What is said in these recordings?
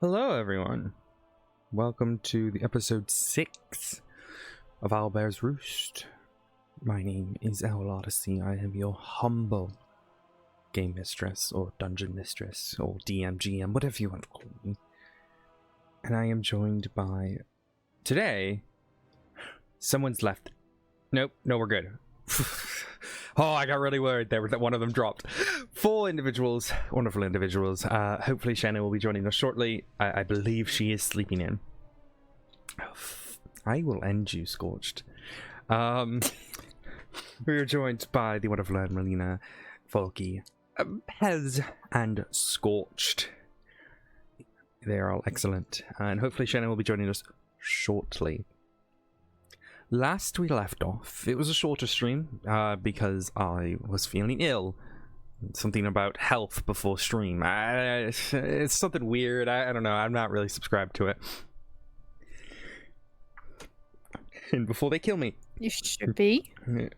Hello, everyone. Welcome to the episode 6 of Owlbear's Roost. My name is Odyssey. I am your humble game mistress, or dungeon mistress, or DMGM, whatever you want to call me. And I am joined by, today, someone's left. Nope, no, we're good. Oh, I got really worried there that one of them dropped. 4 individuals, wonderful individuals. Hopefully Shannon will be joining us shortly. I believe she is sleeping in. I will end you, Scorched. We are joined by the wonderful Melina, Folky, Pez, and Scorched. They are all excellent. And hopefully Shannon will be joining us shortly. Last we left off, it was a shorter stream because I was feeling ill. Something about health before stream. It's something weird. I don't know. I'm not really subscribed to it. And before they kill me. You should be. Did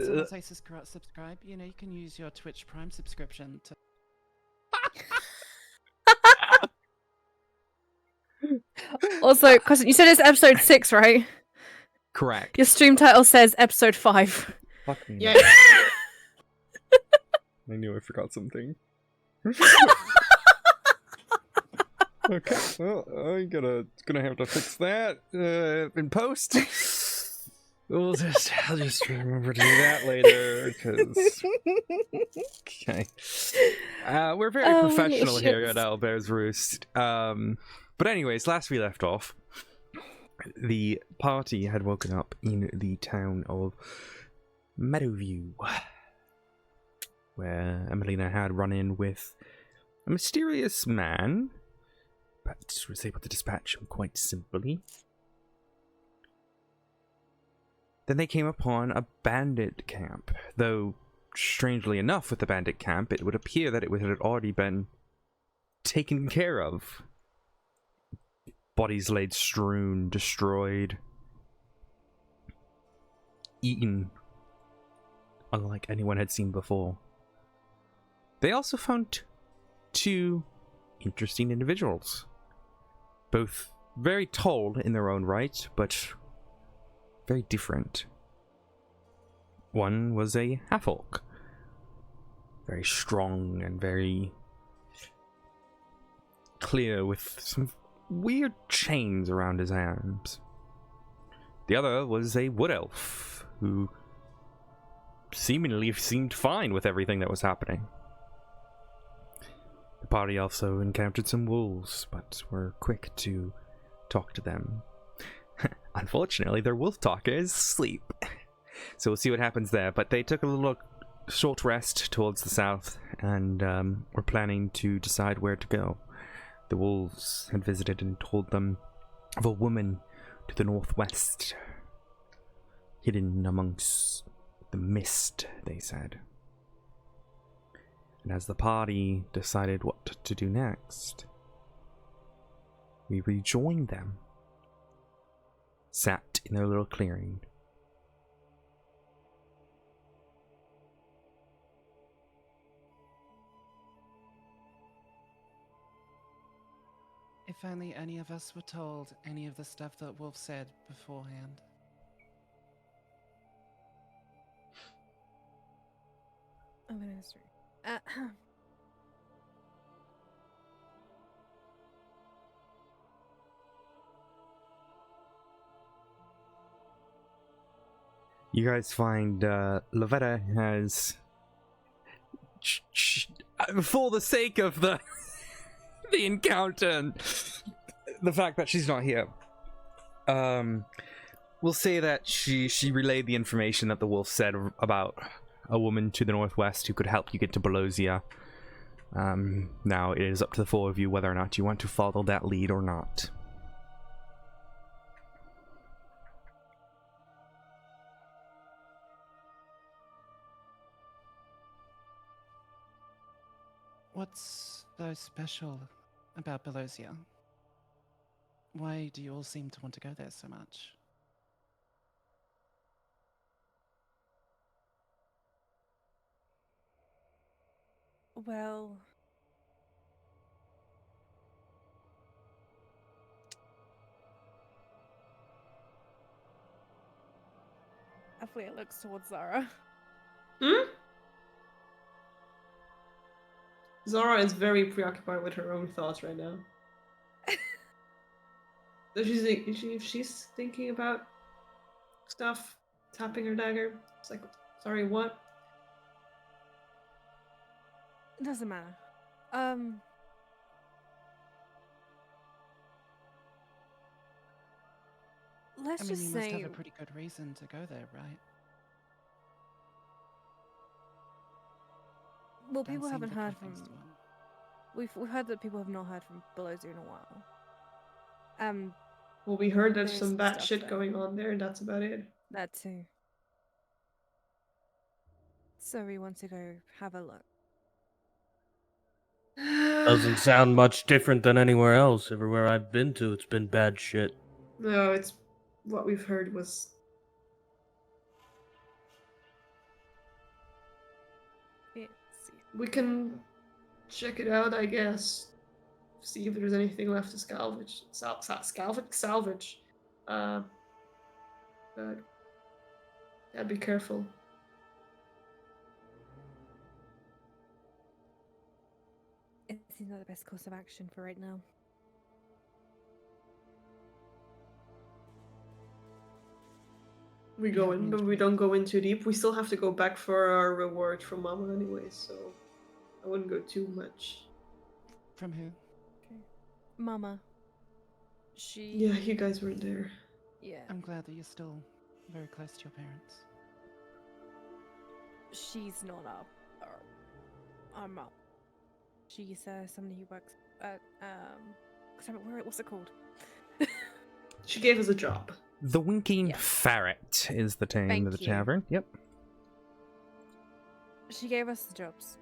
someone say subscribe? You know, you can use your Twitch Prime subscription to... Also, because you said it's episode 6, right? Correct. Your stream title says episode 5. Fuck me. Yeah. I knew I forgot something. Okay, well, I'm gonna have to fix that in post. I'll just remember to do that later, because... Okay. We're very professional here at Owlbear's Roost. But anyways, last we left off, the party had woken up in the town of Meadowview, where Emelina had run in with a mysterious man, but was able to dispatch him quite simply. Then they came upon a bandit camp, though strangely enough with the bandit camp, it would appear that it had already been taken care of. Bodies laid strewn, destroyed, eaten, unlike anyone had seen before. They also found 2 interesting individuals, both very tall in their own right, but very different. One was a half-orc, very strong and very clear, with some weird chains around his arms. The other was a wood elf, who seemingly seemed fine with everything that was happening. The party also encountered some wolves, but were quick to talk to them. Unfortunately, their wolf talker is asleep, so we'll see what happens there. But they took a little short rest towards the south, and were planning to decide where to go. The wolves had visited and told them of a woman to the northwest, hidden amongst the mist, they said. And as the party decided what to do next, we rejoined them, sat in their little clearing. If only any of us were told any of the stuff that Wolf said beforehand. I'm gonna history. You guys find Lavetta has, for the sake of the the encounter and the fact that she's not here, we'll say that she relayed the information that the wolf said about a woman to the northwest who could help you get to Belosia. Now it is up to the 4 of you whether or not you want to follow that lead or not. What's so special about Belosia? Why do you all seem to want to go there so much? Well, Flea looks towards Zara. Hmm? Zara is very preoccupied with her own thoughts right now. So she's thinking about stuff, tapping her dagger. It's like, sorry, what? It doesn't matter. Let's I mean, just you must say have a pretty good reason to go there, right? well, Don't people seem haven't to heard put things from. to one. We've heard that people have not heard from below zoo in a while. Well, we heard there's There's some bad stuff shit there. going on there, and that's about it. That too. So we want to go have a look. Doesn't sound much different than anywhere else. Everywhere I've been to, it's been bad shit. No, it's what we've heard was. Let's see. We can check it out, I guess. See if there's anything left to salvage. Salvage. But yeah, be careful. It seems like the best course of action for right now. We go Yeah, in, me but we too. don't go in too deep. We still have to go back for our reward from Mama anyway, so I wouldn't go too much. From who? Okay. Mama. She. Yeah, you guys weren't there. Yeah. I'm glad that you're still very close to your parents. She's not our mom. She's somebody who works at what's it called? She gave us a job. The Winking Yes. Ferret is the name Thank of the you. tavern. Yep. She gave us the jobs,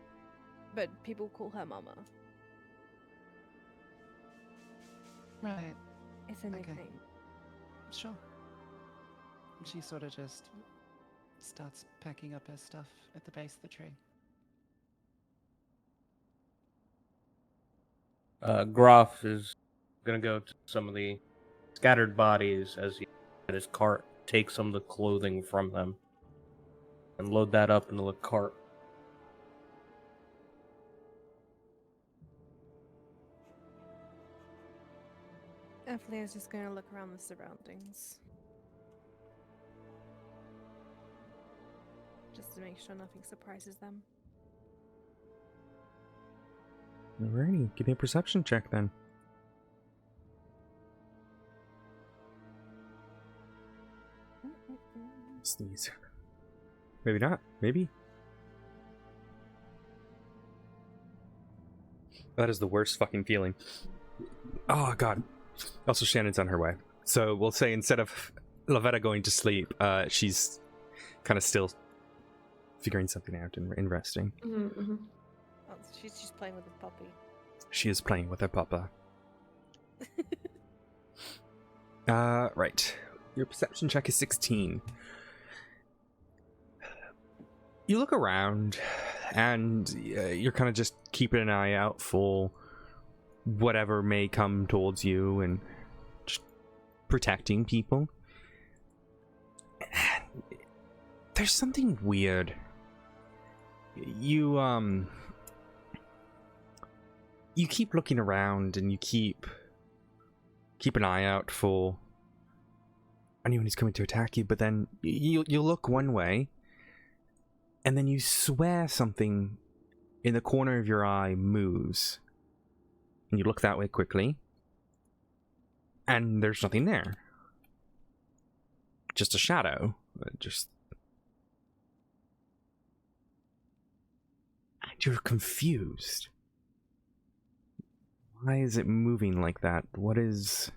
but people call her Mama. Right. It's a Okay. nickname. Sure. She sort of just starts packing up her stuff at the base of the tree. Groff is gonna go to some of the scattered bodies as he at his cart, take some of the clothing from them, and load that up into the cart. Flea's just gonna look around the surroundings. Just to make sure nothing surprises them. Alrighty, give me a perception check then. Sneeze. Maybe not. Maybe. That is the worst fucking feeling. Oh god. Also, Shannon's on her way. So we'll say instead of Lavetta going to sleep, she's kind of still figuring something out and resting. Mm-hmm. Oh, she's just playing with the puppy. She is playing with her papa. Right. Your perception check is 16. You look around, and you're kind of just keeping an eye out for whatever may come towards you and just protecting people. There's something weird. You keep looking around and you keep an eye out for anyone who's coming to attack you, but then you look one way and then you swear something in the corner of your eye moves. And you look that way quickly, and there's nothing there. Just a shadow. And you're confused. Why is it moving like that? What is...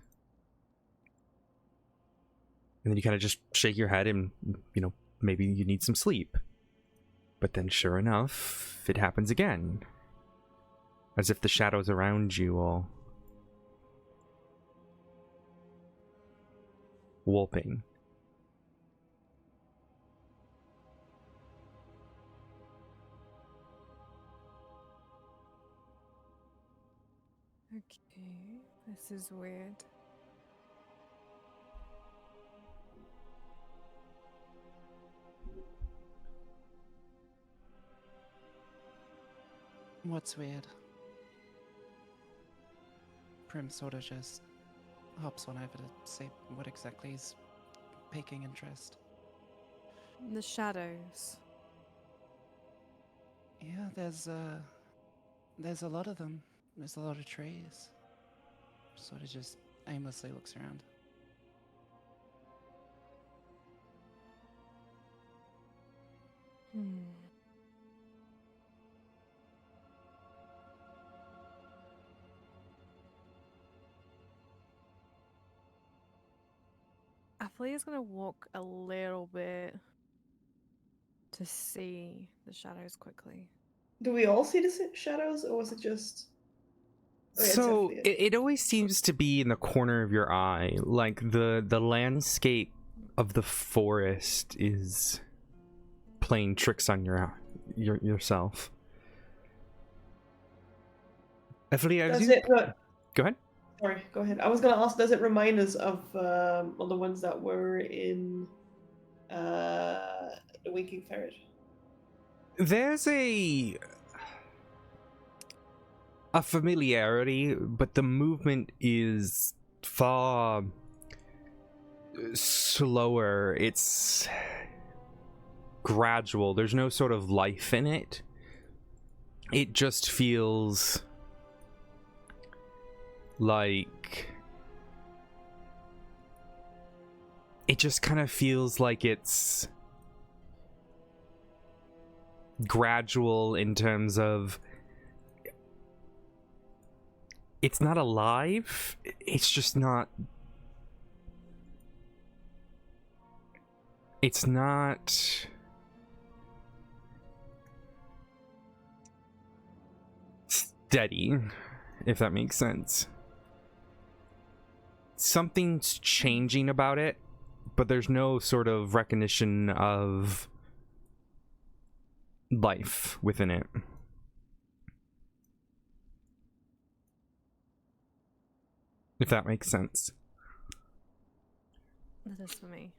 And then you kind of just shake your head and, maybe you need some sleep. But then sure enough, it happens again. As if the shadows around you all whooping. Okay, this is weird. What's weird? Prim sort of just hops on over to see what exactly is piquing interest. The shadows. Yeah, there's a lot of them. There's a lot of trees. Sort of just aimlessly looks around. Hmm. Athlea's gonna walk a little bit to see the shadows quickly. Do we all see the shadows, or was it just? Oh, yeah, it's So definitely it always seems to be in the corner of your eye, like the landscape of the forest is playing tricks on yourself. Athlia, Does it? Go ahead. Sorry, go ahead. I was gonna ask. Does it remind us of the ones that were in the Winking Ferret? There's a familiarity, but the movement is far slower. It's gradual. There's no sort of life in it. It just feels like it just kind of feels like it's gradual in terms of it's not alive. It's just not. It's not. Steady, if that makes sense. Something's changing about it, but there's no sort of recognition of life within it. If that makes sense. That is for me.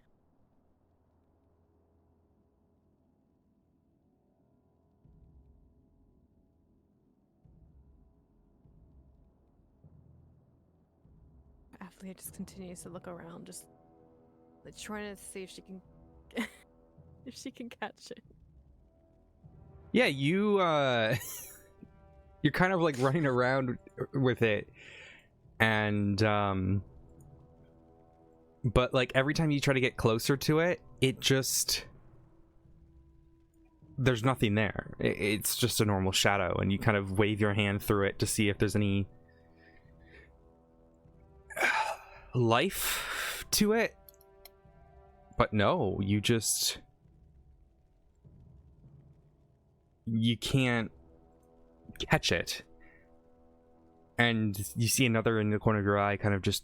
Athlia just continues to look around, just like trying to see if she can if she can catch it. Yeah, you're kind of like running around with it, and but like every time you try to get closer to it, it just there's nothing there. It's just a normal shadow, and you kind of wave your hand through it to see if there's any life to it. But no, you can't catch it. And you see another in the corner of your eye kind of just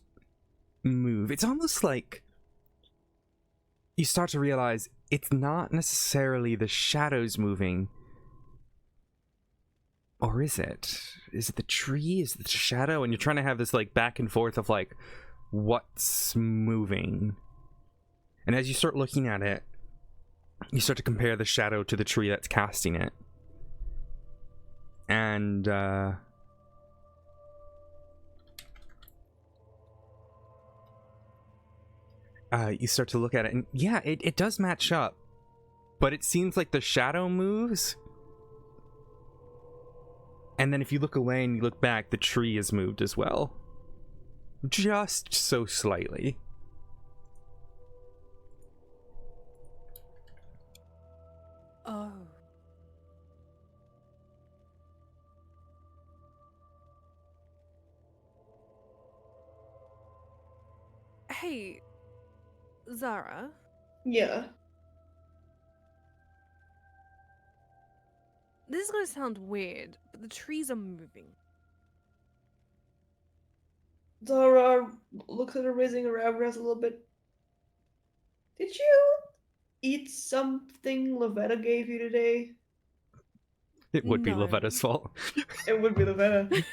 move. It's almost like you start to realize it's not necessarily the shadows moving. Or is it? Is it the tree? Is it the shadow? And you're trying to have this like back and forth of like what's moving. And as you start looking at it, you start to compare the shadow to the tree that's casting it. And you start to look at it, and yeah, it does match up. But it seems like the shadow moves, and then if you look away and you look back, the tree has moved as well. Just so slightly. Oh. Hey, Zara. Yeah. This is gonna sound weird, but the trees are moving. Zara looks at her, raising her eyebrows a little bit. Did you eat something Lavetta gave you today? It would be No. Lovetta's fault. It would be Lavetta.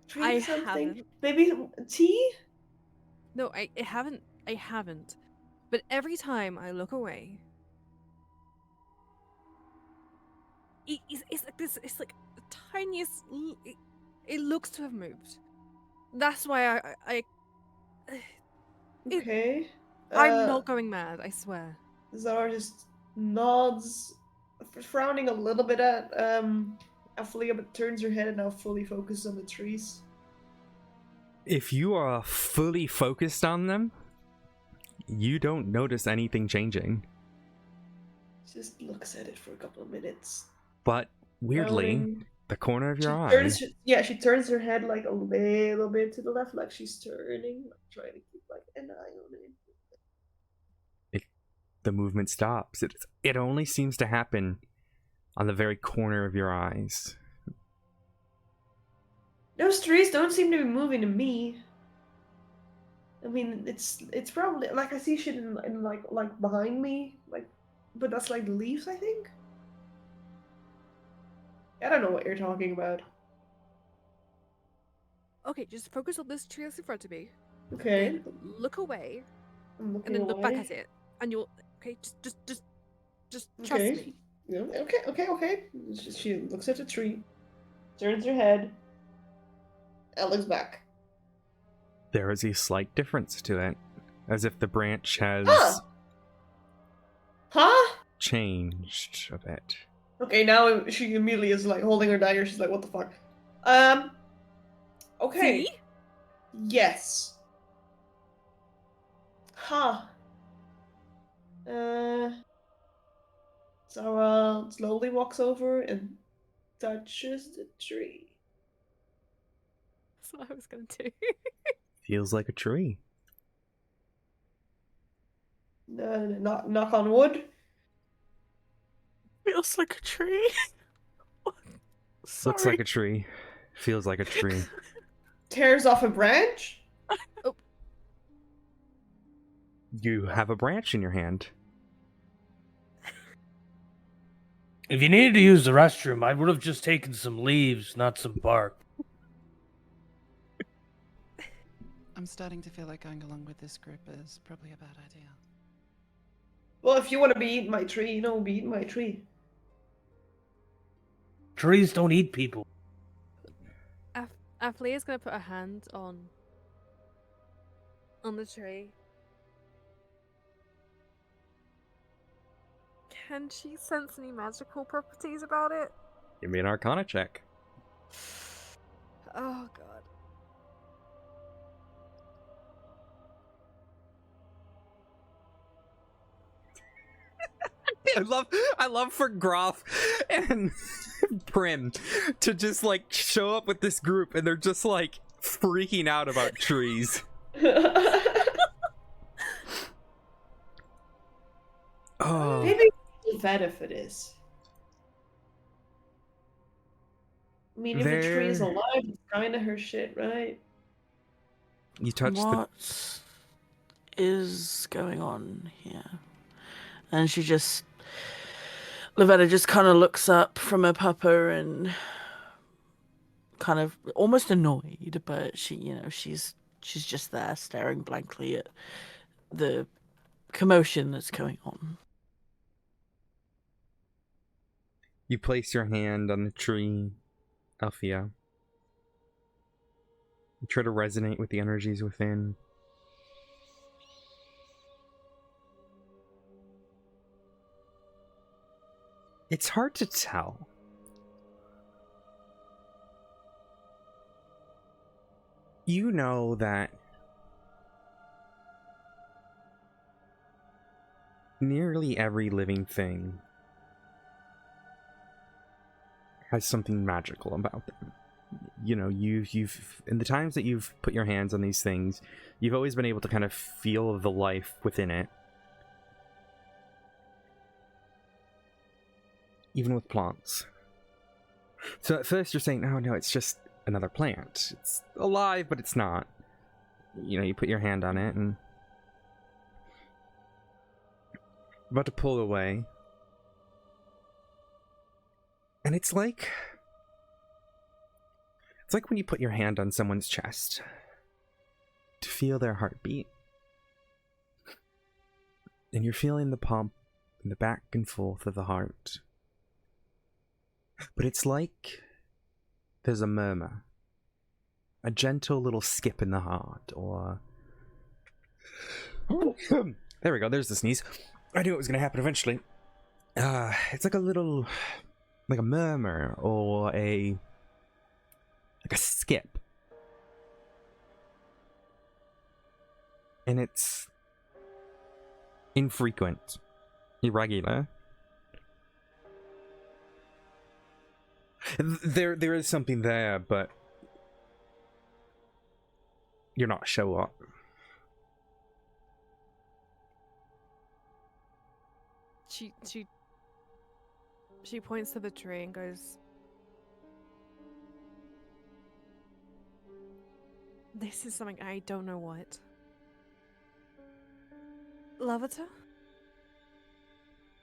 Drink I something. haven't. Maybe tea? No, I haven't. I haven't. But every time I look away, it's like this. It's like the tiniest. It looks to have moved. That's why Okay. I'm not going mad. I swear. Zara just nods, frowning a little bit at Aphlia, but turns her head and now fully focuses on the trees. If you are fully focused on them, you don't notice anything changing. Just looks at it for a couple of minutes. But weirdly, Frowning. the corner of your eye, She turns her head like a little bit to the left, like she's turning, like trying to keep like an eye on it. the movement stops. It only seems to happen on the very corner of your eyes. Those trees don't seem to be moving to me. I mean, it's probably like I see shit in like behind me, like, but that's like the leaves, I think. I don't know what you're talking about. Okay, just focus on this tree that's in front of me. Okay, Then look away, I'm looking and then look back away. at it, and you'll. Okay, just trust Okay. me. Yeah, okay. She looks at the tree, turns her head, and looks back. There is a slight difference to it, as if the branch has Huh? changed a bit. Okay, now she immediately is like holding her dagger. She's like, "What the fuck?" Okay. See? Yes. Huh. Zara slowly walks over and touches the tree. That's what I was gonna do. Feels like a tree. Knock on wood. Feels like a tree. Looks like a tree. Feels like a tree. Tears off a branch. You have a branch in your hand. If you needed to use the restroom, I would have just taken some leaves, not some bark. I'm starting to feel like going along with this group is probably a bad idea. Well, if you want to be eating my tree, be eating my tree. Trees don't eat people. Aphlia's gonna put her hand on the tree. Can she sense any magical properties about it? Give me an Arcana check. Oh god. I love for Groff and Prim to just like show up with this group and they're just like freaking out about trees. Oh, Maybe better for this. I mean, if the tree is There- alive, it's kind of her shit, right? you touched the What is going on here? And Lavetta just kind of looks up from her pupper and kind of almost annoyed, but she's just there staring blankly at the commotion that's going on. You place your hand on the tree, Althea. You try to resonate with the energies within. It's hard to tell. You know that nearly every living thing has something magical about them. You know, you've in the times that you've put your hands on these things, you've always been able to kind of feel the life within it. Even with plants. So at first you're saying, no, it's just another plant. It's alive, but it's not. You know, you put your hand on it and about to pull away. And it's like when you put your hand on someone's chest to feel their heartbeat. And you're feeling the pump and the back and forth of the heart. but it's like there's a murmur, a gentle little skip in the heart, or there we go. There's the sneeze. I knew it was going to happen eventually. It's like a little, like a murmur or a skip, and it's infrequent, irregular. There is something there, but you're not sure what. She points to the tree and goes, "This is something I don't know what. Lavita?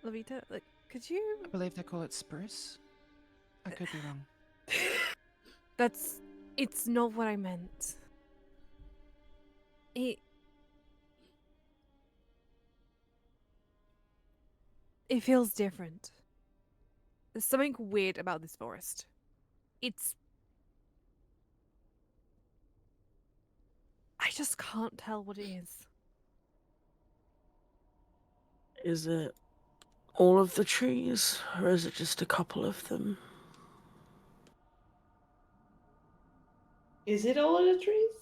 Lavita? Like, could you? I believe they call it spruce. I could be wrong. It's not what I meant. It feels different. There's something weird about this forest. I just can't tell what it is. Is it all of the trees, or is it just a couple of them? Is it all of the trees?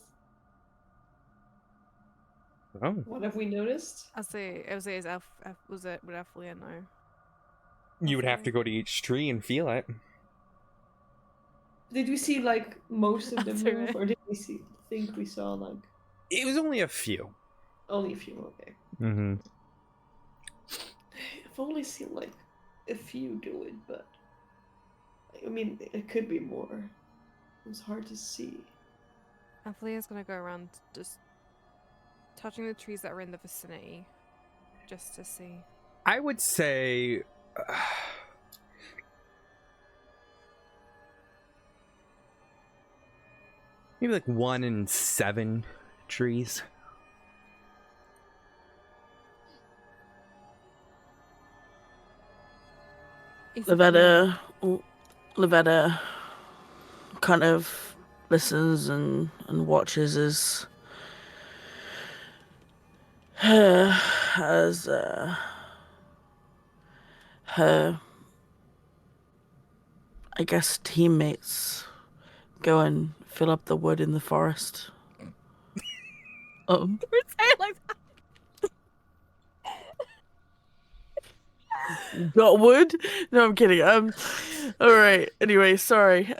Oh. What have we noticed? I say, is would Aphlia know? You would have to go to each tree and feel it. Did we see like most of them That's move, alright. or did we think we saw like It was only a few. only a few? Okay. Mm-hmm. I've only seen like a few do it, but I mean it could be more. It's hard to see. Aphlia's gonna go around just touching the trees that are in the vicinity, just to see. I would say maybe like 1 in 7 trees. Lavetta kind of listens and watches as her I guess teammates go and fill up the wood in the forest. Don't say it like that. Got wood? No, I'm kidding. All right. Anyway, sorry.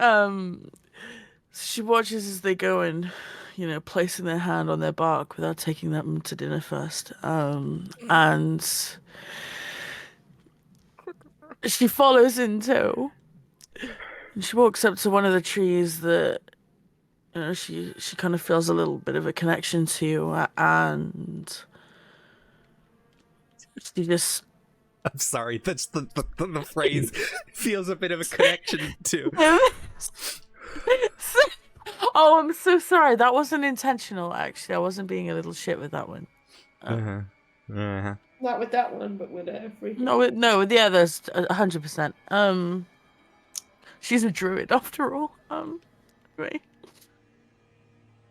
She watches as they go and, placing their hand on their bark without taking them to dinner first. And she follows in tow. And she walks up to one of the trees that, she kind of feels a little bit of a connection to, and she just. I'm sorry, that's the phrase. Feels a bit of a connection to. Oh, I'm so sorry. That wasn't intentional, actually. I wasn't being a little shit with that one. Not with that one, but with everything. No, with the others, 100%. She's a druid after all. Anyway.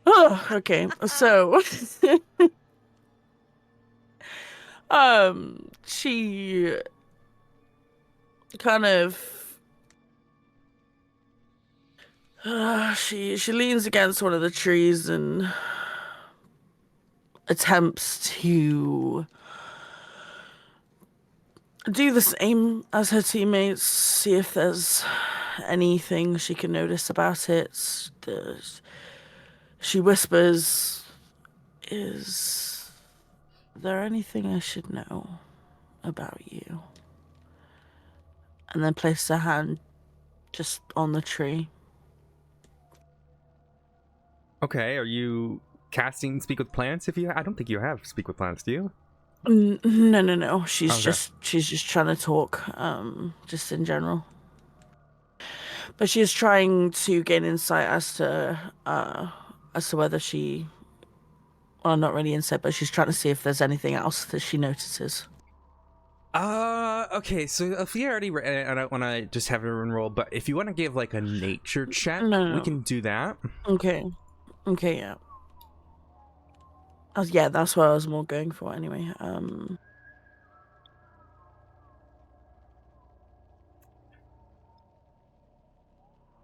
Oh, okay. So, she kind of she leans against one of the trees and attempts to do the same as her teammates, see if there's anything she can notice about it. She whispers, "Is there anything I should know about you?" And then places her hand just on the tree. Okay, are you casting Speak with Plants? I don't think you have Speak with Plants, do you? No. She's Okay. just trying to talk, just in general. But she is trying to gain insight as to whether she, well, not really insight, but she's trying to see if there's anything else that she notices. Okay, so if you already, I don't want to just have everyone roll, but if you want to give like a nature check, No. we can do that. Okay. Okay, yeah. Yeah, that's what I was more going for anyway.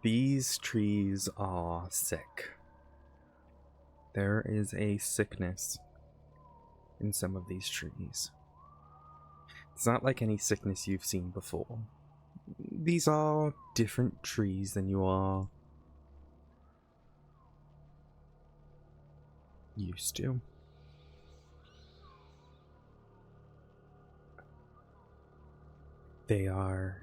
These trees are sick. There is a sickness in some of these trees. It's not like any sickness you've seen before. These are different trees than you are used to. They are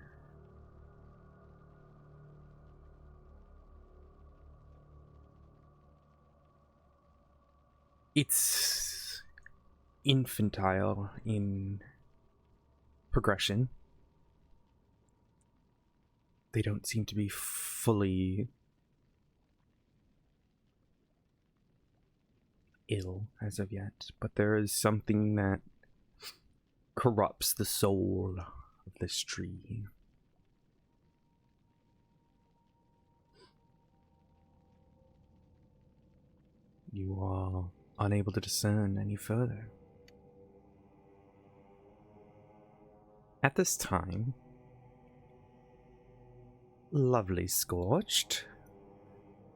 it's infantile in progression. They don't seem to be fully ill as of yet, but there is something that corrupts the soul of this tree. You are unable to discern any further. At this time, lovely Scorched,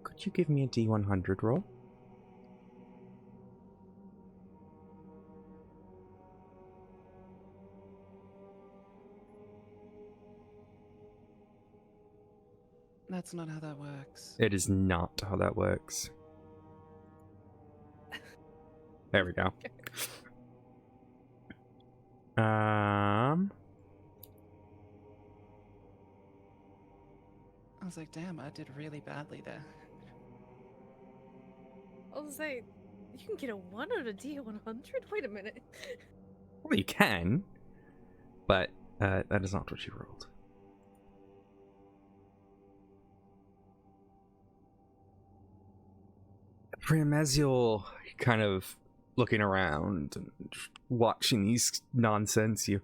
could you give me a D100 roll? That's not how that works. It is not how that works. There we go. I was like, damn, I did really badly there. I was like, you can get a 1 out of D100? Wait a minute. Well, you can, but that is not what you rolled. Prim, as you're kind of looking around and watching these nonsense, you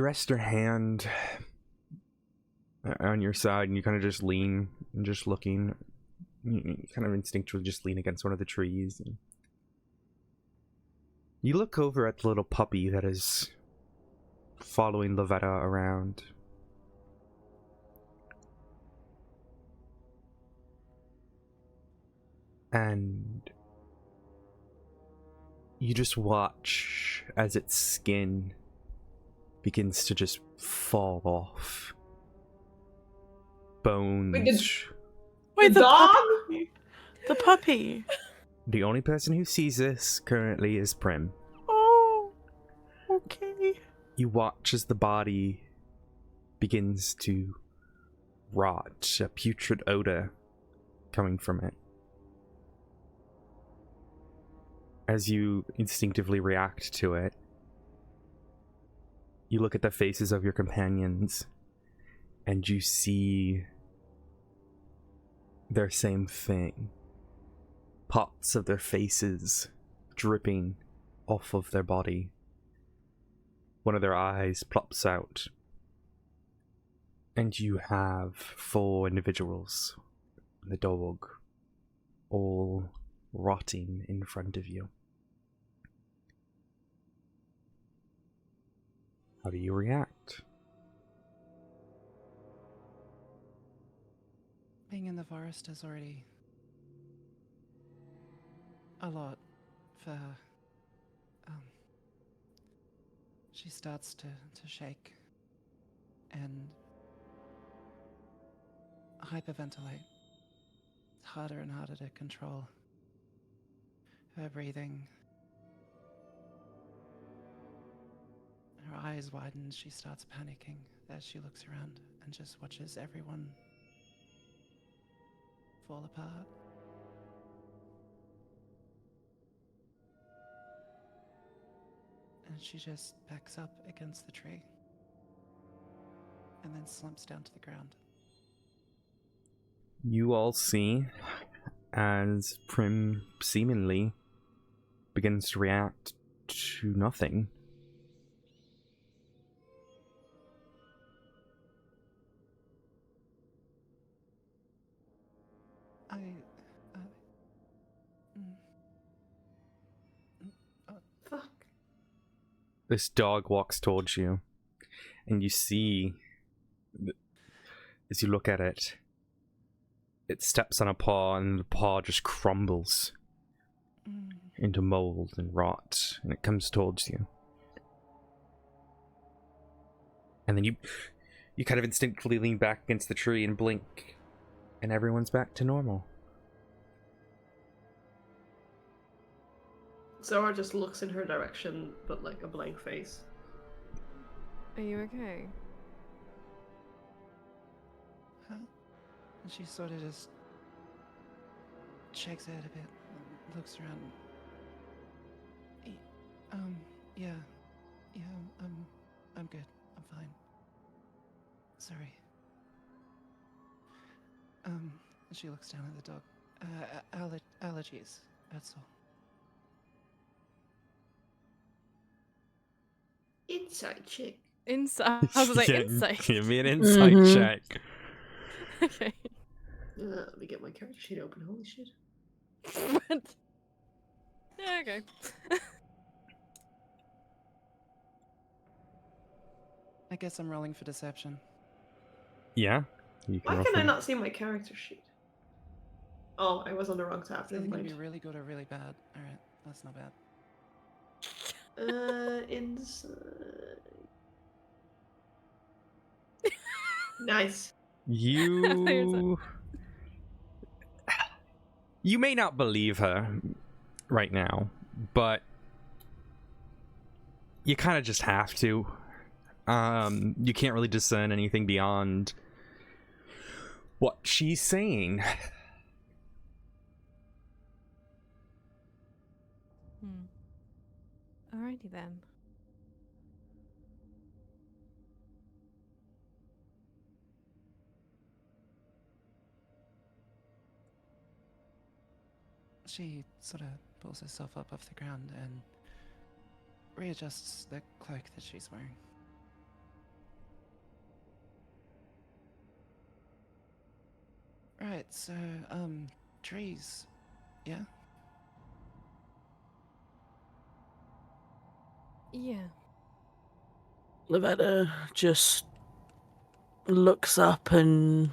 rest your hand on your side and you kind of just lean and just looking. You kind of instinctually just lean against one of the trees. And you look over at the little puppy that is following Lavetta around. And you just watch as its skin begins to just fall off. Bones. Wait, the dog? puppy. The puppy. The only person who sees this currently is Prim. Oh, okay. You watch as the body begins to rot, a putrid odor coming from it. As you instinctively react to it, you look at the faces of your companions, and you see their same thing. Parts of their faces dripping off of their body. One of their eyes plops out. And you have 4 individuals, the dog, all rotting in front of you. How do you react? Being in the forest is already a lot for her. She starts to shake and hyperventilate. It's harder and harder to control her breathing. Her eyes widen. She starts panicking as she looks around and just watches everyone fall apart. And she just backs up against the tree and then slumps down to the ground. You all see as Prim seemingly begins to react to nothing. this dog walks towards you, and you see, as you look at it, it steps on a paw, and the paw just crumbles into mold and rot, and it comes towards you. And then you kind of instinctively lean back against the tree and blink, and everyone's back to normal. Zora just looks in her direction, but like a blank face. Are you okay? Huh? And she sort of just shakes her head a bit, looks around. Yeah, I'm good. I'm fine. Sorry. She looks down at the dog. Allergies. That's all. Insight check. Inside. I was like, Yeah, insight. Give me an insight Mhm. check. Okay. Let me get my character sheet open. Holy shit. What? Yeah, okay. I guess I'm rolling for deception. Yeah. You Why roll can I for- not see my character sheet? Oh, I was on the wrong tab. It's Never either gonna be mind. really good or really bad. Alright, that's not bad. Inside. Nice. You may not believe her right now, but you kind of just have to. You can't really discern anything beyond what she's saying. Alrighty then. She sort of pulls herself up off the ground and readjusts the cloak that she's wearing. Right, so, trees. Yeah? Yeah. Lavetta just looks up and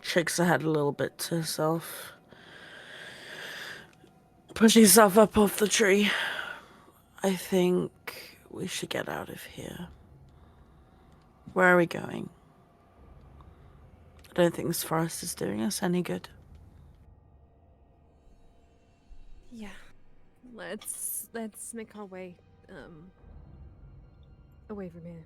shakes her head a little bit to herself. Pushes herself up off the tree. I think we should get out of here. Where are we going? I don't think this forest is doing us any good. Yeah. Let's make our way away from here.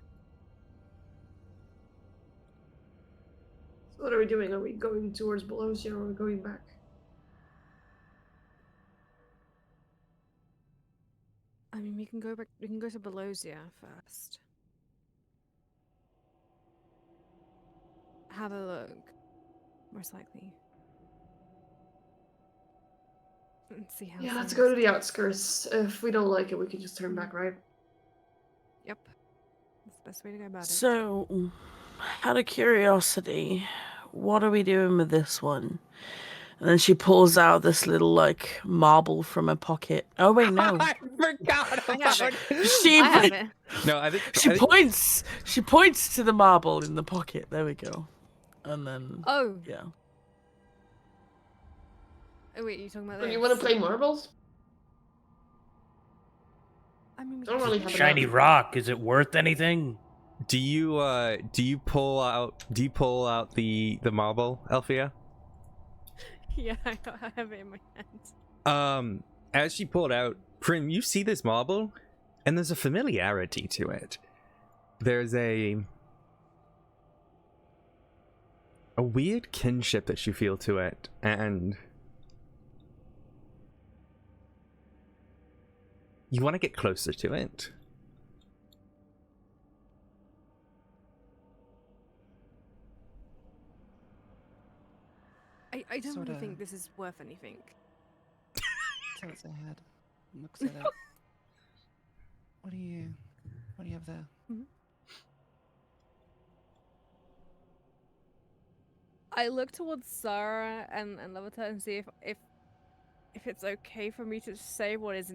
So what are we doing? Are we going towards Belosia or are we going back? I mean, we can go back. We can go to Belosia first. Have a look. Most likely. And see how. Yeah, let's things- go to the outskirts. If we don't like it, we can just turn back, right? Yep. That's the best way to go about it. So, out of curiosity, what are we doing with this one? And then she pulls out this little, like, marble from her pocket. Oh, wait, no. I forgot I have about it. She, I have it. No, I think she points to the marble in the pocket. There we go. And then, Oh. yeah. Oh wait, you talking about Do this? you want to play marbles? I mean, we Don't can really just- have Shiny enough. rock, is it worth anything? Do you pull out the marble, Elphia? Yeah, I have it in my hand. As she pulled out, Prim, you see this marble, and there's a familiarity to it. There's a weird kinship that you feel to it, and you want to get closer to it. I don't really Sorta- think this is worth anything. Tilts her head, looks at it. What do you have there? I look towards Sarah and Levita and see if it's okay for me to say what is.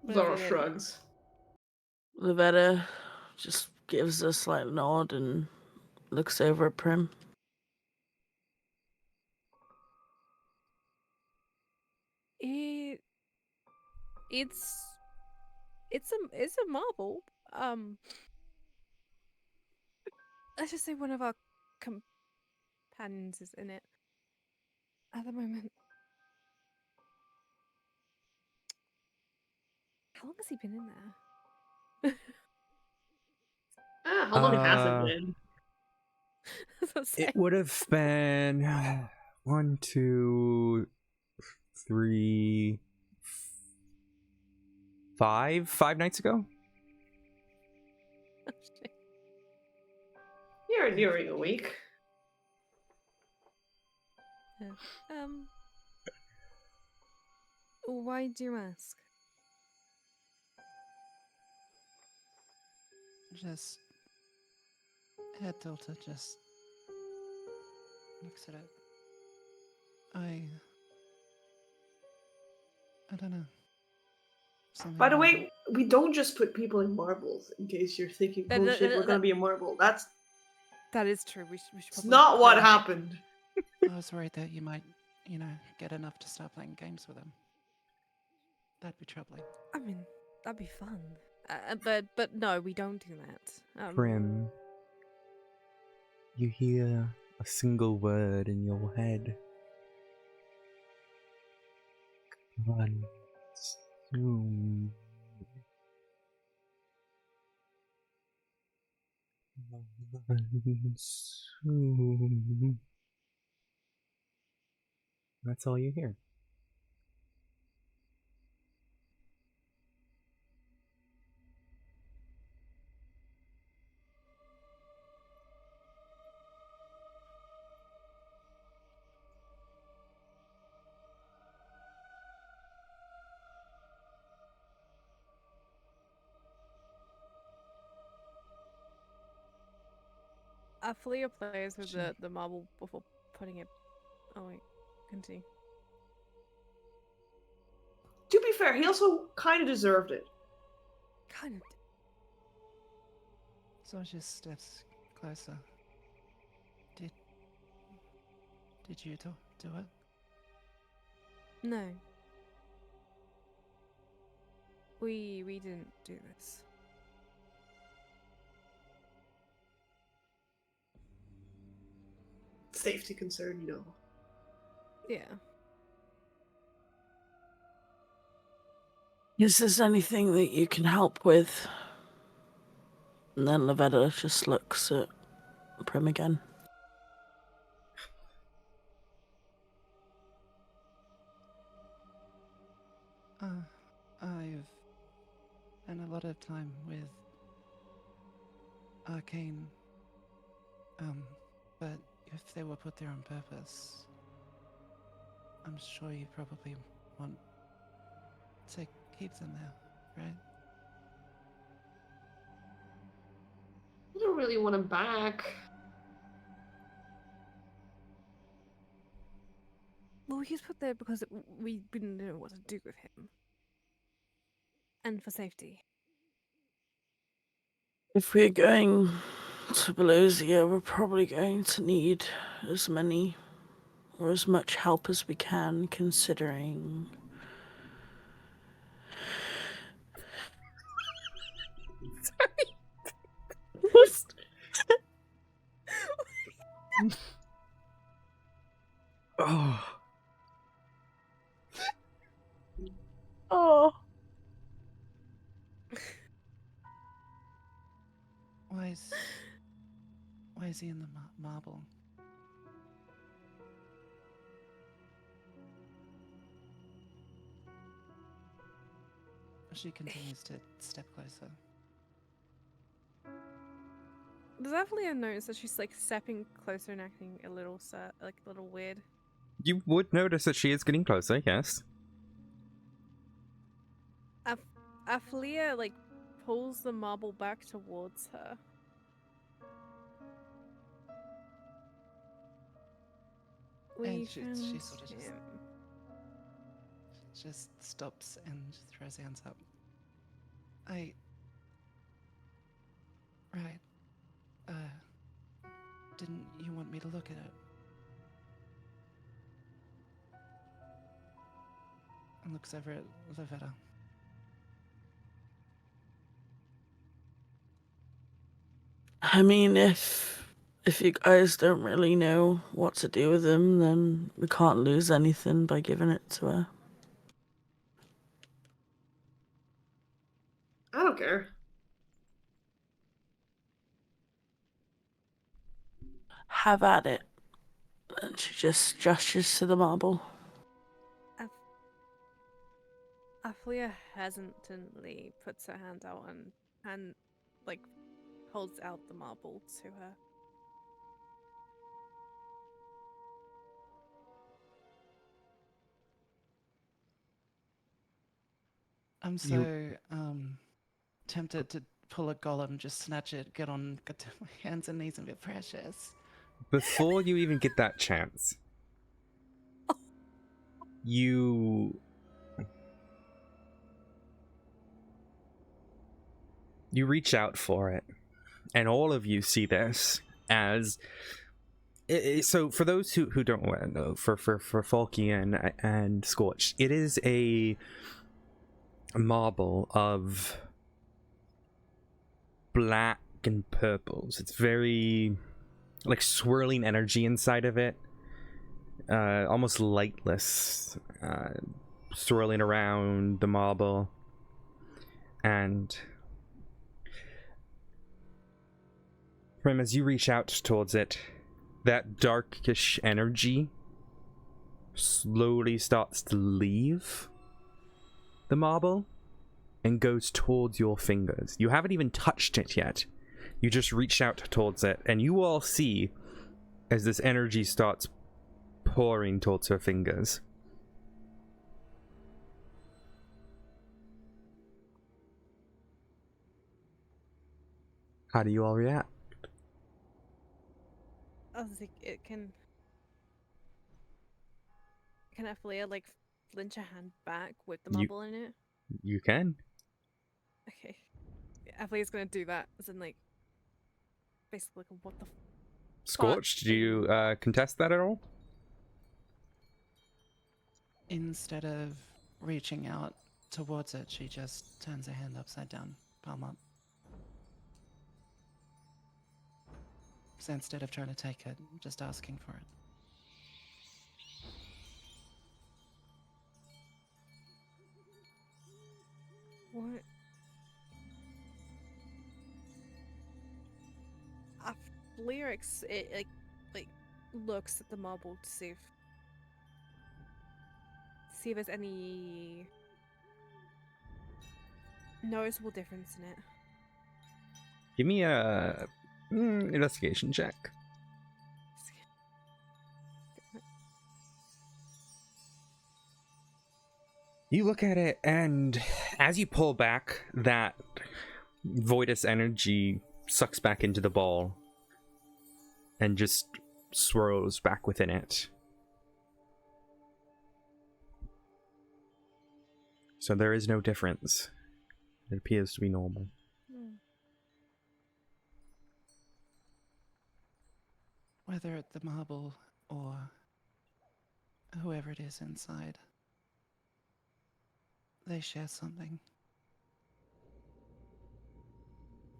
Laura Lavetta- shrugs. Lavetta just gives a slight nod and looks over at Prim. It's a marble. Let's just say one of our companions is in it at the moment. How long has he been in there? How long has it been? That's what I'm saying. It would have been 1, 2, 3, 5 nights ago. Oh, shit. You're nearing a week. Yeah. Why do you ask? Just head tilted, just looks at it. I don't know. Something By the about way, we don't just put people in marbles. In case you're thinking, oh shit, we're gonna be a marble. That is true. We should It's probably not what clear- happened. I was worried that you might, get enough to start playing games with him. That'd be troubling. I mean, that'd be fun. But no, we don't do that. Prim, you hear a single word in your head. Consume. Consume. That's all you hear. Fleer plays with She- the marble before putting it. Oh wait, continue. To be fair, he also kind of deserved it. Kind of. So she steps closer. Did you do it? No. We didn't do this. Safety concern, you know. Yeah. Is there anything that you can help with? And then Lavetta just looks at Prim again. I've spent a lot of time with arcane, but if they were put there on purpose, I'm sure you probably want to keep them there, right? I don't really want him back. Well, he was put there because we didn't know what to do with him. And for safety. If we're going to Belosia, we're probably going to need as many or as much help as we can, considering Oh. Oh. Why is he in the marble? She continues to step closer. Does Avalia notice that she's like stepping closer and acting a little a little weird? You would notice that she is getting closer, yes. Avalia like pulls the marble back towards her. We And she can sort of just stops and throws her hands up. Right. Didn't you want me to look at it? And looks over at Lavetta. I mean, if you guys don't really know what to do with him, then we can't lose anything by giving it to her. I don't care. Have at it. And she just gestures to the marble. Aphlia hesitantly puts her hand out and like holds out the marble to her. I'm so tempted to pull a golem, just snatch it, get to my hands and knees and be precious. Before you even get that chance, you reach out for it, and all of you see this as so. For those who don't know, for Falky and Scorch, it is a marble of black and purples. It's very like swirling energy inside of it, almost lightless, swirling around the marble. And Prim, as you reach out towards it, that darkish energy slowly starts to leave the marble and goes towards your fingers. You haven't even touched it yet. You just reached out towards it, and you all see as this energy starts pouring towards her fingers. How do you all react? I was like, it can Aphlia like flinch her hand back with the marble in it? You can. Okay. Aphlia's gonna do that, as in like basically like, what the Scorch, do you contest that at all? Instead of reaching out towards it, she just turns her hand upside down, palm up. So instead of trying to take it, just asking for it. What? Aphlia it like looks at the marble to see if there's any noticeable difference in it. Give me a investigation check. You look at it, and as you pull back, that voidus energy sucks back into the ball and just swirls back within it. So there is no difference. It appears to be normal. Whether it's the marble or whoever it is inside, they share something.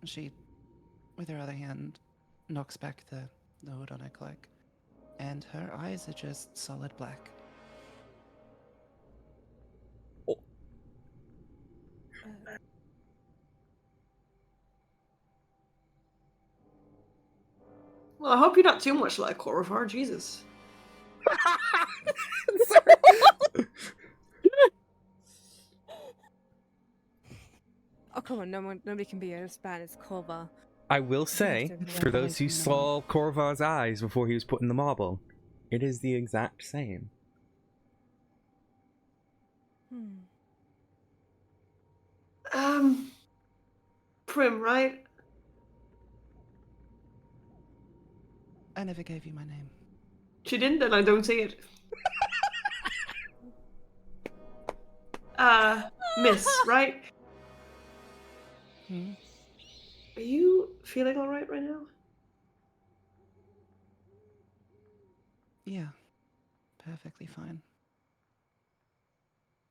She, with her other hand, knocks back the hood on her cloak, and her eyes are just solid black. Well, I hope you're not too much like Corvard, Jesus. Oh come on, nobody can be as bad as Korva. I will say, for those who saw Korvar's eyes before he was put in the marble, it is the exact same. Prim, right? I never gave you my name. She didn't, and I don't see it. Miss, right? Hmm? Are you feeling alright right now? Yeah, perfectly fine.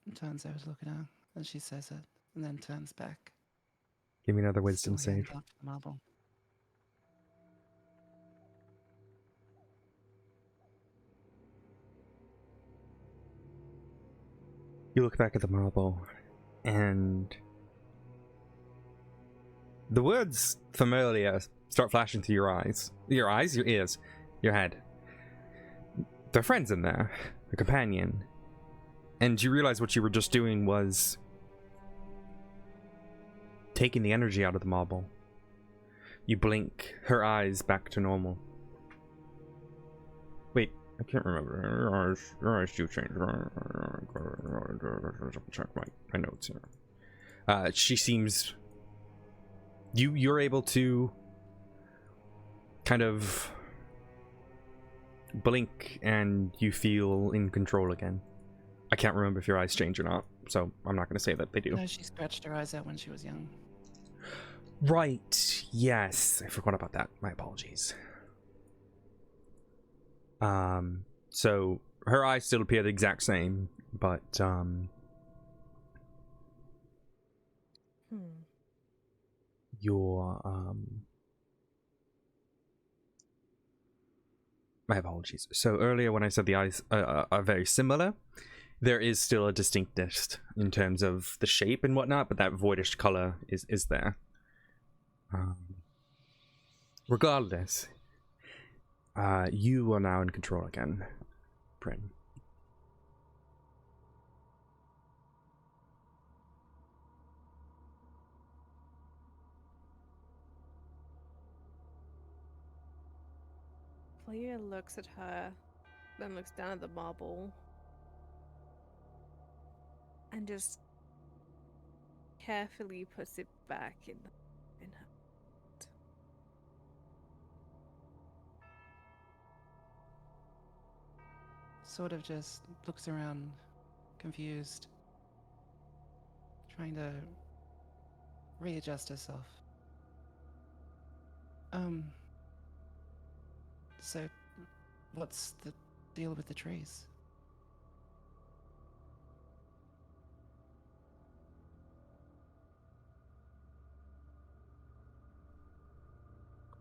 And turns over to look at her, and she says it, and then turns back. Give me another Still wisdom hearing save. about the marble. You look back at the marble, and the words familiar start flashing through your eyes. Your eyes? Your ears? Your head. There are friends in there. A companion. And you realize what you were just doing was taking the energy out of the marble. You blink, her eyes back to normal. Wait, I can't remember. Your eyes do change. Check my notes here. She seems... You're able to kind of blink and you feel in control again. I can't remember if your eyes change or not, so I'm not going to say that they do. No, she scratched her eyes out when she was young. Right, yes. I forgot about that. My apologies. So her eyes still appear the exact same, but your my apologies. So earlier when I said the eyes are very similar, there is still a distinctness in terms of the shape and whatnot, but that voidish color is there. Regardless, you are now in control again, Bryn. Flia looks at her, then looks down at the marble, and just carefully puts it back in her. Sort of just looks around, confused, trying to readjust herself. So what's the deal with the trees?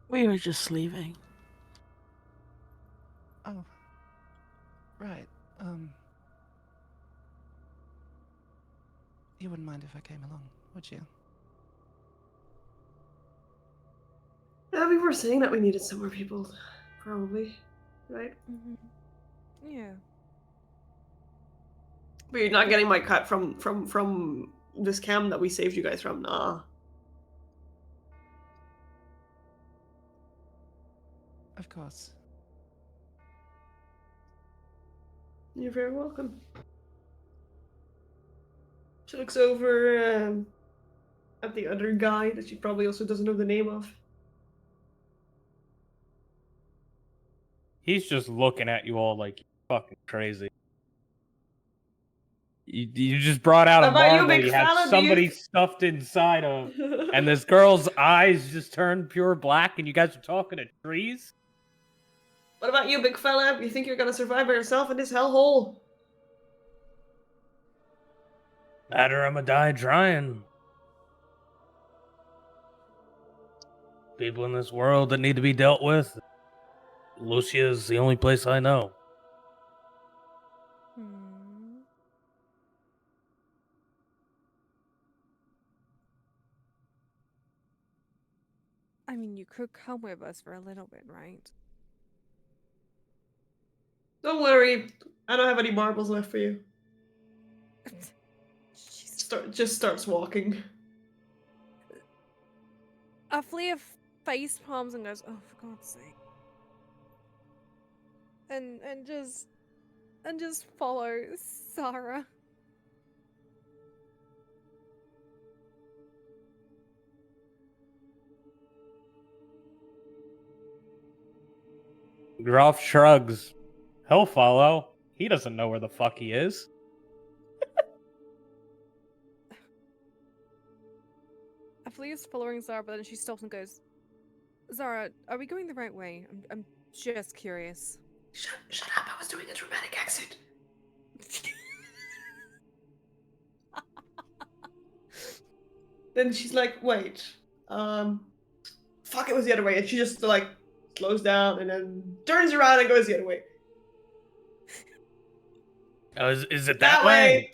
We were just leaving. Oh, right. You wouldn't mind if I came along, would you? Yeah, we were saying that we needed some more people, probably, right? Yeah. But you're not getting my cut from this cam that we saved you guys from, nah. Of course. You're very welcome. She looks over at the other guy that she probably also doesn't know the name of. He's just looking at you all like you're fucking crazy. You just brought out a What about you, marble big you had fella? Do somebody you- stuffed inside of, and this girl's eyes just turned pure black, and you guys are talking to trees? What about you, big fella? You think you're gonna survive by yourself in this hellhole? Matter I'ma die trying. People in this world that need to be dealt with. Lucia's the only place I know. I mean, you could come with us for a little bit, right? Don't worry, I don't have any marbles left for you. Just starts walking. Flia face palms and goes, "Oh, for God's sake!" and just follow Sarah. Groff shrugs. He'll follow. He doesn't know where the fuck he is. Aphelia's following Zara, but then she stops and goes, Zara, are we going the right way? I'm just curious. Shut up! I was doing a dramatic accent. Then she's like, wait, fuck, it was the other way. And she just like slows down and then turns around and goes the other way. Oh, is it that way?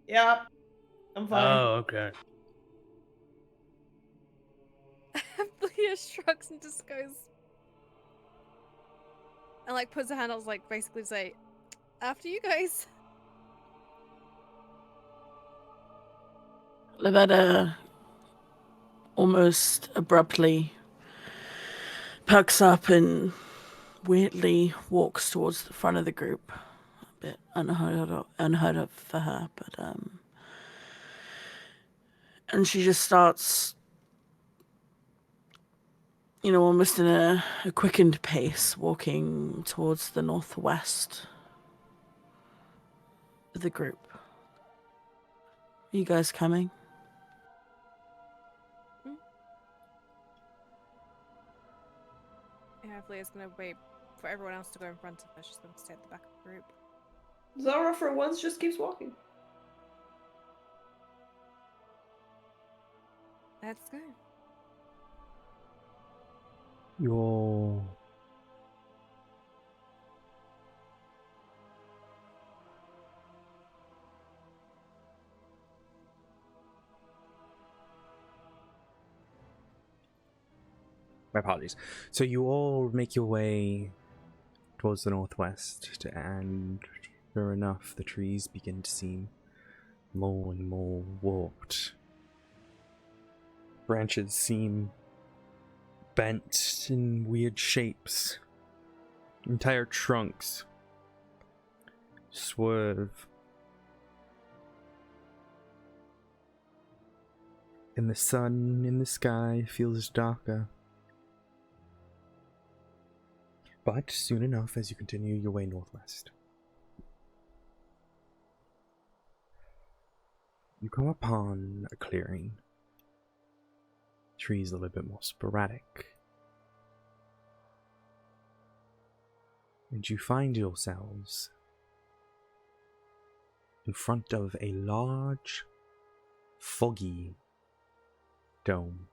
Yeah, I'm fine. Oh, okay. Aphelia shrugs and just goes, and like puts her hand out, like basically say, after you guys. Lavetta almost abruptly perks up and weirdly walks towards the front of the group. A bit unheard of for her, but and she just starts, almost in a quickened pace, walking towards the northwest of the group. Are you guys coming? Yeah, Aphelia's gonna wait for everyone else to go in front of her. She's gonna stay at the back of the group. Zara, for once, just keeps walking. Let's go. Your My apologies. So you all make your way towards the northwest, and sure enough, the trees begin to seem more and more warped. Branches seem bent in weird shapes. Entire trunks swerve. And the sun in the sky feels darker. But soon enough, as you continue your way northwest, you come upon a clearing. Trees a little bit more sporadic. And you find yourselves in front of a large, foggy dome.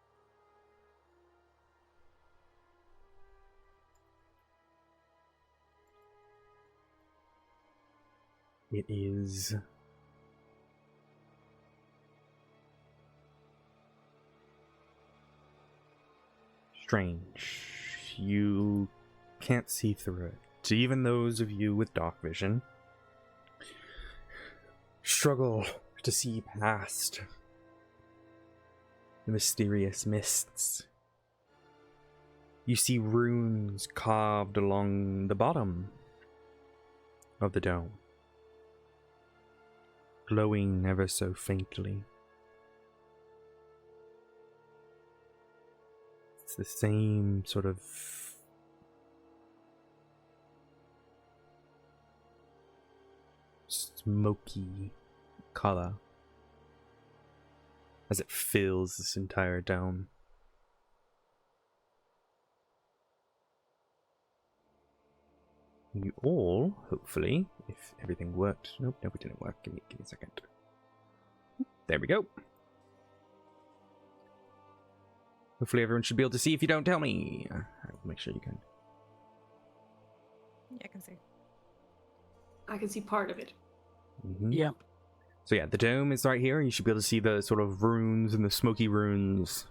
It is strange. You can't see through it. Even those of you with dark vision struggle to see past the mysterious mists. You see runes carved along the bottom of the dome, glowing ever so faintly. It's the same sort of smoky color as it fills this entire dome. You all, hopefully, if everything worked. Nope, it didn't work. Give me a second. There we go. Hopefully everyone should be able to see if you don't tell me. I'll make sure you can. Yeah, I can see. I can see part of it. Mm-hmm. Yep. So yeah, the dome is right here, and you should be able to see the sort of runes and the smoky runes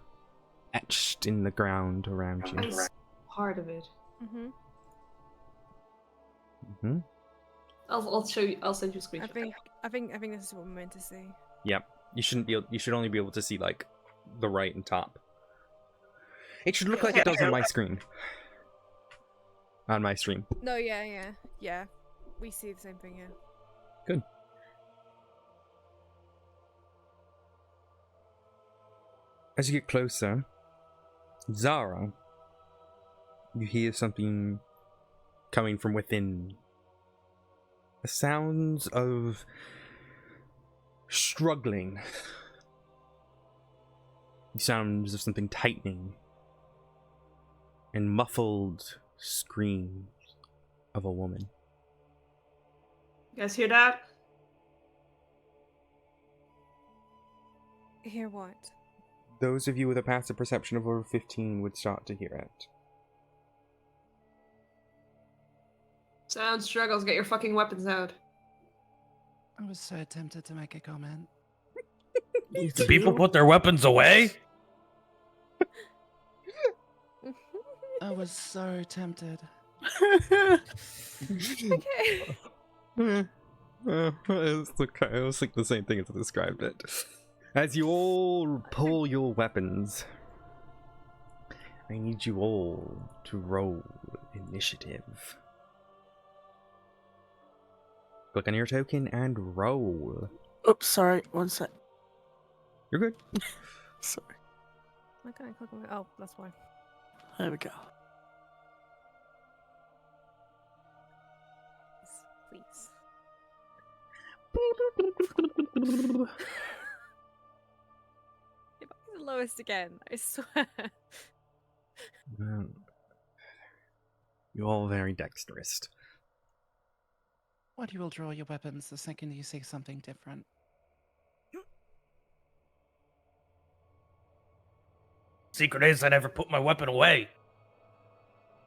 etched in the ground around you. I see part of it. Mm-hmm. Mm-hmm. I'll show you. I'll send you a I screenshot. think this is what we're meant to see. Yep. You shouldn't be. You should only be able to see like the right and top. It should look like it does on my screen. On my stream. No, yeah. We see the same thing, yeah. Good. As you get closer, Zara, you hear something coming from within. The sounds of struggling sounds of something tightening and muffled screams of a woman. You guys hear that? Hear what? Those of you with a passive perception of over 15 would start to hear it. Sound struggles, get your fucking weapons out. I was so tempted to make a comment. Do people put their weapons away? I was so tempted. Okay. It's okay. I was thinking the same thing as I described it. As you all pull your weapons, I need you all to roll initiative. Click on your token and roll. Oops, sorry. One sec. You're good. Sorry. Why can't I click on it? Oh, that's why. There we go. Please. If I get the lowest again, I swear. You're all very dexterous. What, you will draw your weapons the second you see something different? Secret is I never put my weapon away.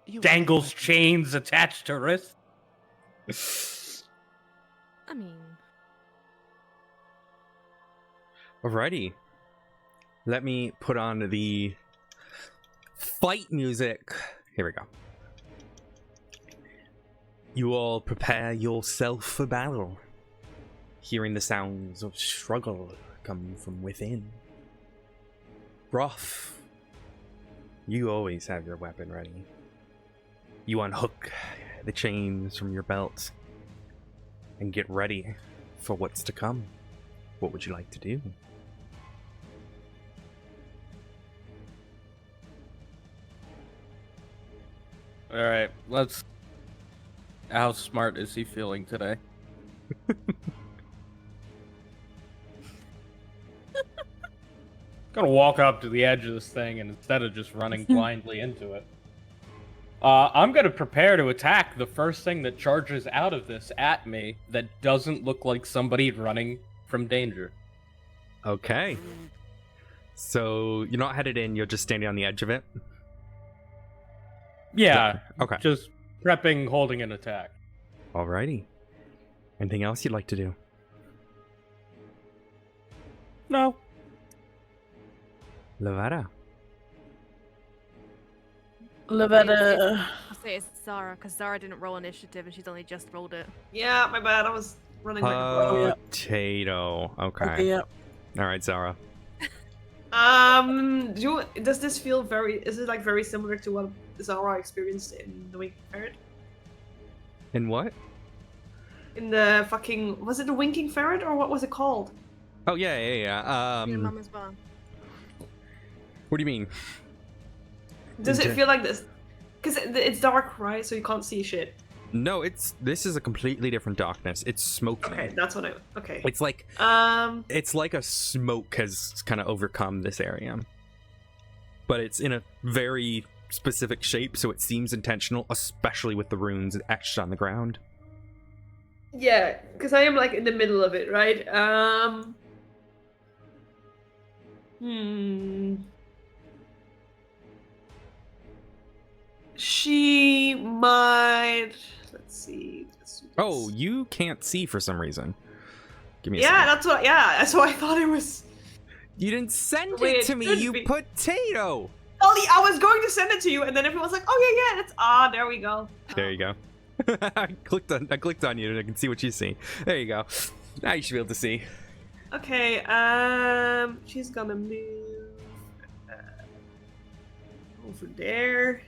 You are Dangles weapons. chains attached to wrist. I mean, Alrighty. Let me put on the fight music. Here we go. You all prepare yourself for battle, hearing the sounds of struggle come from within. Broth, you always have your weapon ready. You unhook the chains from your belt and get ready for what's to come. What would you like to do? All right, let's. How smart is he feeling today? Gonna walk up to the edge of this thing, and instead of just running blindly into it, I'm gonna prepare to attack the first thing that charges out of this at me that doesn't look like somebody running from danger. Okay. So you're not headed in, you're just standing on the edge of it? Yeah, Okay. just prepping, holding an attack. Alrighty. Anything else you'd like to do? No. Lavada. Lavetta. I'll say it's Zara, because Zara didn't roll initiative and she's only just rolled it. Yeah, my bad. I was running like a yeah. Potato. Okay. Yeah. Alright, Zara. Does this feel very? Is it like very similar to what Zara experienced in the Winking Ferret? In what? In the fucking was it the Winking Ferret or what was it called? Oh, yeah. Your mum as well. What do you mean? Does it Okay. feel like this? Because it's dark, right? So you can't see shit. No, this is a completely different darkness. It's smoke. Okay, that's what I. Okay. It's like a smoke has kind of overcome this area. But it's in a very specific shape, so it seems intentional, especially with the runes etched on the ground. Yeah, because I am like in the middle of it, right? She might. Let's see. Oh, you can't see for some reason. Give me a Yeah, second. that's what. Yeah, that's what I thought it was. You didn't send Wait, it it to me, could you be. potato! Ollie, I was going to send it to you, and then everyone was like, "Oh yeah, that's there we go." There you go. I clicked on you and I can see what you see. There you go. Now you should be able to see. Okay, she's gonna move over there.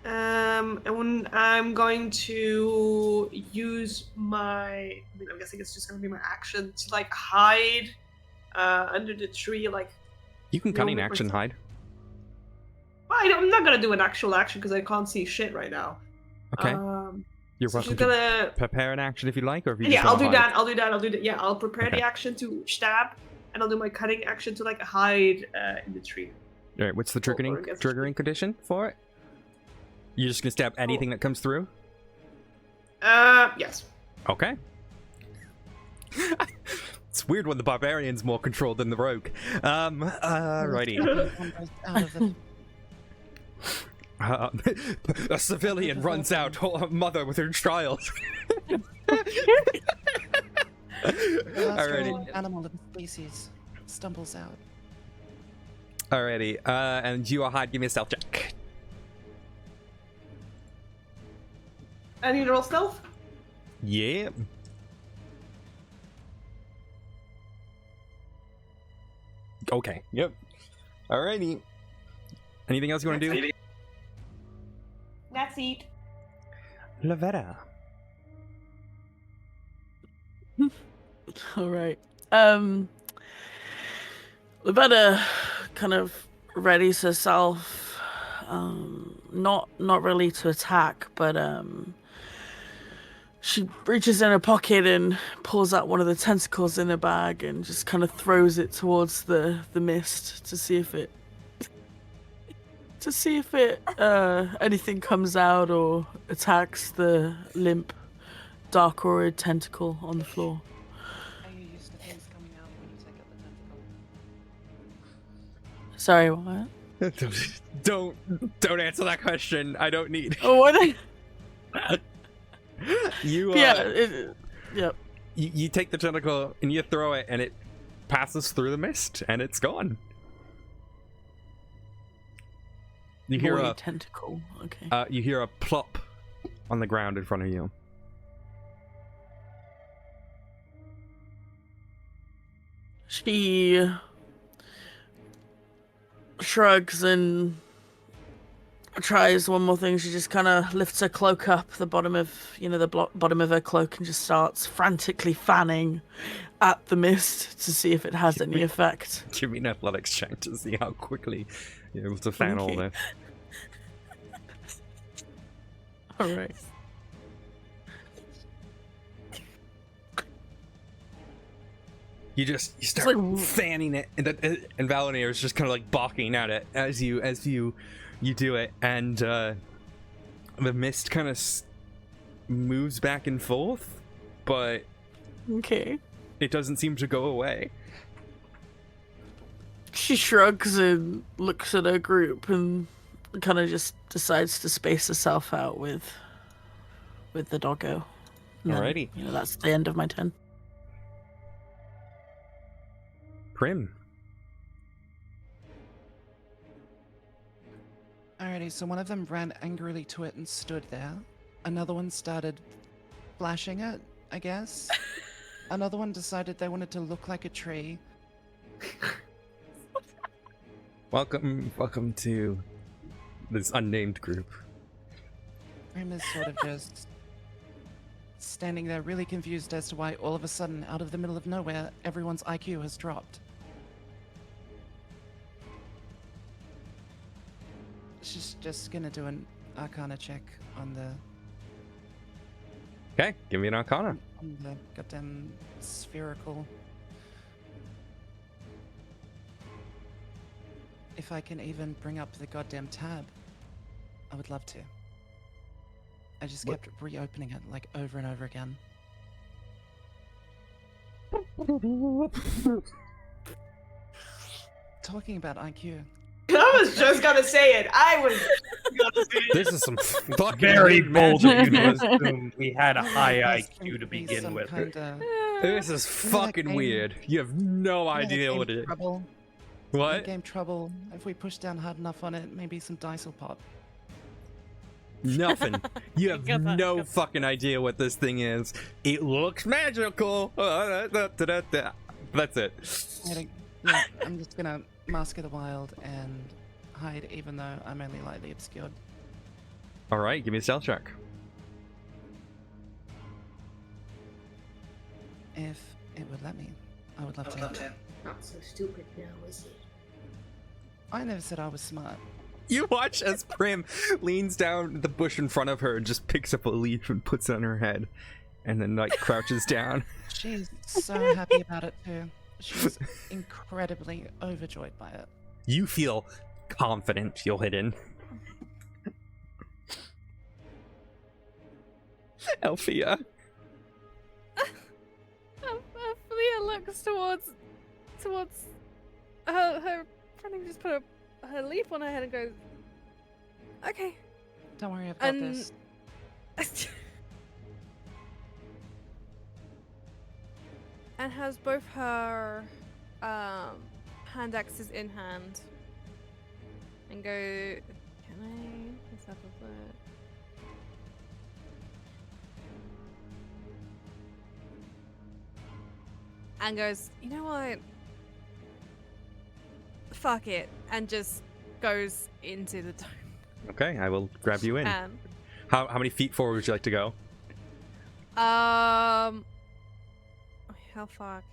And when I'm going to use my, I'm guessing it's just gonna be my action to like hide under the tree, like. You can cunning Roll action hide. I'm not gonna do an actual action because I can't see shit right now. Okay. You're So welcome she's gonna. to prepare an action if you like, or if you Yeah, just I'll wanna do hide. that. I'll do that. I'll do that. Yeah, I'll prepare Okay. the action to stab, and I'll do my cutting action to like hide in the tree. All right, what's the Or triggering against the tree. condition for it? You're just gonna stab anything that comes through? Yes. Okay. It's weird when the barbarian's more controlled than the rogue. Righty. Out of the A civilian runs out, a mother with her child. Alrighty. animal of the species stumbles out. Alrighty. And you are hide. Give me a stealth check. I need to roll stealth. Yeah. Okay. Yep. Alrighty. Anything else you want to do? That's it. Lavetta. All right. Lavetta kind of readies herself, not really to attack, but she reaches in her pocket and pulls out one of the tentacles in her bag and just kind of throws it towards the mist to see if it anything comes out or attacks the limp dark aura tentacle on the floor. Are you used to things coming out when you take out the tentacle? Sorry, what? Don't answer that question. I don't need. Oh, what? You Yep. you take the tentacle and you throw it and it passes through the mist and it's gone. You hear Void a tentacle. Okay. you hear a plop on the ground in front of you. She shrugs and tries one more thing. She just kind of lifts her cloak up, the bottom of, bottom of her cloak, and just starts frantically fanning at the mist to see if it has any effect. Give me an athletics check to see how quickly you're able to fan all Okay. this. All right. You start like- fanning it, and Valinir is just kind of like balking at it as you do it, and the mist kind of moves back and forth, but Okay. it doesn't seem to go away. She shrugs and looks at her group and kind of just decides to space herself out with the doggo. And then, Alrighty. That's the end of my turn. Prim. Alrighty, so one of them ran angrily to it and stood there. Another one started flashing it, I guess. Another one decided they wanted to look like a tree. Welcome to this unnamed group. Prim is sort of just standing there really confused as to why all of a sudden, out of the middle of nowhere, everyone's IQ has dropped. She's just gonna do an Arcana check on the Okay, give me an Arcana. goddamn spherical. If I can even bring up the goddamn tab, I would love to. I just kept reopening it like over and over again. Talking about IQ. I was just gonna say it. I was gonna say it. This is some fucking Very weird bold magic. of you to assume we had a high Must IQ to be begin some with. kinda- This is fucking game- weird. You have no you know that idea game what it is. Trouble. What? Game trouble. If we push down hard enough on it, maybe some dice will pop. Nothing. You have Got that, no got that. fucking idea what this thing is. It looks magical. That's it. Yeah, I'm just gonna Mask of the Wild and hide, even though I'm only lightly obscured. All right, give me a stealth check. If it would let me, I would love to. Not so stupid now, is it? I never said I was smart. You watch as Prim leans down the bush in front of her and just picks up a leaf and puts it on her head, and then like crouches down. She's so happy about it too. She's incredibly overjoyed by it. You feel confident you'll hit in. Althea. Althea looks towards her friend, just put her leaf on her head and goes, okay. Don't worry, I've got this. And has both her hand axes in hand and go, can I? Let's have a look. And goes, you know what? Fuck it. And just goes into the dome. Okay, I will grab you in. And, How many feet forward would you like to go? how far?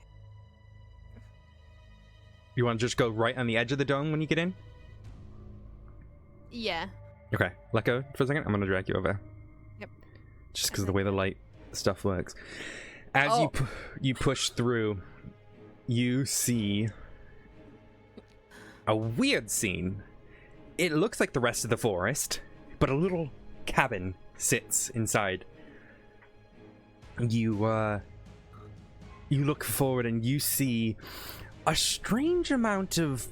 You want to just go right on the edge of the dome when you get in? Yeah. Okay, let go for a second. I'm gonna drag you over. Yep. Just because of the way the light stuff works. As you push through, you see a weird scene. It looks like the rest of the forest, but a little cabin sits inside. You look forward and you see a strange amount of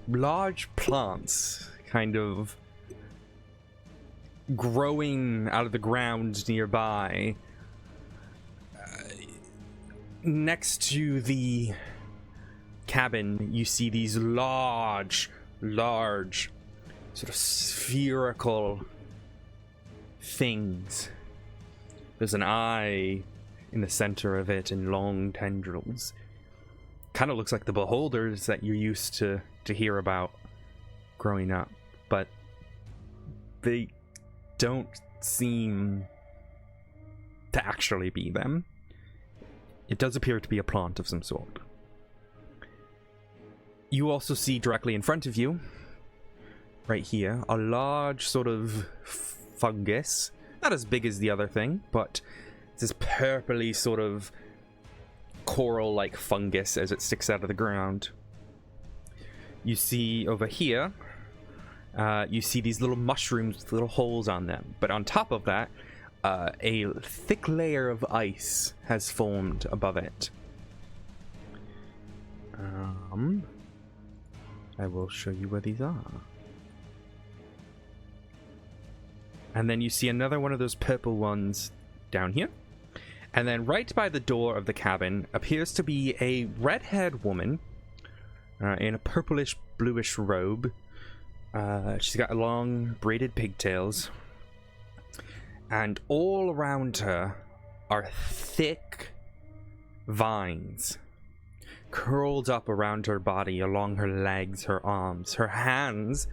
large plants kind of growing out of the ground nearby. Next to the cabin, you see these large, sort of spherical things. There's an eye in the center of it and long tendrils. Kind of looks like the beholders that you're used to hear about growing up, but they don't seem to actually be them. It does appear to be a plant of some sort. You also see directly in front of you, right here, a large sort of fungus. Not as big as the other thing, but it's this purpley sort of coral-like fungus as it sticks out of the ground. You see over here, you see these little mushrooms with little holes on them. But on top of that, a thick layer of ice has formed above it. I will show you where these are. And then you see another one of those purple ones down here. And then right by the door of the cabin appears to be a red-haired woman in a purplish bluish robe. She's got long braided pigtails. And all around her are thick vines curled up around her body, along her legs, her arms. Her hands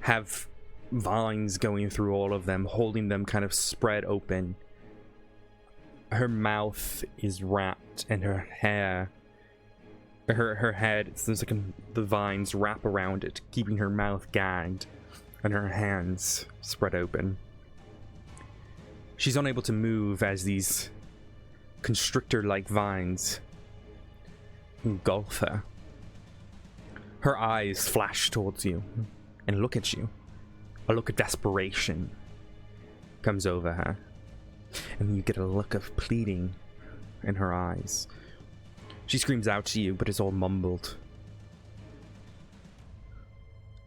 have vines going through all of them, holding them kind of spread open. Her mouth is wrapped, and her hair, her head, there's like the vines wrap around it, keeping her mouth gagged, and her hands spread open. She's unable to move as these constrictor-like vines engulf her. Her eyes flash towards you and look at you. A look of desperation comes over her, and you get a look of pleading in her eyes. She screams out to you, but it's all mumbled.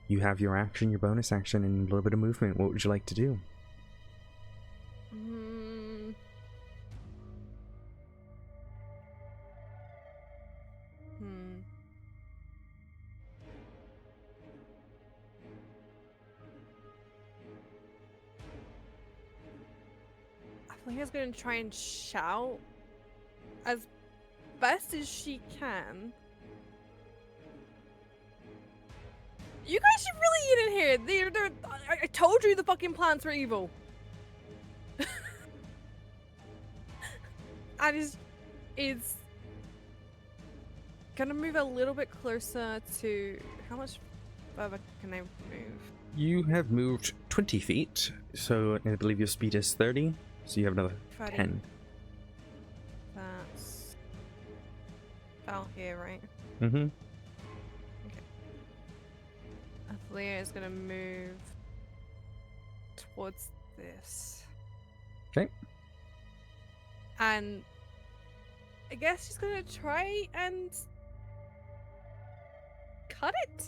You have your action, your bonus action, and a little bit of movement. What would you like to do? Leah's going to try and shout as best as she can. You guys should really eat in here. I told you the fucking plants were evil. It's gonna move a little bit closer to how much further can I move? You have moved 20 feet, so I believe your speed is 30, so you have another 30. 10. That's out here, right? Mm-hmm. Athalia is gonna move towards this. Okay. And I guess she's gonna try and cut it.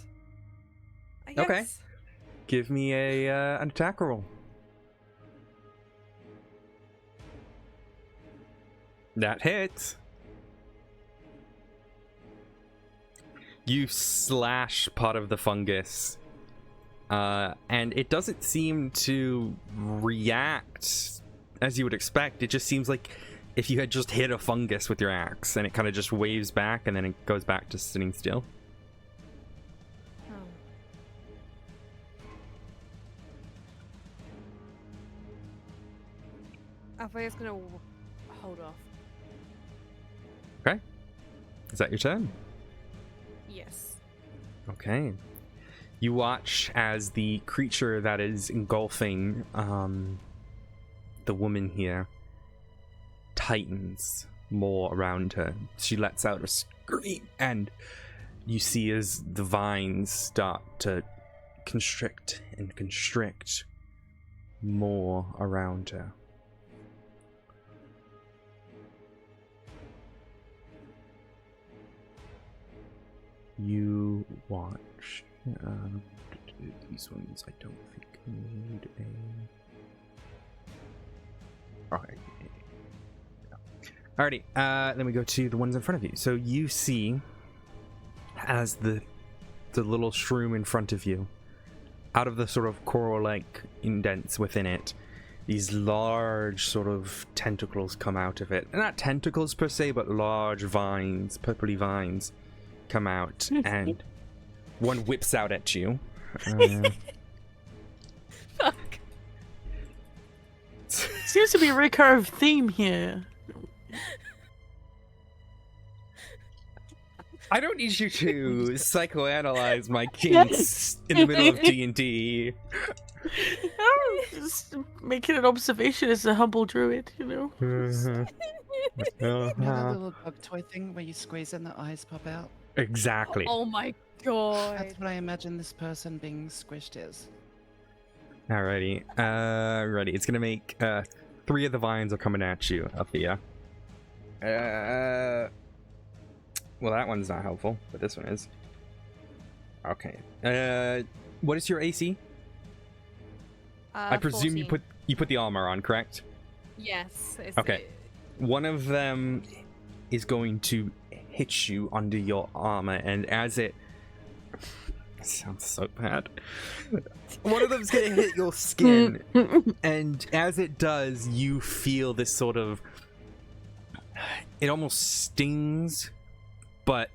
I guess. Okay. Give me an attack roll. That hits. You slash part of the fungus, and it doesn't seem to react as you would expect. It just seems like if you had just hit a fungus with your axe, and it kind of just waves back, and then it goes back to sitting still. Athalia's gonna hold off. Okay. Is that your turn? Yes. Okay. You watch as the creature that is engulfing the woman here tightens more around her. She lets out a scream, and you see as the vines start to constrict and constrict more around her. You watch. These ones I don't think need a. Alright. Alrighty. Then we go to the ones in front of you. So you see, as the little shroom in front of you, out of the sort of coral-like indents within it, these large sort of tentacles come out of it. Not tentacles per se, but large vines, purpley vines, come out, and one whips out at you. Fuck. Seems to be a recurring theme here. I don't need you to psychoanalyze my kinks in the middle of D&D. I'm just making an observation as a humble druid, you know. You know that little bug toy thing where you squeeze and the eyes pop out? Exactly. Oh my god. That's what I imagine this person being squished is. Alrighty. Ready. It's gonna make 3 of the vines are coming at you, Althea. Well, that one's not helpful, but this one is. Okay. What is your AC? I presume 14. you put the armor on, correct? Yes. Okay. One of them is going to hit you under your armor, and as it sounds so bad. One of them's gonna hit your skin, and as it does, you feel this sort of. It almost stings, but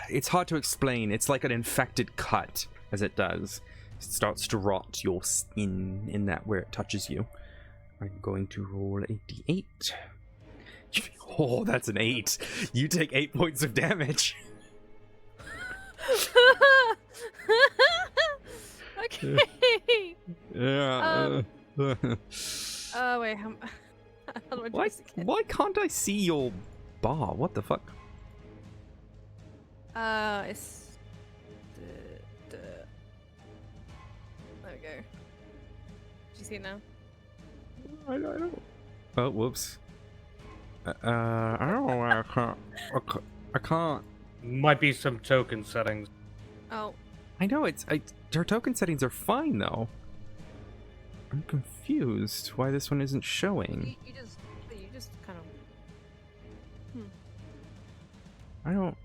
it's hard to explain. It's like an infected cut as it does. It starts to rot your skin in that where it touches you. I'm going to roll a d8. Oh, that's an 8. You take 8 points of damage. Okay. Yeah. Oh wait, how do I do this again? Why can't I see your bar? What the fuck? It's there we go. Do you see it now? I don't. Oh, whoops. I don't know why I can't. I can't. Might be some token settings. Oh, I know her token settings are fine though. I'm confused why this one isn't showing. you just kind of. I don't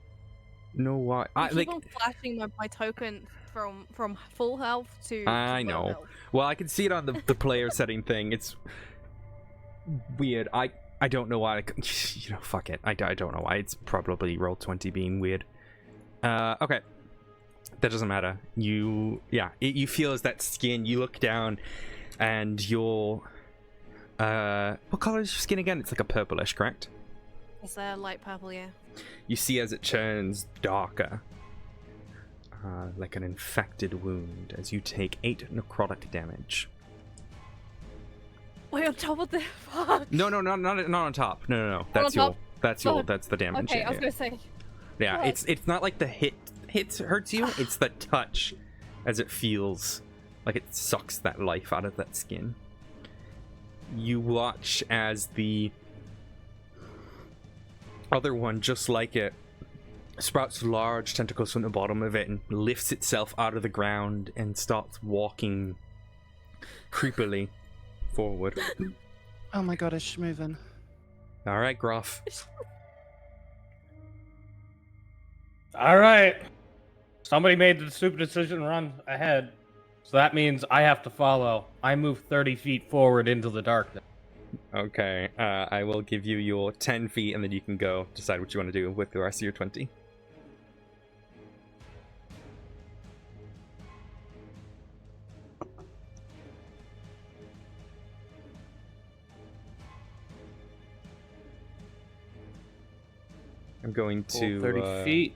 know why. I keep on flashing my token from full health to. I low know. health. Well, I can see it on the player setting thing. It's weird. I don't know why. Fuck it. I don't know why. It's probably Roll20 being weird. Okay. That doesn't matter. You feel as that skin. You look down, and your what color is your skin again? It's like a purplish, correct? It's a light purple, yeah. You see as it turns darker. like an infected wound, as you take 8 necrotic damage. Wait, on top of the fuck. No, not on top. No. on top? That's the damage. Okay, yeah, I was gonna say. yeah. fuck. It's not like the hits hurts you. It's the touch, as it feels like it sucks that life out of that skin. You watch as the other one, just like it, sprouts large tentacles from the bottom of it and lifts itself out of the ground and starts walking creepily forward. Oh my god, it's moving. All right, Groff. All right. Somebody made the stupid decision to run ahead. So that means I have to follow. I move 30 feet forward into the darkness. Okay, I will give you your 10 feet, and then you can go decide what you want to do with the rest of your 20. I'm going to 30 feet.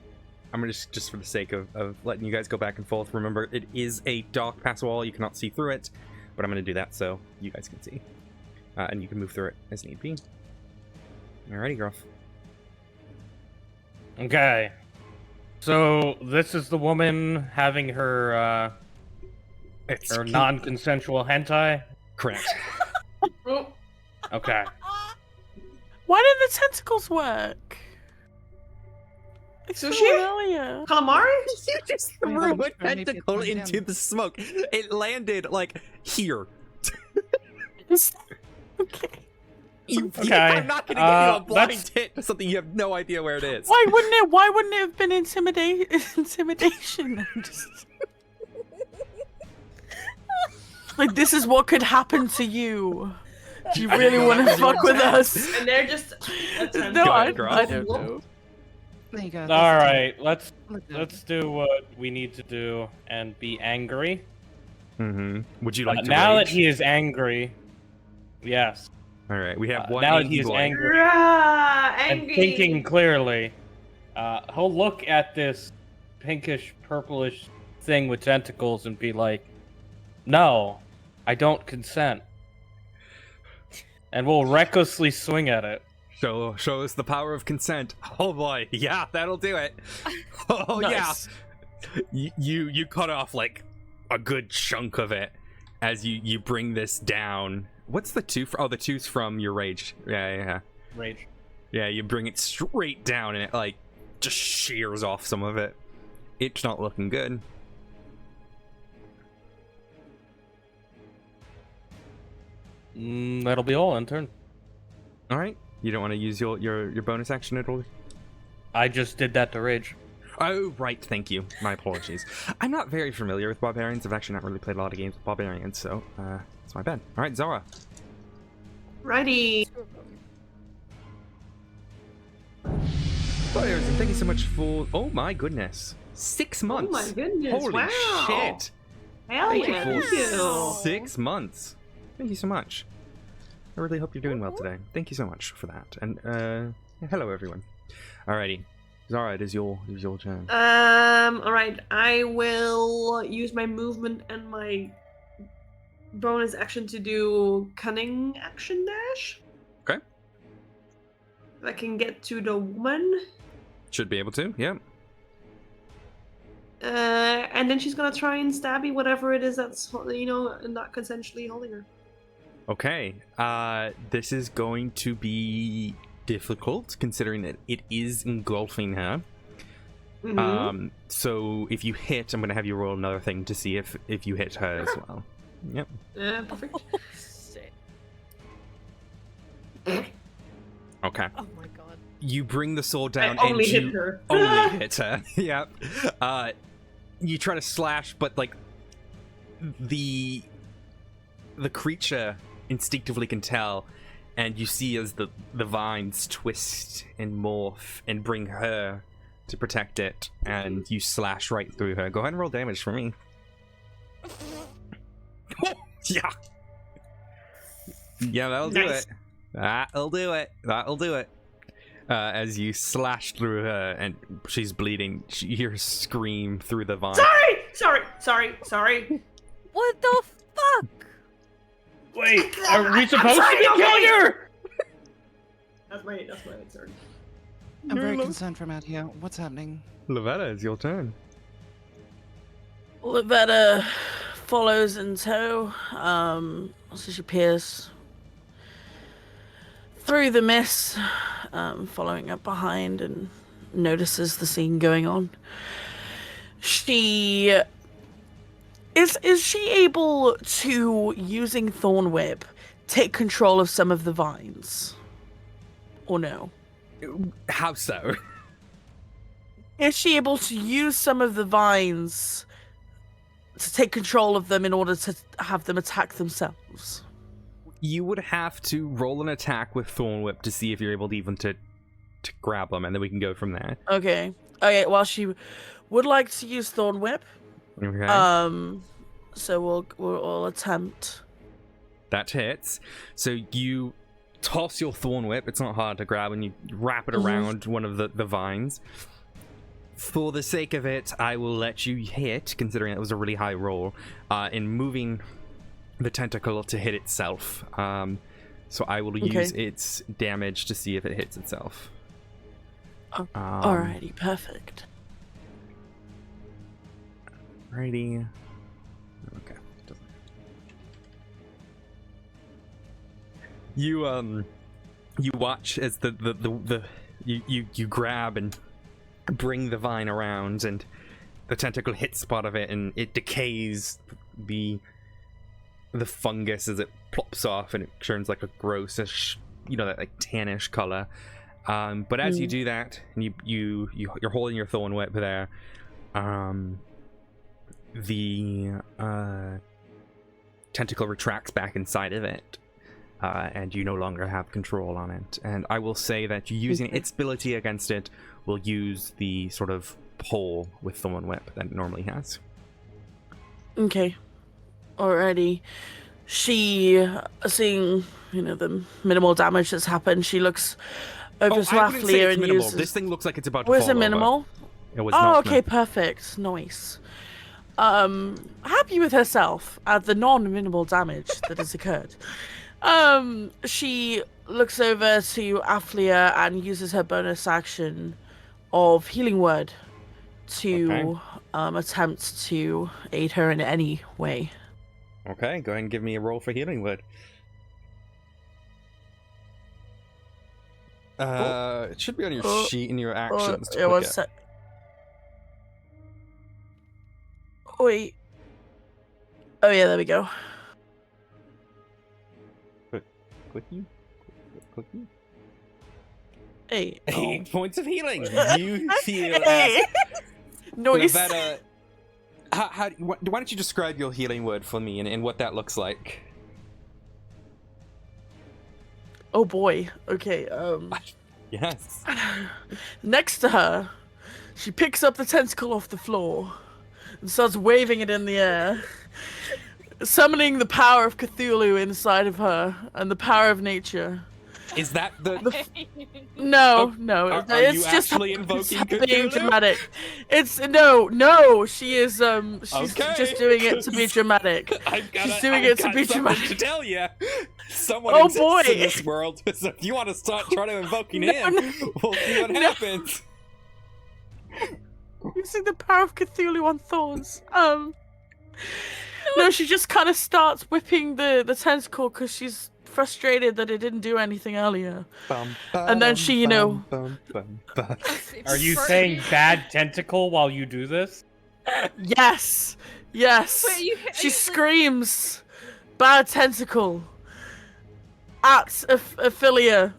I'm gonna just for the sake of letting you guys go back and forth. Remember, it is a dark pass wall. You cannot see through it, but I'm gonna do that so you guys can see, and you can move through it as need be. Alrighty, Gruff. Okay. So this is the woman having her It's her non-consensual hentai. correct. Okay. Why did the tentacles work? It's Sushi? earlier. Calamari? You just Wait, threw a maybe it's tentacle going into down. the smoke. It landed like here. Okay. Okay, I'm not gonna give you a blind that's- hit to something you have no idea where it is. Why wouldn't it have been intimidation? I'm just... Like, this is what could happen to you. Do you really want to fuck with us? And they're just. No, Go I ahead, Groff. don't know. There you go. All right. Let's Look at let's do what we need to do and be angry. Mm-hmm. Would you like to Now rage? that he is angry, yes. All right, we have one now that angry he is boy. angry Rah, and angry. thinking clearly, he'll look at this pinkish, purplish thing with tentacles and be like, "No, I don't consent." And we'll recklessly swing at it. Show us the power of consent. Oh boy, yeah, that'll do it. Oh Nice. yeah, you cut off like a good chunk of it as you bring this down. What's the tooth? Oh, the tooth from your rage. Yeah. Rage. Yeah, you bring it straight down and it like just shears off some of it. It's not looking good. That'll be all in turn. All right, you don't want to use your bonus action at all. I just did that to rage. Oh, right, thank you. My apologies. I'm not very familiar with barbarians. I've actually not really played a lot of games with barbarians, so it's my bad. All right, Zara. Righty. Players, and thank you so much for. Oh my goodness, 6 months. Oh my goodness! Holy wow. shit! Hell Thank yeah! you Thank for you. 6 months. Thank you so much. I really hope you're doing well today. Thank you so much for that. And hello everyone. Alrighty, Zara, it is your turn. All right. I will use my movement and my bonus action to do cunning action dash. Okay. I can get to the woman. Should be able to. Yeah. And then she's gonna try and stabby whatever it is that's not consensually holding her. Okay. This is going to be difficult considering that it is engulfing her. Mhm. So if you hit, I'm going to have you roll another thing to see if you hit her as well. Yep. Perfect. Shit. Okay. Oh my god. You bring the sword down I only and hit you her. only hit her. Yep. You try to slash, but like the creature instinctively can tell, and you see as the vines twist and morph and bring her to protect it, and you slash right through her. Go ahead and roll damage for me. Yeah. Yeah, that'll do Nice. it. That'll do it. as you slash through her and she's bleeding. You hear her scream through the vine. Sorry. What the fuck? Wait, are we supposed to be killing her? That's my concern. I'm very concerned from out here. What's happening? Lavetta, it's your turn. Lavetta follows in tow. So she peers through the mist, following up behind, and notices the scene going on. She is she able to, using Thorn Whip, take control of some of the vines, or no? How so? Is she able to use some of the vines to take control of them in order to have them attack themselves? You would have to roll an attack with Thorn Whip to see if you're able to even to grab them, and then we can go from there. Okay. Well, she would like to use Thorn Whip. Okay. So we'll attempt. That hits. So you toss your Thorn Whip. It's not hard to grab, and you wrap it around one of the vines. For the sake of it, I will let you hit, considering it was a really high roll, in moving the tentacle to hit itself. So I will use its damage to see if it hits itself. Alrighty, perfect. Righty. Okay. You watch as you grab and bring the vine around, and the tentacle hits part of it, and it decays the fungus as it plops off, and it turns like a grossish, that like tannish color. But as you do that, and you're holding your Thorn Whip there, the tentacle retracts back inside of it, and you no longer have control on it. And I will say that using its ability against it will use the sort of pull with Thorn Whip that it normally has. Okay. Alrighty. She, seeing, the minimal damage that's happened, she looks over to I wouldn't say Aflia it's and minimal. uses... This thing looks like it's about to Was fall it minimal? over. It was not. Okay, perfect. Nice. Happy with herself at the non-minimal damage that has occurred. She looks over to Aflia and uses her bonus action of Healing Word to attempt to aid her in any way. Okay, go ahead and give me a roll for Healing Word. It should be on your sheet in your actions. Wait. Oh yeah, there we go. Clicky? 8 points of healing. You feel as Noise. Lavetta, why don't you describe your Healing Word for me and what that looks like? Oh boy. Okay. Yes. Next to her, she picks up the tentacle off the floor and starts waving it in the air, summoning the power of Cthulhu inside of her and the power of nature. Is that No. Are It's you just actually invoking being Cthulhu? dramatic. It's no. She is she's Okay. just doing it to be dramatic. She's doing it to be dramatic. To tell you, someone exists boy. in this world. So if you want to start trying to invoking him, we'll see what happens. Using the power of Cthulhu on thorns. No, she just kind of starts whipping the tentacle because she's frustrated that it didn't do anything earlier. And then she, Are you saying bad tentacle while you do this? Yes. Wait, She screams, "Bad tentacle!" at Aflia,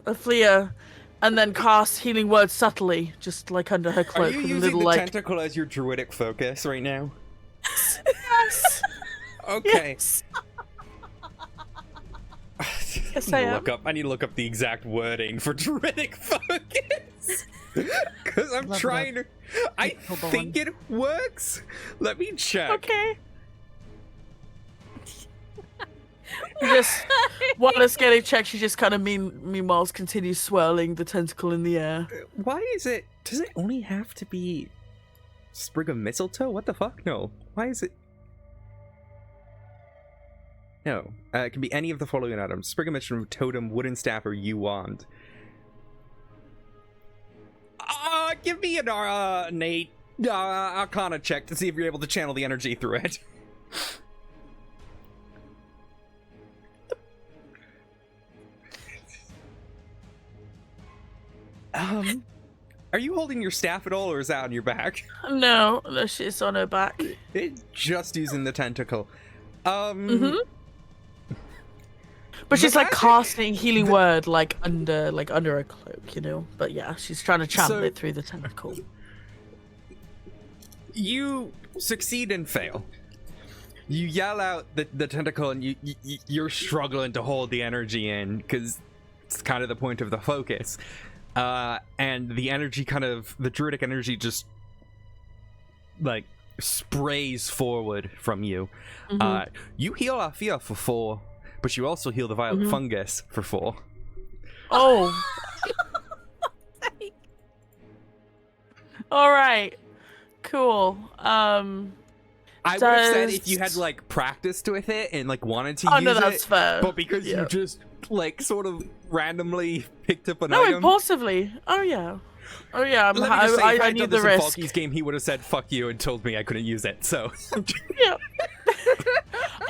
and then casts Healing Word subtly, just like under her Are cloak, you with a using little the like. tentacle as your druidic focus right now? Yes. Okay. Yes. Yes, I am. I need to look up the exact wording for druidic focus. Because I'm Love trying to... I think it works. Let me check. Okay. Just while it's getting checked, she just kind of meanwhile continues swirling the tentacle in the air. Why is it? Does it only have to be sprig of mistletoe? What the fuck? No. Why is it? No. It can be any of the following items: sprig of mistletoe, totem, wooden staff, or yew wand. Give me an Nate. Arcana check to see if you're able to channel the energy through it. Are you holding your staff at all, or is that on your back? No, she's on her back. Just using the tentacle. But she's like magic- casting healing word like under a cloak, you know. But yeah, she's trying to channel it through the tentacle. You succeed and fail. You yell out the tentacle, and you're struggling to hold the energy in because it's kind of the point of the focus. And the energy the druidic energy just like sprays forward from you. You heal Afia for 4, but you also heal the violet fungus for 4. Oh. All right. Cool. I would have said if you had like practiced with it and like wanted to use no, that's it, fair. but because you Yeah. just like sort of randomly picked up an No, item. impulsively. Oh yeah. Let me just say, if I I'd knew done the this in risk. Falky's game, he would have said "fuck you" and told me I couldn't use it. So. Yeah.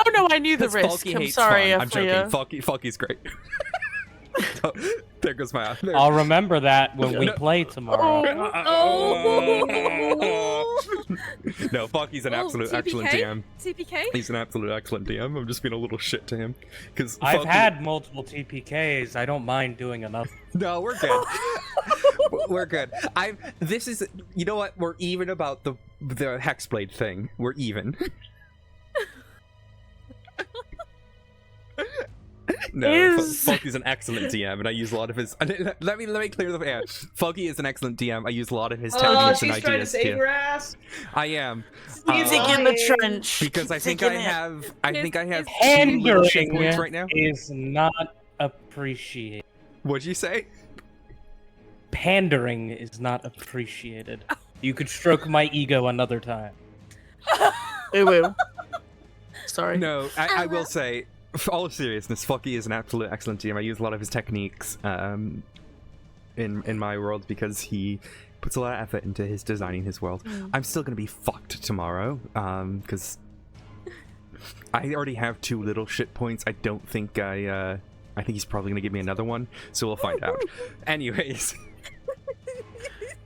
Oh no, I knew the Because risk. Falky I'm hates sorry, fun. I'm Afia. joking. Falky's great. Oh, there goes my. I'll remember that when we play tomorrow. No, Falky's an excellent TPK? DM. TPK? He's an absolute excellent DM. I'm just being a little shit to him because I've had multiple TPKs. I don't mind doing another. No, we're good. We're good. This is. You know what? We're even about the hexblade thing. We're even. No, Foggy's an excellent DM, and I use a lot of his. Let me clear the air. Foggy is an excellent DM. I use a lot of his techniques and she's trying to ideas save too. her ass. I am. He's in the trench. Because I think I have. I think I have 2 Pandering leadership points right now. is not appreciated. What'd you say? Pandering is not appreciated. You could stroke my ego another time. We will. Sorry. No, I will say, for all seriousness, Foggy is an absolute excellent DM. I use a lot of his techniques in my world because he puts a lot of effort into his designing his world. I'm still gonna be fucked tomorrow because I already have 2 little shit points. I don't think I think he's probably gonna give me another one, so we'll find out. Anyways.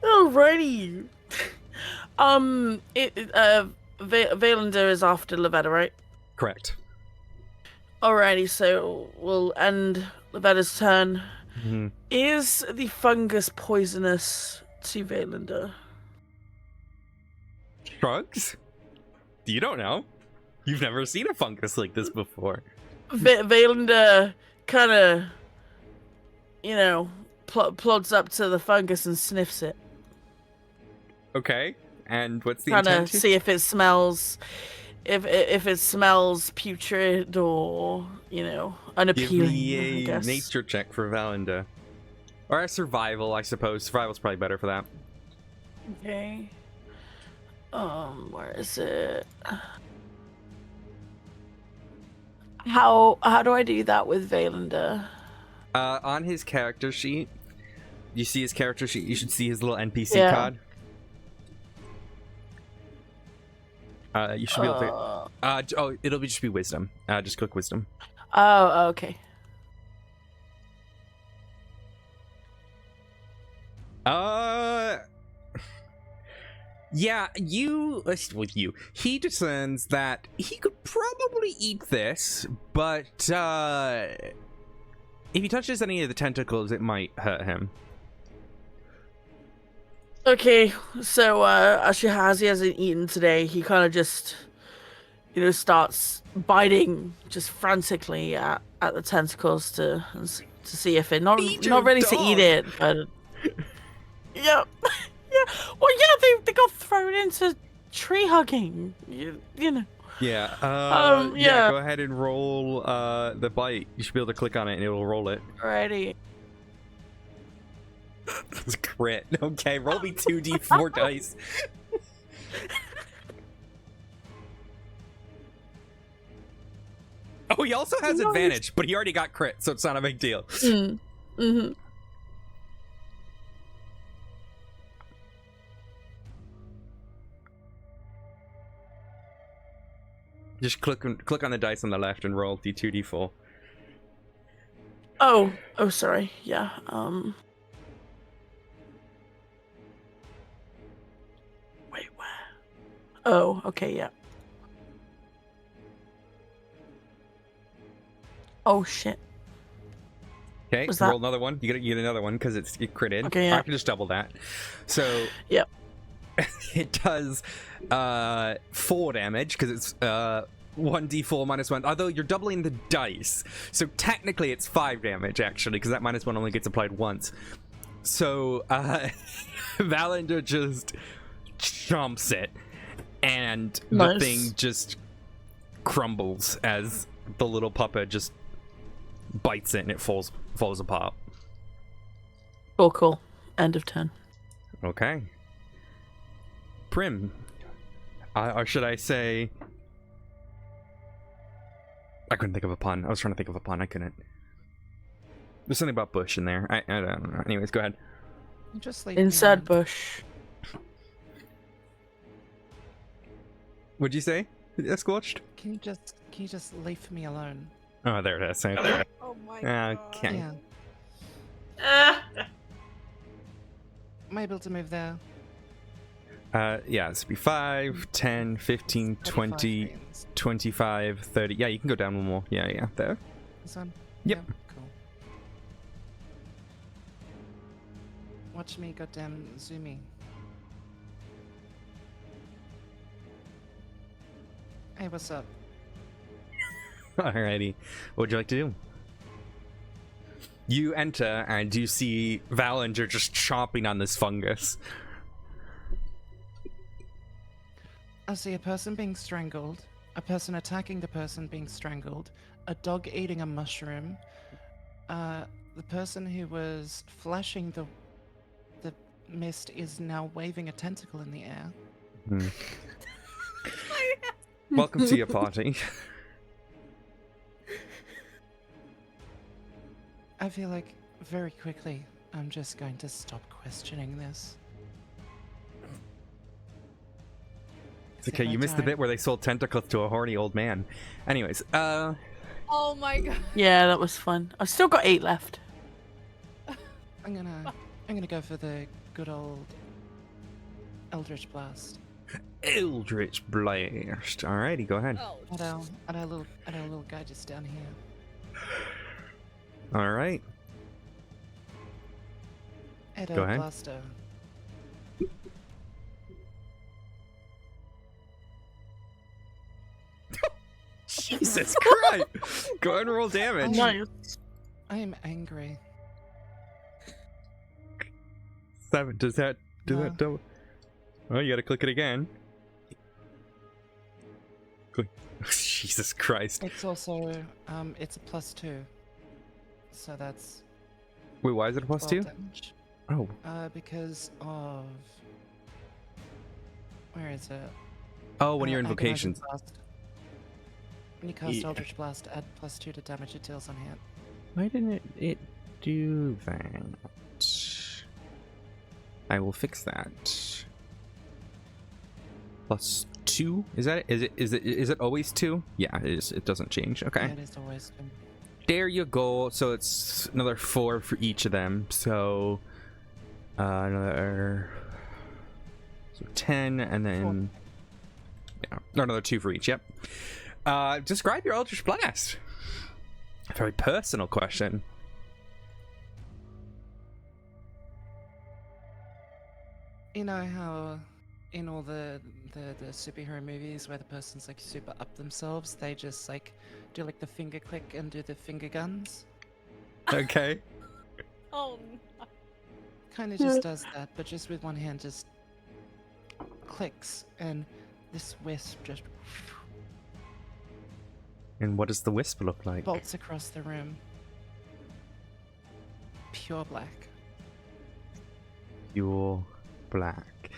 Alrighty. Valander is after Lavetta, right? Correct. Alrighty, so we'll end Lavetta's turn. Mm-hmm. Is the fungus poisonous to Valander? Shrugs? You don't know. You've never seen a fungus like this before. Valander kind of, plods up to the fungus and sniffs it. Okay, and what's the Trying to intent? see if it smells, if it smells putrid or Give unappealing. me I a guess. nature check for Valinda. Or a survival, I suppose. Survival's probably better for that. Okay. Where is it? How do I do that with Valander? On his character sheet, you see his character sheet, you should see his little NPC Yeah. card. You should be able to... it'll just be wisdom. Just click wisdom. Oh, okay. Yeah, he discerns that he could probably eat this, but, if he touches any of the tentacles, it might hurt him. Okay, so as he hasn't eaten today, he kind of just, starts biting just frantically at the tentacles to see if it not ready to eat it, but yeah, yeah. Well, yeah, they got thrown into tree hugging, you know. Yeah. Yeah. Yeah. Go ahead and roll the bite. You should be able to click on it and it'll roll it. Alrighty. It's a crit. Okay, roll me 2d4 dice. Oh, he also has Nice. advantage, but he already got crit, so it's not a big deal. Mm-hmm. Just click on the dice on the left and roll d2, d4. Oh, sorry. Yeah. Wait, where? Oh, okay, yeah. Oh shit. Okay, Was roll that- another one. You get another one because it's critted. Okay, yeah. I can just double that. So Yep. it does 4 damage because it's 1d4 minus 1. Although you're doubling the dice, so technically it's 5 damage actually because that minus 1 only gets applied once. So Valander just chomps it, and Nice. the thing just crumbles as the little puppet just bites it and it falls apart. Cool. End of turn. Okay. Prim. Or should I say... I couldn't think of a pun. I was trying to think of a pun. I couldn't. There's something about bush in there. I don't know. Anyways, go ahead. Just leave me Inside alone. bush. What'd you say? Scorched? Can you just leave me alone? Oh, there it is. Okay. Oh my god. Okay. Yeah. Ah. Am I able to move there? Yeah, it's be 5, 10, 15, 35 20, greens. 25, 30. Yeah, you can go down one more. Yeah, there. This one? Yep. Yeah, cool. Watch me goddamn zoomy. Hey, what's up? Alrighty. What would you like to do? You enter and you see Valander just chomping on this fungus. I see a person being strangled, a person attacking the person being strangled, a dog eating a mushroom, the person who was flashing the mist is now waving a tentacle in the air. Hmm. Welcome to your party. I feel like very quickly I'm just going to stop questioning this. It's okay, you missed the bit where they sold tentacles to a horny old man. Anyways, Oh my god. Yeah, that was fun. I've still got 8 left. I'm gonna go for the good old Eldritch Blast. Eldritch Blast. Alrighty, go ahead. Oh, At our little guy just down here. Alright. Edo Go ahead. Blaster. Jesus Christ! Go ahead and roll damage. Nice. I am angry. 7. Does that No. double? Oh, you gotta click it again. Click. Jesus Christ. It's also it's a +2. So that's Wait, why is it a plus 2? 12 damage. Oh, Because of where is it? oh, one of your Agonizing invocations. Blast. When you cast Yeah. Eldritch Blast, add +2 to damage it deals on hit. Why didn't it do that? I will fix that. Plus 2? Is that it? Is it always 2? Yeah, it is. It doesn't change. Okay. Yeah, it is always been. There you go. So it's another 4 for each of them. So another 10, and then yeah, another 2 for each. Yep. Describe your Eldritch Blast. A very personal question. You know how in all the superhero movies where the person's like super up themselves, they just like do like the finger click and do the finger guns? Okay. oh no. Kind of just does that, but just with one hand, just clicks, and this wisp just And what does the wisp look like? Bolts across the room. Pure black. Pure black.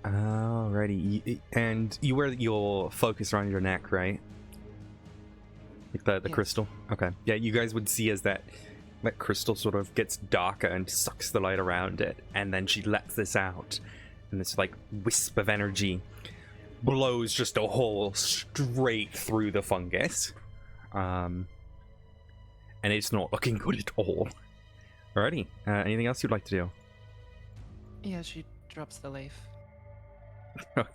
Alrighty. And you wear your focus around your neck, right? Like the Yes. crystal? Okay. Yeah, you guys would see as that crystal sort of gets darker and sucks the light around it. And then she lets this out. And this like wisp of energy blows just a hole straight through the fungus. And it's not looking good at all. Alrighty. Anything else you'd like to do? Yeah, she drops the leaf. Are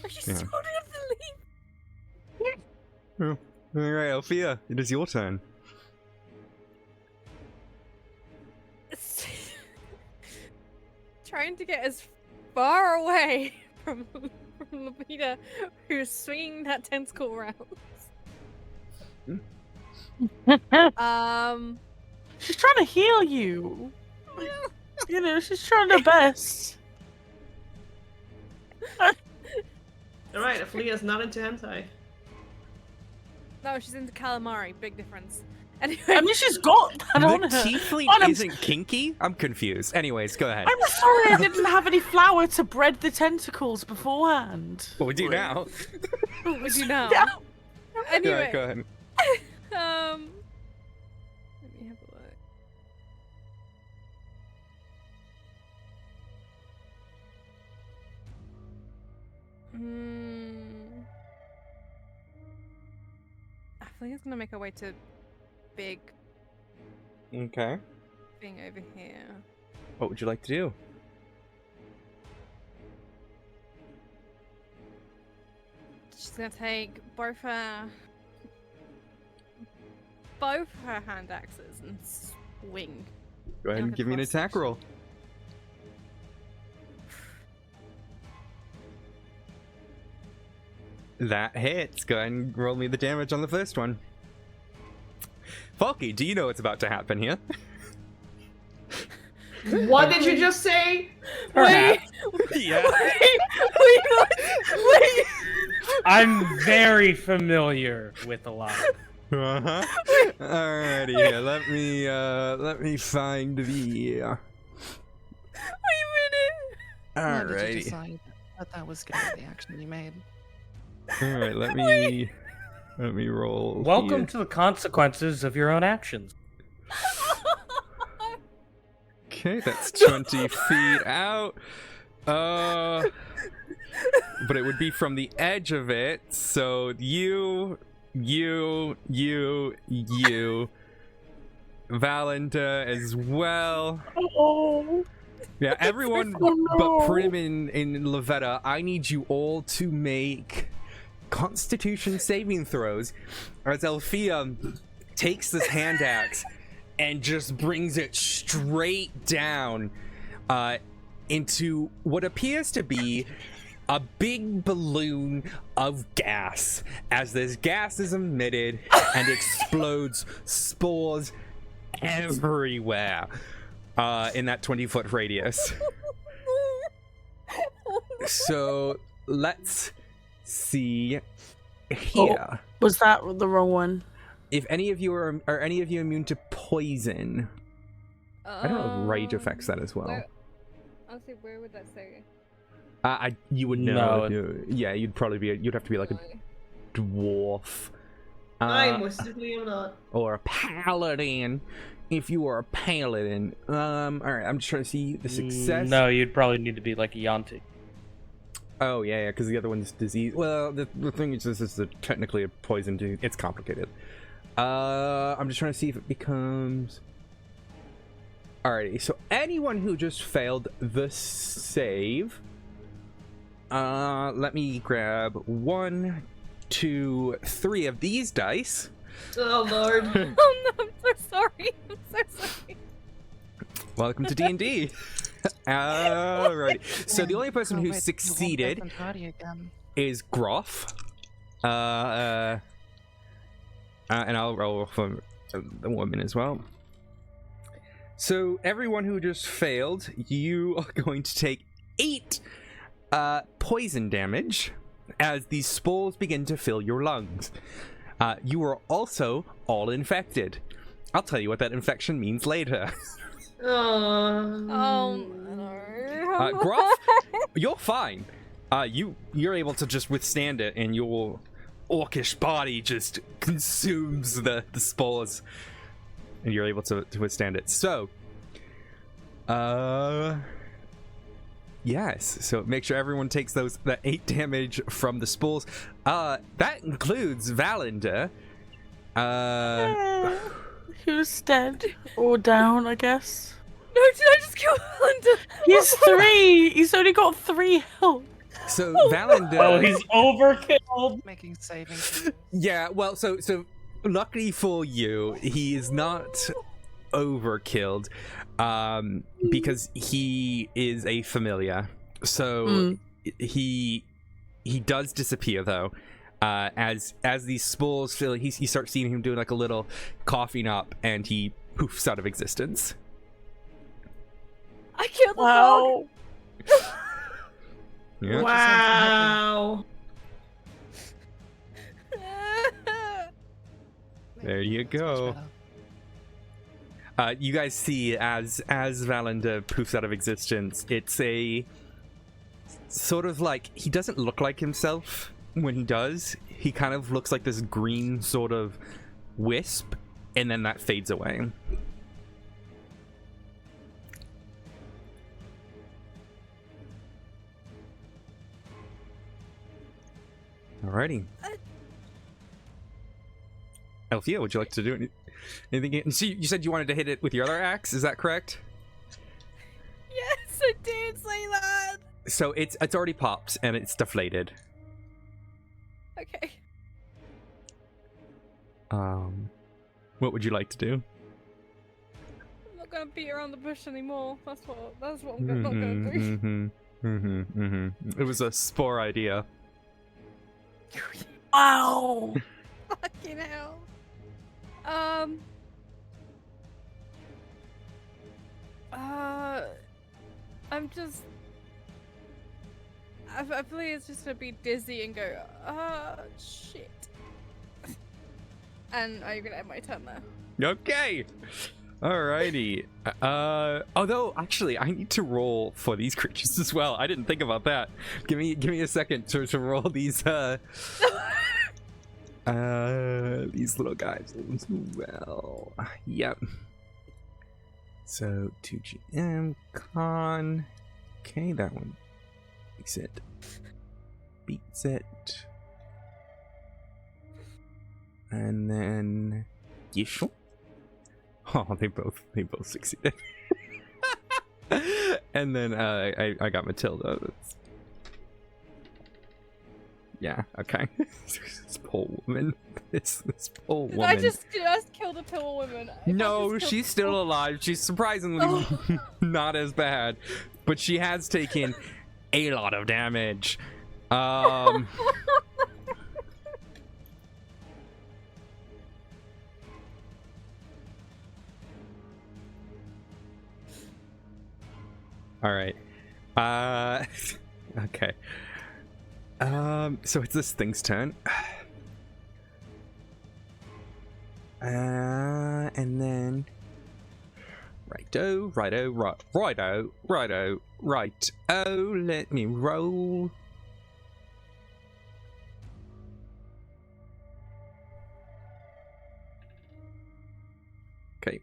you Yeah. still holding up the leaf? Oh. Alright, Althea, it is your turn. Trying to get as far away from Lupita, who's swinging that tentacle around. She's trying to heal you. You know, she's trying her best. Alright, Aphelia's not into hentai. No, she's into calamari. Big difference. Anyway, I mean, she's got that on The her. tiefling And I'm- isn't kinky? I'm confused. Anyways, go ahead. I'm sorry I didn't have any flour to bread the tentacles beforehand. What we do now? what would you know? Yeah. Anyway, Alright, go ahead. let me have a look. I think it's gonna make her way to big Okay. thing over here. What would you like to do? She's gonna take both her hand axes and swing. Go ahead and Like a give me an cross attack section. roll. That hits. Go ahead and roll me the damage on the first one. Falky, do you know what's about to happen here? What did you just say? Perhaps. Yeah. Wait! I'm very familiar with a lot. Uh-huh. Alrighty, here, let me find the Wait a How did you Alrighty. decide that was going to be the action you made? Alright, let me roll. Welcome here. to the consequences of your own actions. Okay, that's 20 feet out. But it would be from the edge of it, so you, Valenta as well. Oh. Yeah, everyone Oh, no. but Prim in Lavetta, I need you all to make Constitution saving throws as Althea takes this hand axe and just brings it straight down into what appears to be a big balloon of gas. As this gas is emitted and explodes spores everywhere in that 20-foot radius. So let's see here. Was that the wrong one? If any of you are any of you immune to poison? I don't know if rage affects that as well. Honestly, where would that say? You would know. No. Yeah, you'd probably be. You'd have to be like a dwarf. I most certainly am not. Or a paladin. If you were a paladin. All right. I'm just trying to see the success. No, you'd probably need to be like a Yanti. Oh yeah, because the other one's disease. Well, the thing is, this is technically a poison. It's complicated. I'm just trying to see if it becomes. Alrighty, so anyone who just failed the save. Let me grab 1, 2, 3 of these dice. Oh lord. Oh no, I'm so sorry. I'm so sorry. Welcome to D&D. Alrighty, so the only person Oh, who wait, you want succeeded Beth and Hardy again. is Groff. And I'll roll for the woman as well. So everyone who just failed, you are going to take 8 poison damage as these spores begin to fill your lungs. You are also all infected. I'll tell you what that infection means later. Oh no. Gruff, you're fine. You're able to just withstand it, and your orcish body just consumes the spores, and you're able to withstand it. So, yes. So make sure everyone takes that 8 damage from the spores. That includes Valander. Who's dead or down, I guess. No, did I just kill Linda? He's 3. He's only got 3 health. So Valander. Oh, he's overkilled. Making saving throws. Yeah, well, so luckily for you, he is not overkilled, because he is a familiar. So he does disappear though. As these spores fill, you start seeing him doing like a little coughing up, and he poofs out of existence. I killed the dog. Yeah. Wow. There you go. You guys see as Valander poofs out of existence, it's a sort of like, he doesn't look like himself when he does. He kind of looks like this green sort of wisp, and then that fades away. Alrighty. Althea, would you like to do anything? So you said you wanted to hit it with your other axe, is that correct? Yes, I did say that. So it's already popped and it's deflated. Okay. What would you like to do? I'm not gonna beat around the bush anymore. That's what I'm not gonna do. It was a spore idea. Wow. Fucking hell. I believe it's just gonna be dizzy and go, shit. And are you gonna end my turn there? Okay. Alrighty. Although actually I need to roll for these creatures as well. I didn't think about that. Give me a second to roll these these little guys as well. Yep. So 2GM con. Okay, that one beats it. And then Yishul. Oh, they both succeeded. And then I got Matilda. Yeah, okay. This poor woman. This poor woman. I just killed a poor woman. No, she's still alive. She's surprisingly not as bad, but she has taken a lot of damage. All right. Okay. So it's this thing's turn. And then righto. Let me roll. Okay.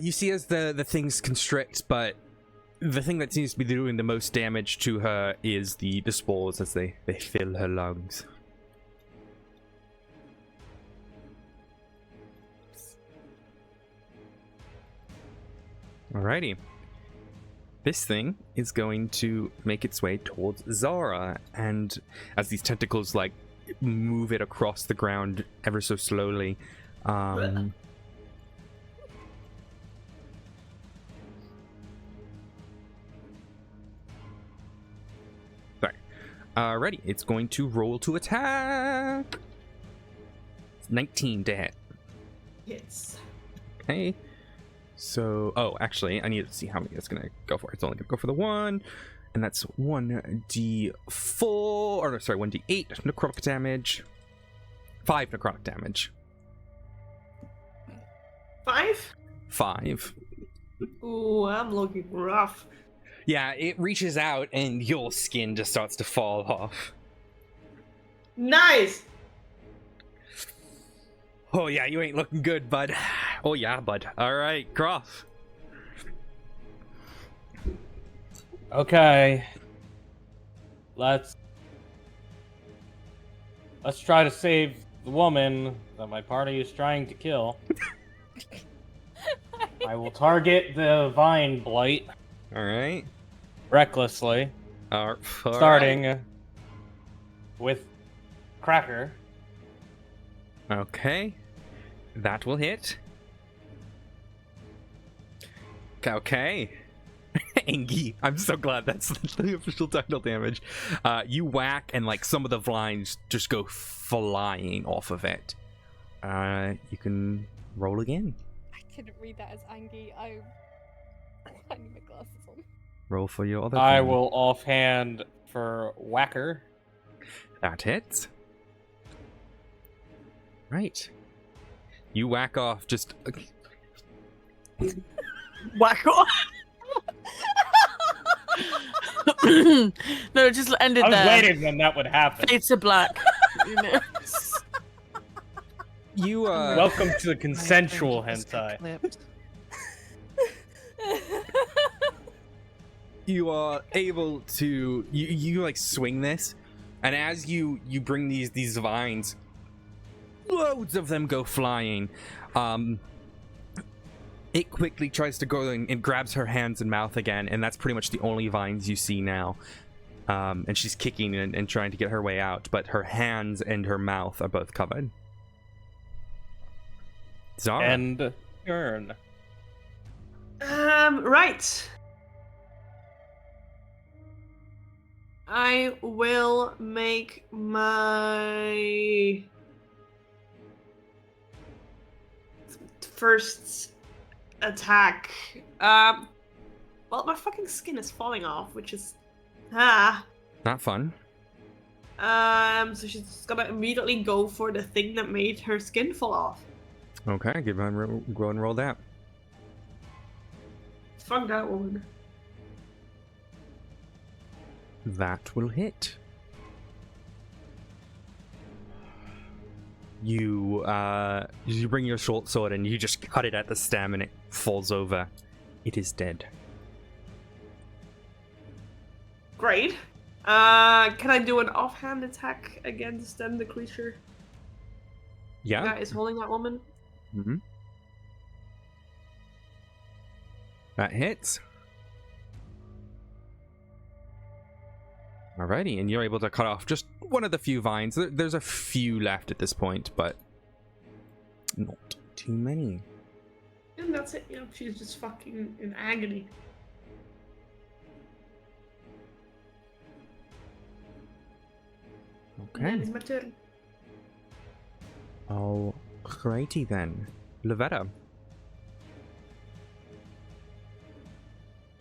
You see as the things constrict, but the thing that seems to be doing the most damage to her is the spores as they fill her lungs. Alrighty. This thing is going to make its way towards Zara, and as these tentacles like move it across the ground ever so slowly, Ready, it's going to roll to attack. 19 to hit. Hits. Okay. So, actually, I need to see how many it's going to go for. It's only going to go for the one, and that's 1d8 necrotic damage. 5 necrotic damage. 5? 5. Ooh, I'm looking rough. Yeah, it reaches out and your skin just starts to fall off. Nice! Oh yeah, you ain't looking good, bud. Oh yeah, bud. Alright, Groff. Okay. Let's try to save the woman that my party is trying to kill. I will target the vine blight Alright. recklessly, starting with Cracker. Okay. That will hit. Okay. Angie. I'm so glad that's the official title damage. You whack and like some of the vines just go flying off of it. You can roll again. I didn't read that as Angie. I need my glasses on. Roll for your other I thing. will offhand for Whacker. That hits. Right. You whack off just... Whack off. No, it just ended I was there. waiting when that would happen. Fade to black. You know? You, Welcome to the consensual My friend just got hentai. clipped. you are able to... You like, swing this, and as you bring these vines, loads of them go flying. It quickly tries to go and grabs her hands and mouth again, and that's pretty much the only vines you see now. And she's kicking and trying to get her way out, but her hands and her mouth are both covered. Zara. And turn. Right. I will make my first attack. Well, my fucking skin is falling off, which is Not fun. So she's gonna immediately go for the thing that made her skin fall off. Okay, go and roll that. Fuck that woman. That will hit. You bring your short sword and you just cut it at the stem and it falls over. It is dead. Great. Can I do an offhand attack against the creature Yeah. that is holding that woman? Mm-hmm. That hits. Alrighty, and you're able to cut off just one of the few vines. There's a few left at this point, but not too many. And that's it, you know, she's just fucking in agony. And Okay. that is my turn. Alrighty then. Lavetta.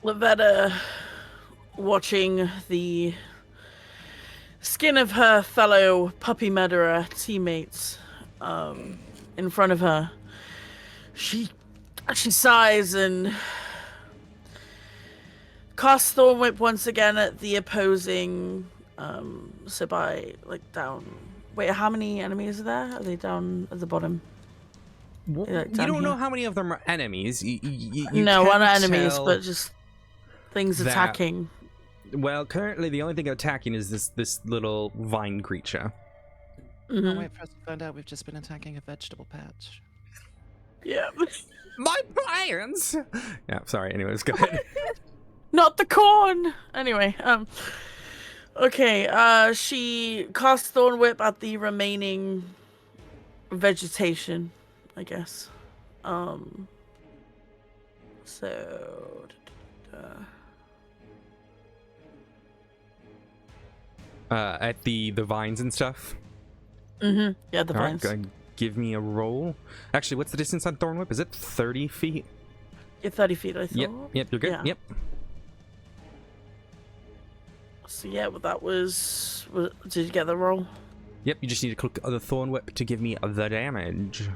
Lavetta, watching the skin of her fellow puppy murderer teammates in front of her, she sighs and casts Thorn Whip once again at the opposing Sabai, like down. Wait, how many enemies are there? Are they down at the bottom? You Like don't down know here? how many of them are enemies. You No, can not enemies, tell but just things that- attacking. Well, currently the only thing attacking is this little vine creature. Mhm. Oh, wait for us to find out we've just been attacking a vegetable patch. Yeah. My parents! Yeah, sorry, anyways, go ahead. Not the corn! Anyway, okay, she casts Thorn Whip at the remaining vegetation, I guess. So... At the vines and stuff. Mm-hmm. Yeah, the All right, vines. go ahead, give me a roll. Actually, what's the distance on Thorn Whip? Is it 30 feet? You're 30 feet, I thought. Yep, you're good. Yeah. Yep. So yeah, well, that was... Did you get the roll? Yep, you just need to click the Thorn Whip to give me the damage.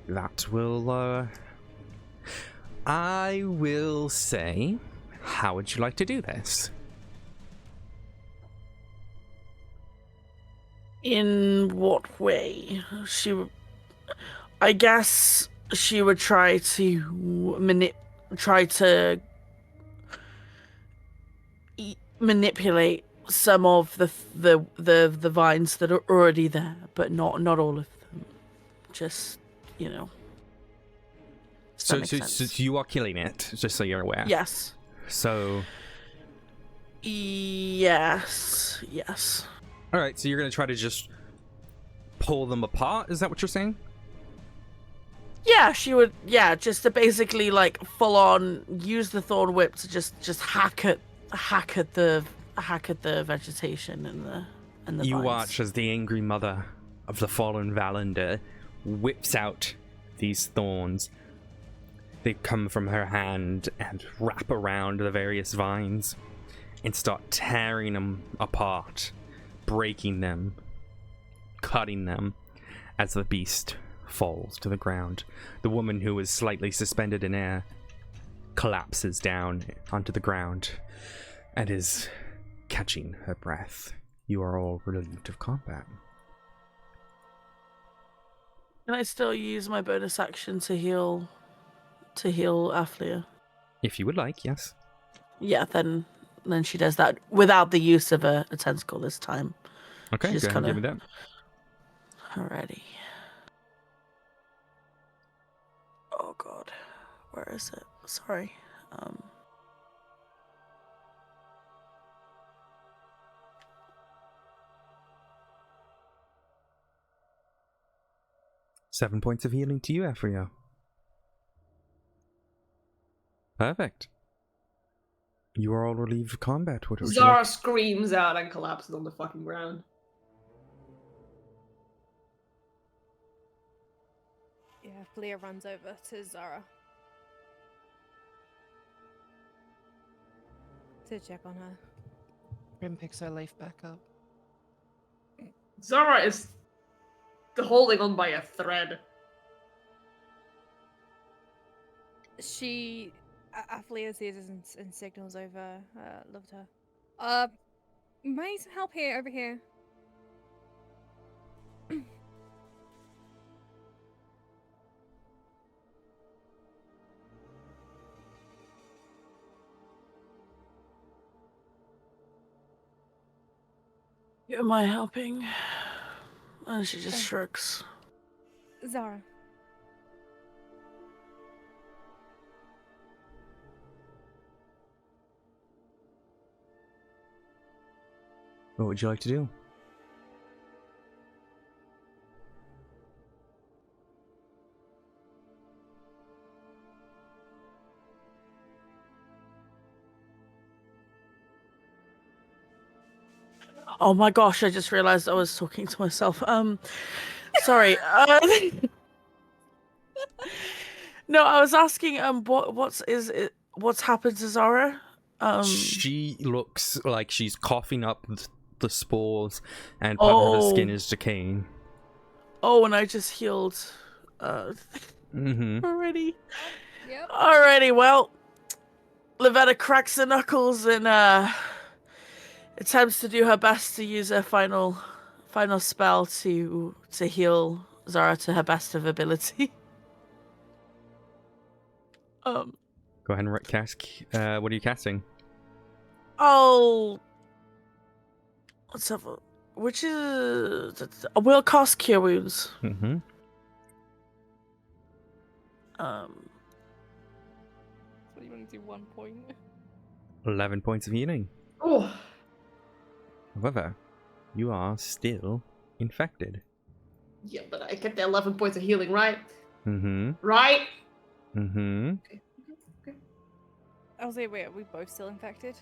That will, I will say, how would you like to do this? In what way? I guess she would try to manipulate some of the vines that are already there, but not all of them. Just, you know. Does that make sense? So you are killing it, just so you're aware. Yes. So. Yes. All right. So you're gonna try to just pull them apart. Is that what you're saying? Yeah, she would. Yeah, just to basically like full on use the thorn whip to just hack at the vegetation and the You vines. watch as the angry mother of the fallen Valander whips out these thorns. They come from her hand and wrap around the various vines and start tearing them apart, breaking them, cutting them as the beast falls to the ground. The woman, who is slightly suspended in air, collapses down onto the ground and is catching her breath. You are all relieved of combat. Can I still use my bonus action to heal Aphlia? If you would like, yes. Yeah, then she does that without the use of a tentacle this time. Okay, She go just ahead and give me kinda- that. Alrighty. Oh god. Where is it? Sorry. 7 points of healing to you, Ephria. Perfect. You are all relieved of combat. What would you Zara like? screams out and collapses on the fucking ground. Yeah, Flia runs over to Zara to check on her. Grim picks her leaf back up. Zara is holding on by a thread. She, Aphlia sees and signals over. Loved her. May need some help here, over here. Am I helping? And she just shrugs. Zara. What would you like to do? Oh my gosh, I just realized I was talking to myself. Sorry. No, I was asking what's happened to Zara? She looks like she's coughing up the spores, and part of her skin is decaying. Oh, and I just healed Mm-hmm. already. Yep. Alrighty, well, Lavetta cracks her knuckles and attempts to do her best to use her final spell to heal Zara to her best of ability. Go ahead and cast. What are you casting? Oh, let's have a. Which is we'll cast Cure Wounds. Mm-hmm. So you want to do 1 point? 11 points of healing. Oh, However, you are still infected. yeah, but I get the 11 points of healing, right? Mm-hmm. Right? Mm-hmm. I was like, wait, are we both still infected?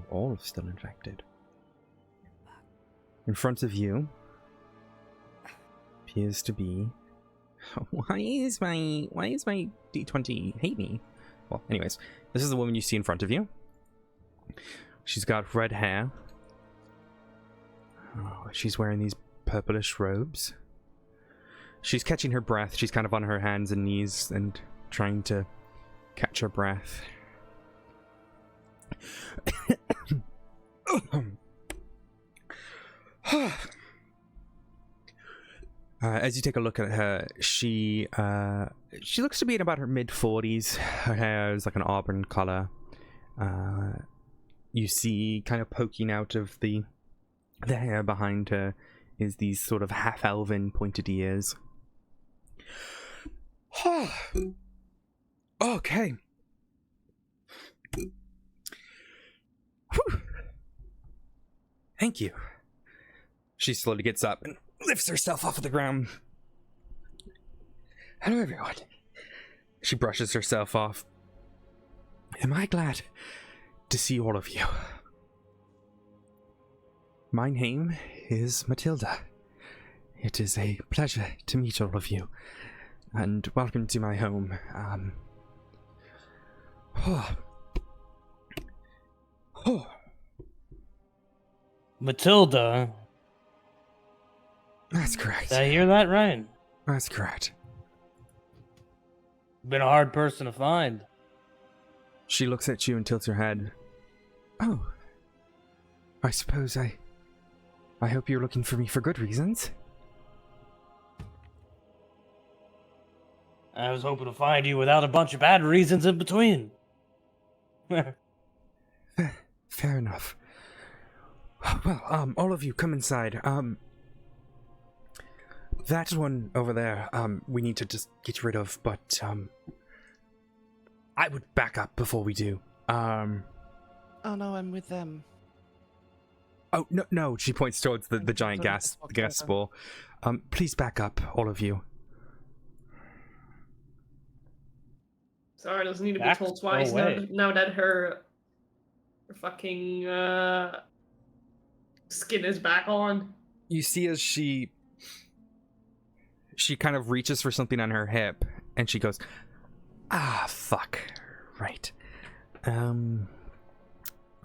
All still infected. In front of you appears to be. Why is my D20 hate me? Well, anyways, this is the woman you see in front of you. She's got red hair. Oh, she's wearing these purplish robes. She's catching her breath. She's kind of on her hands and knees and trying to catch her breath. As you take a look at her, she looks to be in about her mid-40s. Her hair is like an auburn color. You see, kind of poking out of the hair behind her is these sort of half-elven pointed ears. Okay. Whew. Thank you. She slowly gets up and lifts herself off of the ground. Hello, everyone. She brushes herself off. Am I glad to see all of you? My name is Matilda. It is a pleasure to meet all of you, and welcome to my home. Matilda. That's correct. Did I hear that right? That's correct. Been a hard person to find. She looks at you and tilts her head. Oh. I suppose I hope you're looking for me for good reasons. I was hoping to find you without a bunch of bad reasons in between. Fair enough. Well, all of you, come inside. That one over there, we need to just get rid of, but, I would back up before we do. Oh no, I'm with them. Oh, no, she points towards the giant Sorry, gas ball. Please back up, all of you. Sorry, doesn't need to be Back told twice away. now that her fucking skin is back on. You see as she kind of reaches for something on her hip, and she goes, ah, fuck. Right.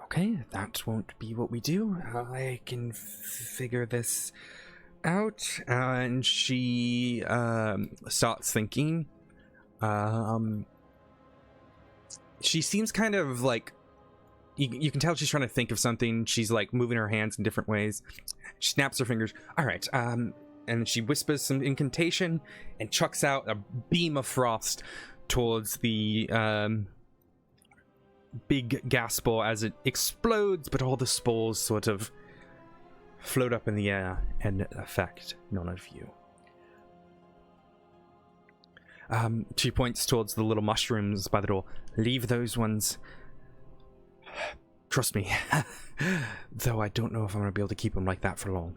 Okay, that won't be what we do. I can figure this out. And she starts thinking. She seems kind of like, you can tell she's trying to think of something. She's like moving her hands in different ways. She snaps her fingers. All right. And she whispers some incantation and chucks out a beam of frost towards the big gas spore as it explodes, but all the spores sort of float up in the air and affect none of you. She points towards the little mushrooms by the door. Leave those ones. Trust me. Though I don't know if I'm going to be able to keep them like that for long.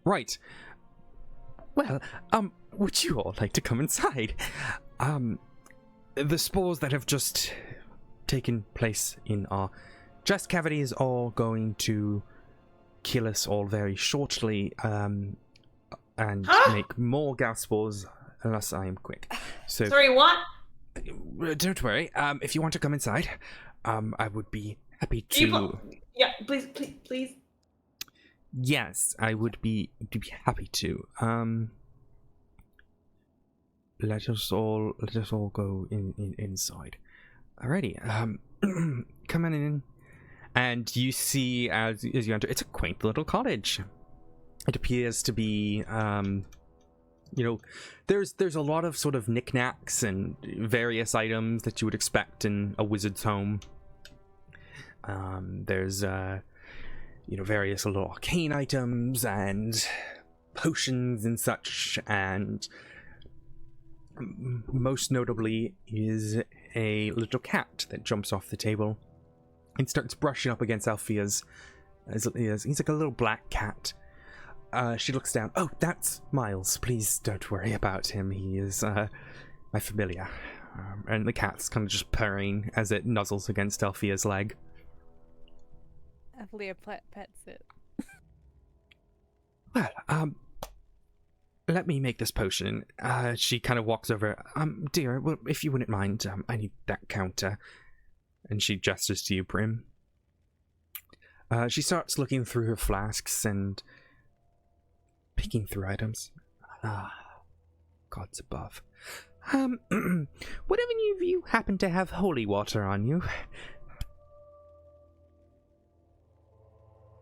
Right. Well, would you all like to come inside? The spores that have just taken place in our chest cavities are going to kill us all very shortly, and make more gas spores unless I am quick. So, Sorry, what? don't worry. If you want to come inside, I would be happy to. Yeah, please. Yes, I would be happy to. Let us all go inside. Alrighty. Come on in, and you see as you enter, it's a quaint little cottage. It appears to be, there's a lot of sort of knickknacks and various items that you would expect in a wizard's home. There's various little arcane items and potions and such, and most notably is a little cat that jumps off the table and starts brushing up against Althea's. He's like a little black cat. She looks down. Oh, that's Miles. Please don't worry about him. He is my familiar. And the cat's kind of just purring as it nuzzles against Althea's leg. Althea pets it. Well, let me make this potion. She kind of walks over. Dear, well, if you wouldn't mind, I need that counter. and she gestures to you, Prim. She starts looking through her flasks and picking through items. Gods above. Would any of you happen to have holy water on you?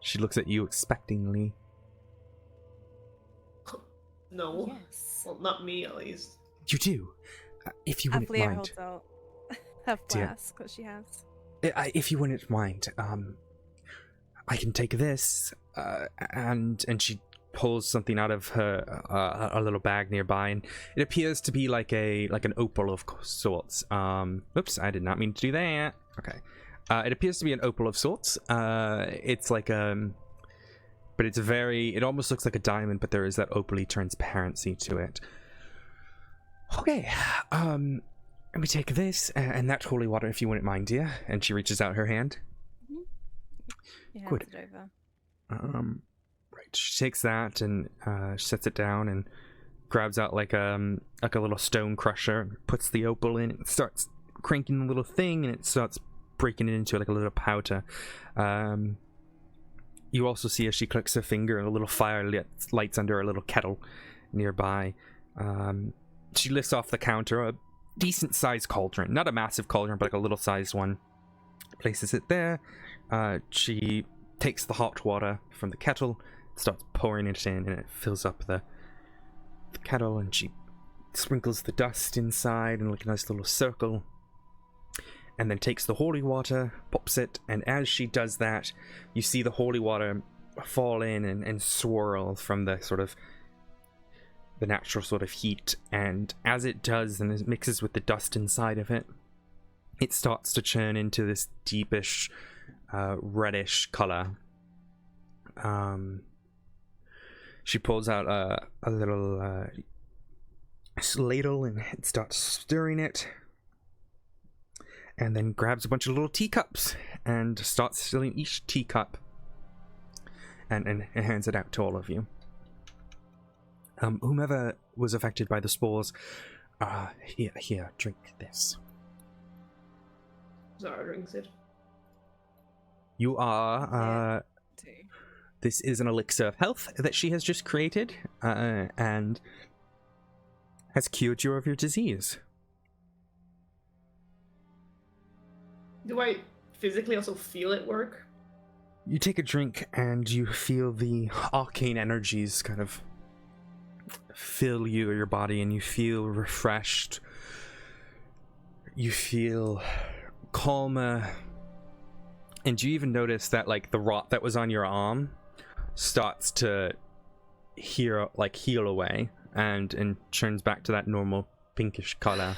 She looks at you expectingly. No. Yes. Well, not me, at least. You do? If you wouldn't Athlia mind. holds out her Dear. flask that she has. If you wouldn't mind, I can take this, and she pulls something out of her a little bag nearby, and it appears to be like an opal of sorts. Oops, I did not mean to do that. Okay, it appears to be an opal of sorts. It's like but it's it almost looks like a diamond, but there is that opaly transparency to it. Okay, let me take this and that holy water, if you wouldn't mind, dear. And she reaches out her hand. He hands Good. it over. Right. She takes that and sets it down and grabs out like a little stone crusher and puts the opal in. It starts cranking the little thing and it starts breaking it into like a little powder. You also see as she clicks her finger and a little fire lights under a little kettle nearby. She lifts off the counter a decent sized cauldron, not a massive cauldron, but like a little sized one. Places it there. She takes the hot water from the kettle, starts pouring it in, and it fills up the kettle, and she sprinkles the dust inside in like a nice little circle, and then takes the holy water, pops it, and as she does that, you see the holy water fall in and swirl from the sort of the natural sort of heat, and as it does and it mixes with the dust inside of it, it starts to churn into this deepish reddish color. She pulls out a little ladle and starts stirring it, and then grabs a bunch of little teacups and starts filling each teacup and hands it out to all of you. Whomever was affected by the spores, here, drink this. Zara drinks it. You are, Too. this is an elixir of health that she has just created, and has cured you of your disease. Do I physically also feel it work? You take a drink and you feel the arcane energies kind of fill your body, and you feel refreshed. You feel calmer, and you even notice that like the rot that was on your arm starts to heal away and turns back to that normal pinkish color.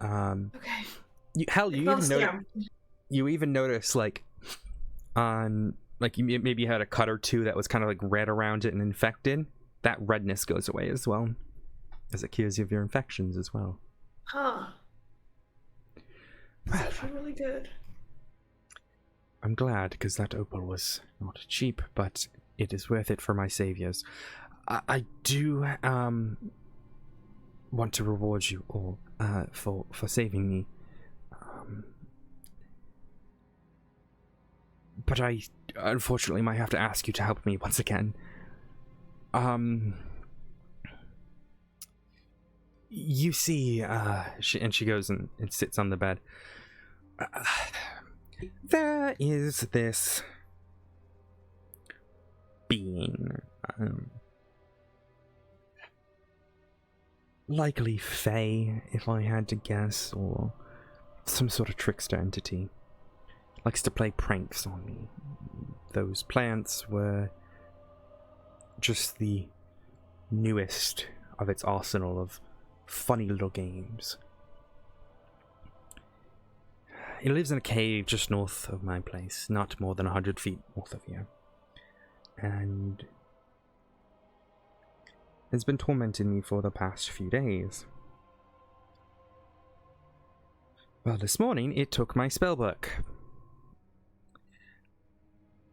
Okay. You even notice like on like you maybe had a cut or two that was kind of like red around it and infected. That redness goes away as well, as it cures you of your infections as well. Huh. That's actually really good. I'm glad, because that opal was not cheap, but it is worth it for my saviors. I do want to reward you all for saving me. But I unfortunately might have to ask you to help me once again. You see, she goes and sits on the bed. There is this being, likely Fae, if I had to guess, or some sort of trickster entity. Likes to play pranks on me. Those plants were just the newest of its arsenal of funny little games. It lives in a cave just north of my place, not more than 100 feet north of here. And it's been tormenting me for the past few days. Well, this morning it took my spellbook,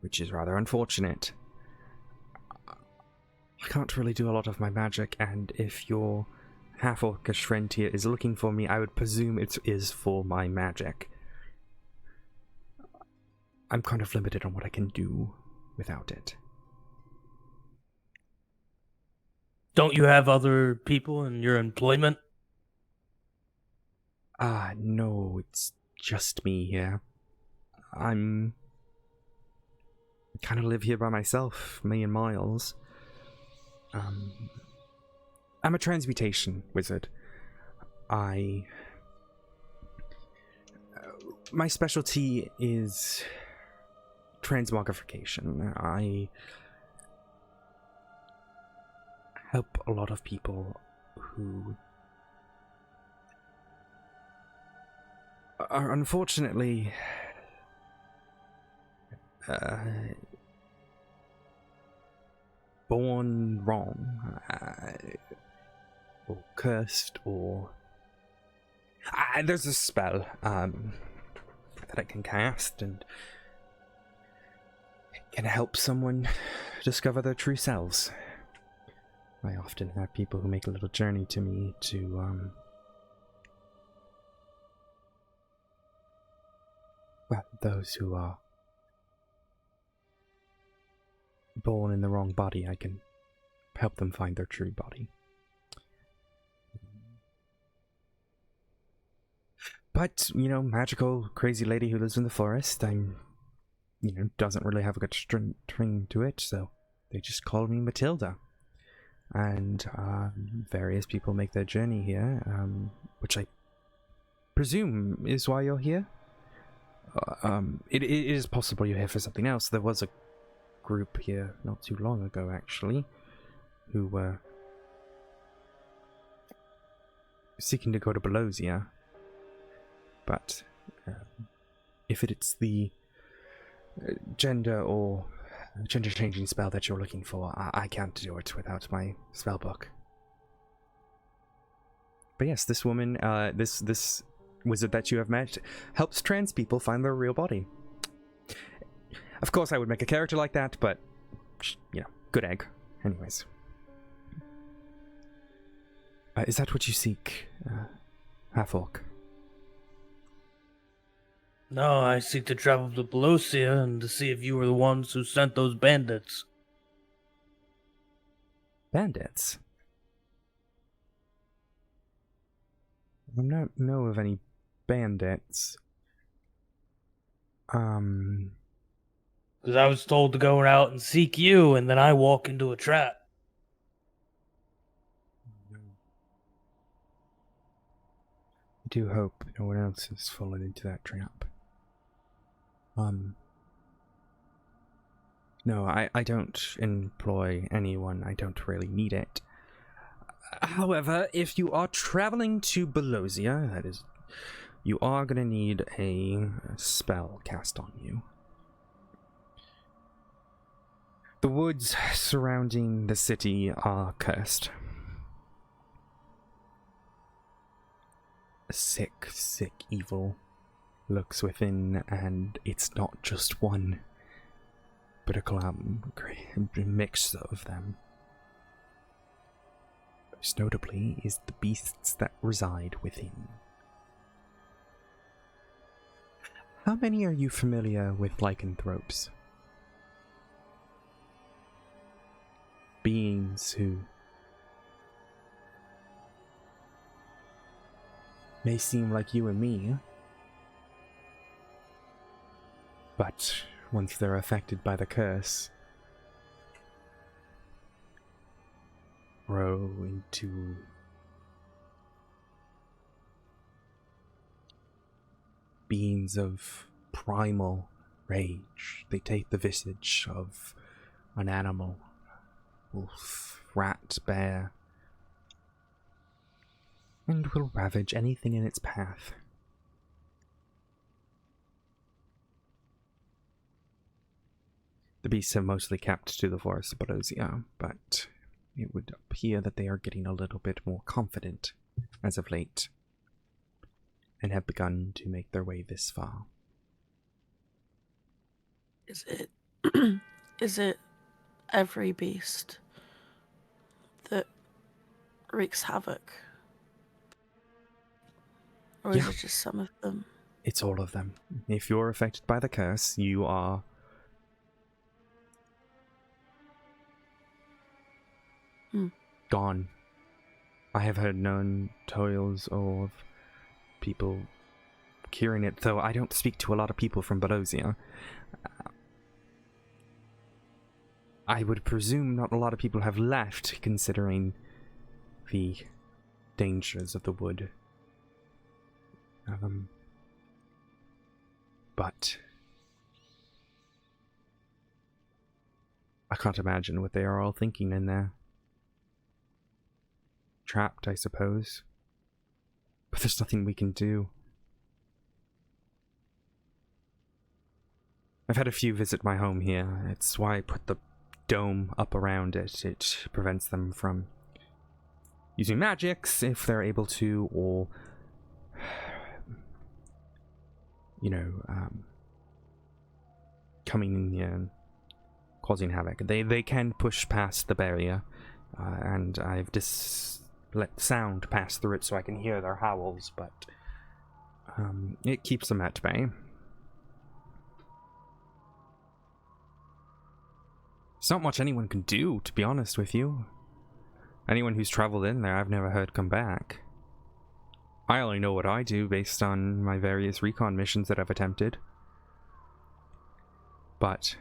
which is rather unfortunate. I can't really do a lot of my magic, and if your half-orcish friend here is looking for me, I would presume it is for my magic. I'm kind of limited on what I can do without it. Don't you have other people in your employment? No, it's just me here. I'm kind of live here by myself, me and Miles. I'm a transmutation wizard. My specialty is transmogrification. I help a lot of people who are unfortunately born wrong, or cursed, or there's a spell that I can cast, and it can help someone discover their true selves. I often have people who make a little journey to me to well, those who are born in the wrong body, I can help them find their true body. But, magical, crazy lady who lives in the forest, doesn't really have a good string to it, so they just call me Matilda. And various people make their journey here, which I presume is why you're here. It is possible you're here for something else. There was a group here not too long ago, actually, who were seeking to go to Belosia. But if it's the gender or gender-changing spell that you're looking for, I can't do it without my spell book. But yes, this woman, this wizard that you have met, helps trans people find their real body. Of course, I would make a character like that, but, good egg. Anyways. Is that what you seek, half-orc? No, I seek to travel to Pelosia and to see if you were the ones who sent those bandits. Bandits? I don't know of any bandits. Because I was told to go out and seek you, and then I walk into a trap. I do hope no one else has fallen into that trap. No, I don't employ anyone. I don't really need it. However, if you are traveling to Belosia, that is, you are going to need a spell cast on you. The woods surrounding the city are cursed. A sick, evil looks within, and it's not just one, but a mix of them. Most notably is the beasts that reside within. How many are you familiar with lycanthropes? Beings who may seem like you and me, but once they're affected by the curse, grow into beings of primal rage. They take the visage of an animal, wolf, rat, bear, and will ravage anything in its path. The beasts have mostly kept to the forest of Belosia, but it would appear that they are getting a little bit more confident as of late, and have begun to make their way this far. Is it every beast that wreaks havoc? Or is Yeah. it just some of them? It's all of them. If you're affected by the curse, you are... gone. I have heard known tales of people curing it, though I don't speak to a lot of people from Belosia. I would presume not a lot of people have left, considering the dangers of the wood. But I can't imagine what they are all thinking in there. Trapped, I suppose. But there's nothing we can do. I've had a few visit my home here. It's why I put the dome up around it. It prevents them from using magics if they're able to, or coming in here and causing havoc. They can push past the barrier, and I've let sound pass through it so I can hear their howls, but it keeps them at bay. There's not much anyone can do, to be honest with you. Anyone who's traveled in there, I've never heard come back. I only know what I do based on my various recon missions that I've attempted. But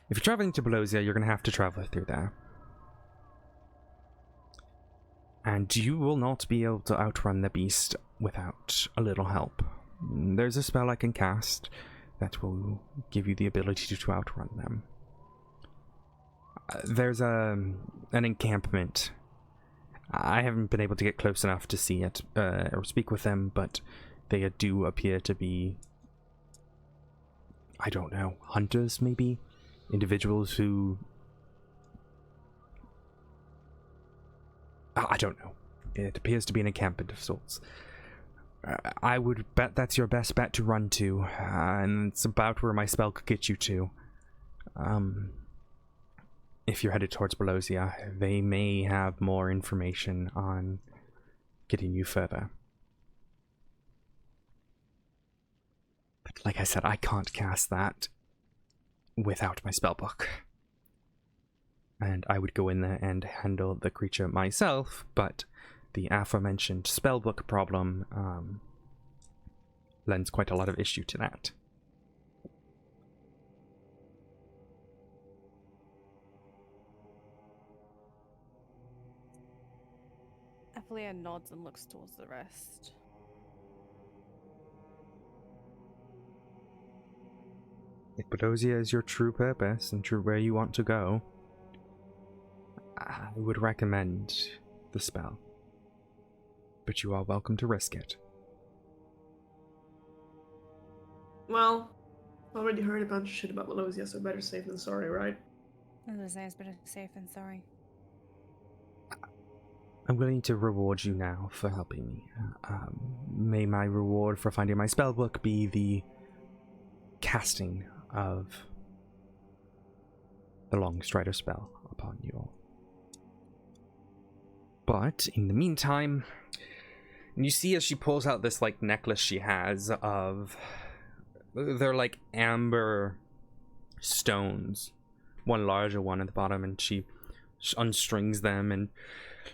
if you're traveling to Belosia, you're going to have to travel through there. And you will not be able to outrun the beast without a little help. There's a spell I can cast that will give you the ability to outrun them. There's an encampment. I haven't been able to get close enough to see it or speak with them, but they do appear to be, I don't know, hunters maybe? Individuals who... I don't know. It appears to be an encampment of sorts. I would bet that's your best bet to run to, and it's about where my spell could get you to. If you're headed towards Belosia, they may have more information on getting you further. But like I said, I can't cast that without my spellbook. And I would go in there and handle the creature myself, but the aforementioned spellbook problem lends quite a lot of issue to that. Evelia nods and looks towards the rest. If Belosia is your true purpose and true where you want to go, I would recommend the spell. But you are welcome to risk it. Well, I already heard a bunch of shit about Melosia, so better safe than sorry, right? I was gonna say it's better safe than sorry. I'm willing to reward you now for helping me. May my reward for finding my spellbook be the casting of the Long Strider spell upon you all. But in the meantime, you see as she pulls out this like necklace she has of, they're like amber stones, one larger one at the bottom, and she unstrings them and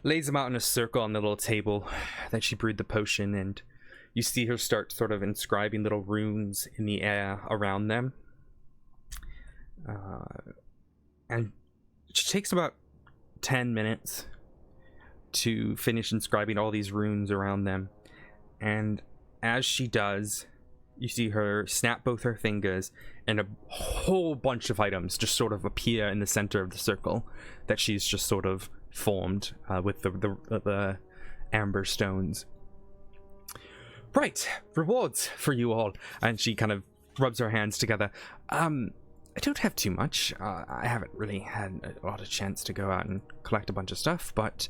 lays them out in a circle on the little table that she brewed the potion, and you see her start sort of inscribing little runes in the air around them. And she takes about 10 minutes to finish inscribing all these runes around them, and as she does, you see her snap both her fingers, and a whole bunch of items just sort of appear in the center of the circle that she's just sort of formed with the amber stones. Right, rewards for you all. And she kind of rubs her hands together. I don't have too much. I haven't really had a lot of chance to go out and collect a bunch of stuff, but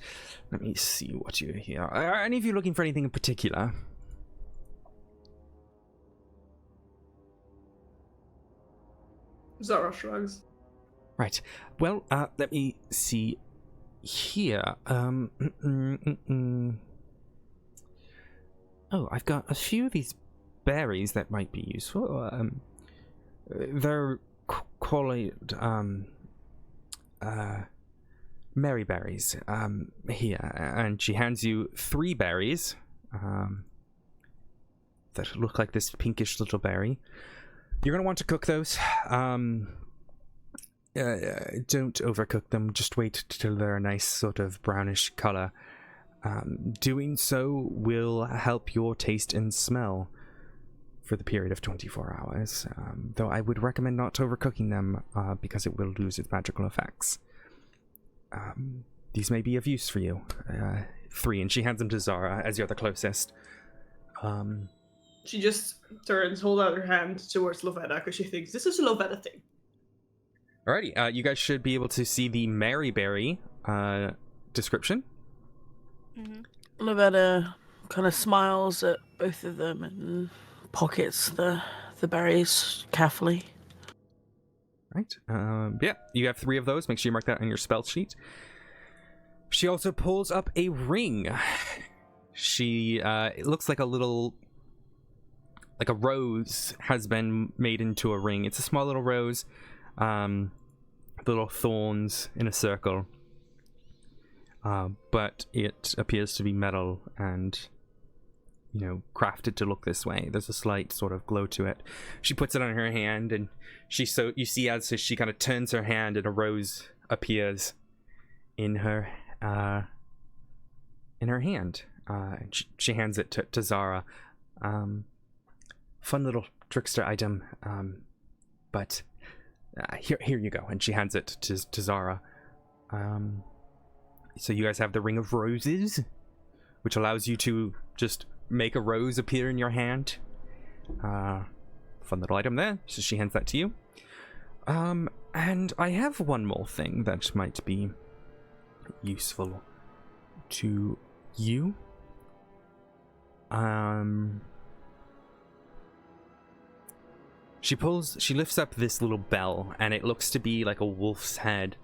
let me see what you here. Are any of you looking for anything in particular? Zara shrugs. Right. Well, let me see here. I've got a few of these berries that might be useful. They're called Mary berries. Here, and she hands you 3 berries. That look like this pinkish little berry. You're gonna want to cook those. Don't overcook them. Just wait till they're a nice sort of brownish color. Doing so will help your taste and smell for the period of 24 hours. Though I would recommend not overcooking them because it will lose its magical effects. These may be of use for you. 3, and she hands them to Zara as you're the closest. She just turns, hold out her hand towards Lovetta because she thinks this is a Lovetta thing. Alrighty, you guys should be able to see the Maryberry description. Lovetta kind of smiles at both of them and pockets the berries carefully. Right. Yeah, you have 3 of those. Make sure you mark that on your spell sheet. She also pulls up a ring. It looks like a little, like a rose has been made into a ring. It's a small little rose, little thorns in a circle. But it appears to be metal and, crafted to look this way. There's a slight sort of glow to it. She puts it on her hand, and you see as she kind of turns her hand, and a rose appears in her hand. She hands it to Zara. Fun little trickster item. But here you go. And she hands it to Zara. So you guys have the Ring of Roses, which allows you to just make a rose appear in your hand. Fun little item there. So she hands that to you. And I have one more thing that might be useful to you. She lifts up this little bell, and it looks to be like a wolf's head,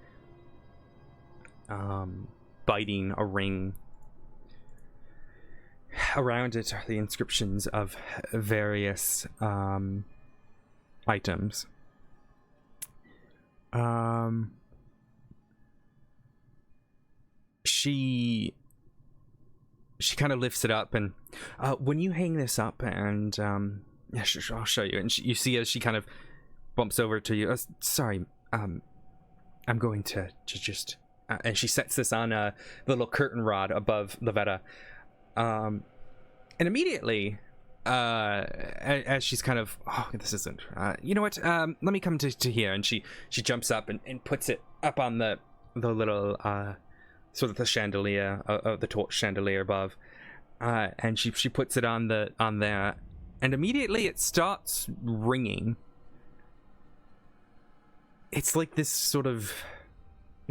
biting a ring. Around it are the inscriptions of various items. She kind of lifts it up, and when you hang this up, and yeah, sure, I'll show you. And you see as she kind of bumps over to you. Sorry, I'm going to just. And she sets this on a little curtain rod above Lovetta. And immediately, as she's kind of, this isn't. You know what? Let me come to here. And she jumps up and puts it up on the little sort of the chandelier, the torch chandelier above. And she puts it on there. And immediately it starts ringing. It's like this sort of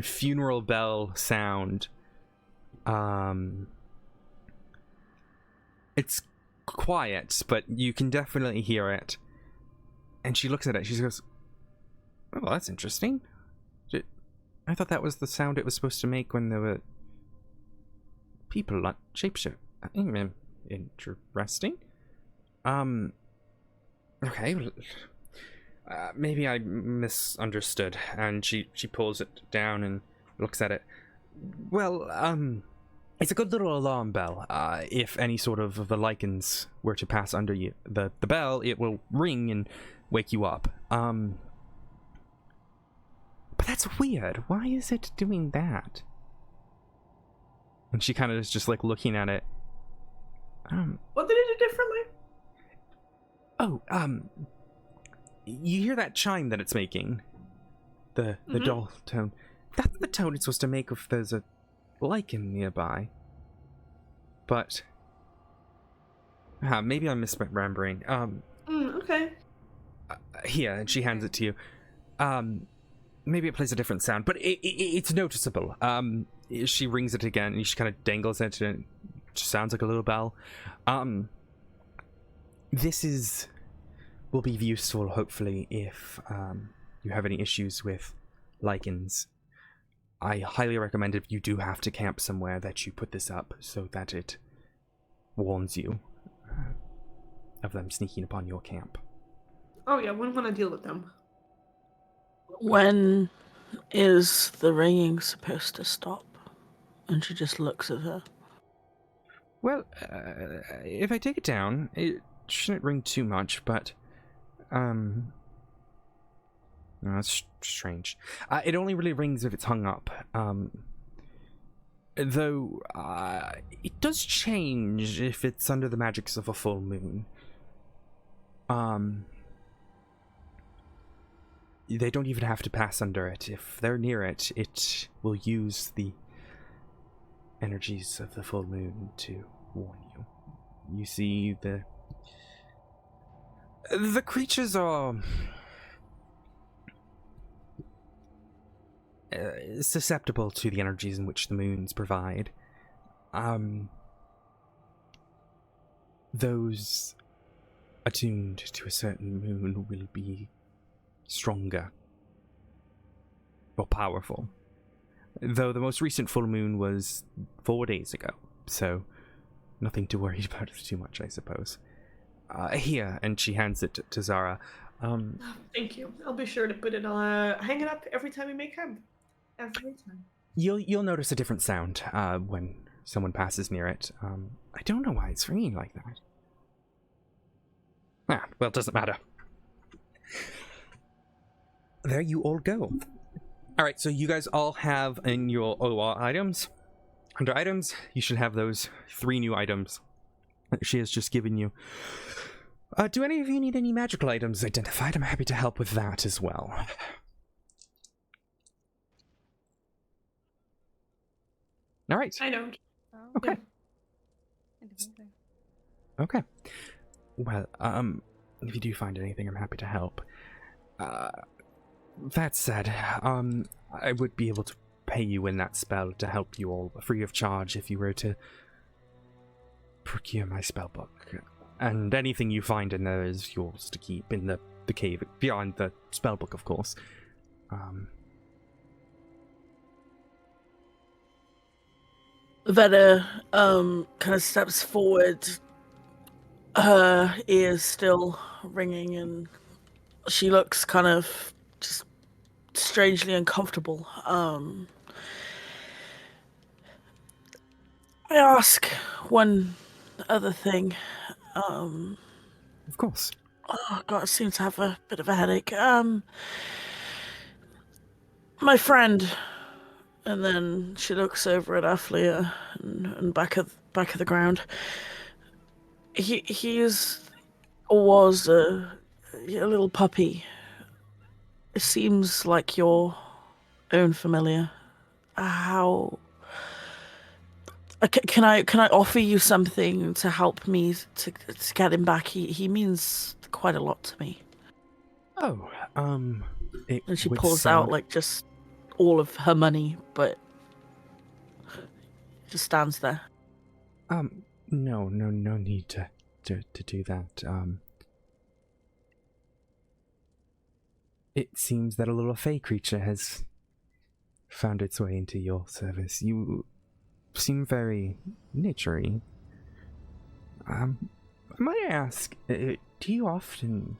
funeral bell sound. It's quiet, but you can definitely hear it. And she looks at it. She goes, "Oh, that's interesting. I thought that was the sound it was supposed to make when there were people on shapeshift. Interesting. Okay. Maybe I misunderstood." And she pulls it down and looks at it. Well, it's a good little alarm bell. If any sort of the lichens were to pass under you, the bell, it will ring and wake you up. But that's weird. Why is it doing that? And she kind of is just like looking at it. What did it do differently? You hear that chime that it's making? The dull tone. That's the tone it's supposed to make if there's a lichen nearby. But maybe I'm misremembering. Okay. Here, and she hands it to you. Maybe it plays a different sound, but it's noticeable. She rings it again, and she kind of dangles it, and it just sounds like a little bell. This will be useful, hopefully, if you have any issues with lichens. I highly recommend if you do have to camp somewhere that you put this up so that it warns you. of them sneaking upon your camp. Oh yeah, wouldn't want to deal with them. When is the ringing supposed to stop? And she just looks at her. Well, if I take it down, it shouldn't ring too much, but, no, that's strange. It only really rings if it's hung up, though, it does change if it's under the magics of a full moon. They don't even have to pass under it. If they're near it, it will use the energies of the full moon to warn you. You see, the creatures are susceptible to the energies in which the moons provide. Those attuned to a certain moon will be stronger, more powerful. Though the most recent full moon was 4 days ago, so nothing to worry about too much, I suppose. Here, and she hands it to Zara. Thank you. I'll be sure to put it hang it up every time we make camp. Every time. You'll notice a different sound when someone passes near it. I don't know why it's ringing like that. Well, it doesn't matter. There you all go. Alright, so you guys all have in your OR items. Under items, you should have those 3 new items that she has just given you. Do any of you need any magical items identified? I'm happy to help with that as well. Alright. I don't. Okay. I don't think so. Okay. Well, if you do find anything, I'm happy to help. That said, I would be able to pay you in that spell to help you all free of charge if you were to procure my spellbook. And anything you find in there is yours to keep in the cave, beyond the spellbook, of course. Veda kind of steps forward, her ears still ringing, and she looks kind of just strangely uncomfortable. I ask one other thing. Of course. Oh God, I seem to have a bit of a headache. My friend, and then she looks over at Athlia and back at the ground. He was a little puppy. It seems like your own familiar. How can I offer you something to help me to get him back? He means quite a lot to me. Oh, And she would pulls sound- out like just all of her money, but just stands there. No need to do that. It seems that a little fey creature has found its way into your service. You seem very naturey. Might I ask, do you often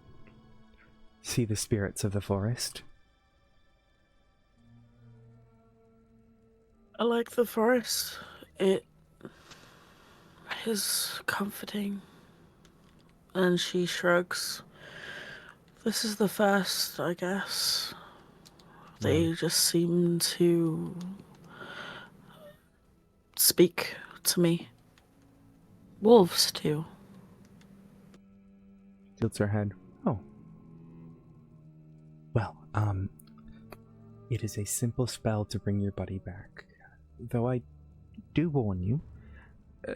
see the spirits of the forest? I like the forest. It is comforting. And she shrugs. This is the first, I guess. They just seem to speak to me. Wolves, too. Tilts her head. Oh. Well, it is a simple spell to bring your buddy back. Though I do warn you,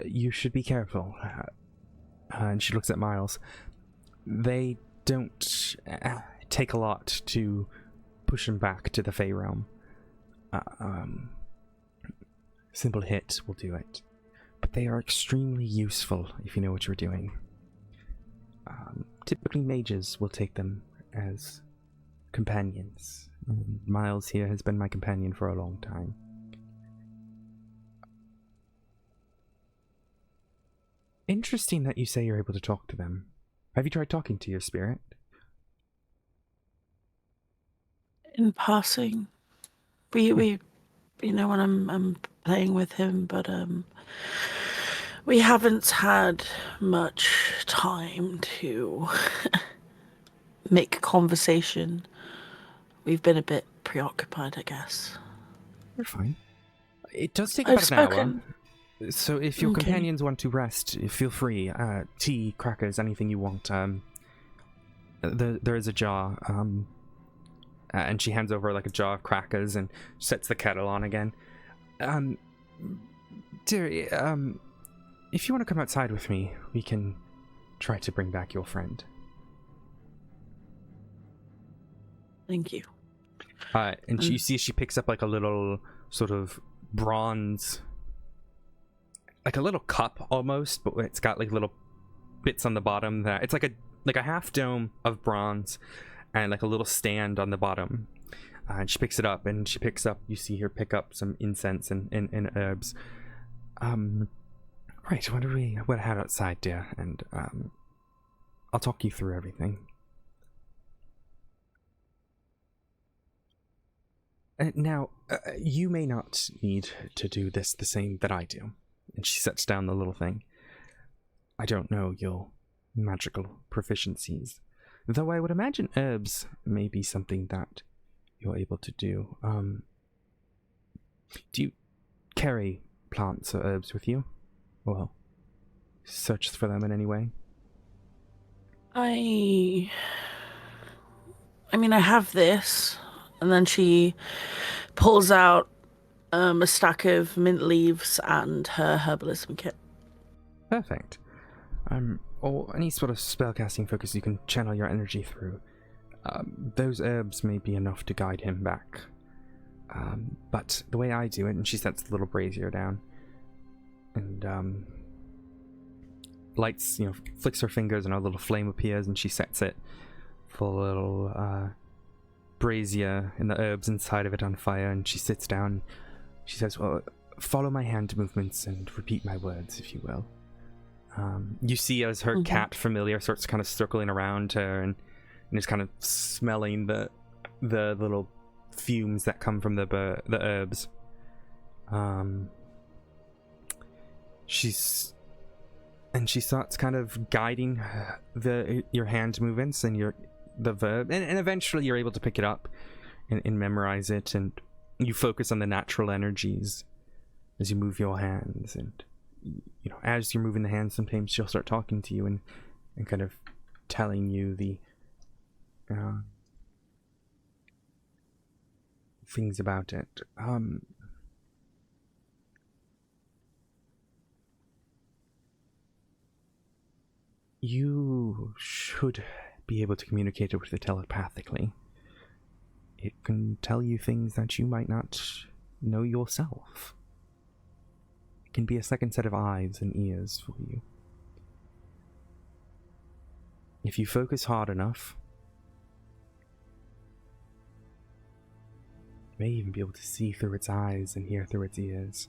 you should be careful. And she looks at Miles. They don't take a lot to push him back to the Fey realm. Simple hit will do it. But they are extremely useful if you know what you're doing. Typically mages will take them as companions. Miles here has been my companion for a long time. Interesting that you say you're able to talk to them. Have you tried talking to your spirit? In passing, we when I'm playing with him, but we haven't had much time to make conversation. We've been a bit preoccupied, I guess. You're fine. It does take I've about an hour. spoken. So if your Okay. companions want to rest, feel free. Tea, crackers, anything you want. There is a jar. And she hands over like a jar of crackers and sets the kettle on again. Dearie, if you want to come outside with me, we can try to bring back your friend. Thank you. And you see she picks up like a little sort of bronze, like a little cup almost, but it's got like little bits on the bottom that it's like a half dome of bronze and like a little stand on the bottom. And she picks it up and you see her pick up some incense and herbs. Right, we'll head outside, dear, and I'll talk you through everything. Now, you may not need to do this the same that I do. And she sets down the little thing. I don't know your magical proficiencies, though I would imagine herbs may be something that you're able to do. Do you carry plants or herbs with you? Well, search for them in any way? I mean, I have this, and then she pulls out a stack of mint leaves and her herbalism kit. Perfect. Or any sort of spellcasting focus you can channel your energy through. Those herbs may be enough to guide him back. But the way I do it, and she sets the little brazier down, and lights, flicks her fingers and a little flame appears and she sets it for a little brazier and the herbs inside of it on fire, and she sits down. She says, well, follow my hand movements and repeat my words, if you will. You see as her cat familiar starts kind of circling around her and is kind of smelling the little fumes that come from the herbs. She starts kind of guiding your hand movements and the verb, and eventually you're able to pick it up and memorize it, and you focus on the natural energies as you move your hands, and as you're moving the hands, sometimes she'll start talking to you and kind of telling you the things about it. You should be able to communicate with it telepathically. It can tell you things that you might not know yourself. It can be a second set of eyes and ears for you. If you focus hard enough, you may even be able to see through its eyes and hear through its ears.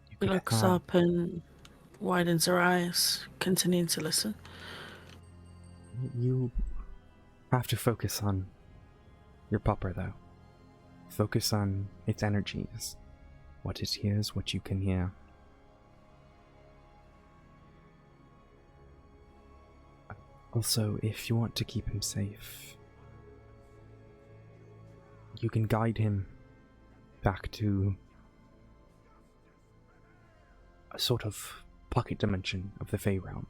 She looks up and widens her eyes, continuing to listen. You have to focus on your pupper, though. Focus on its energies, what it hears, what you can hear. Also, if you want to keep him safe, you can guide him back to a sort of pocket dimension of the Fey realm.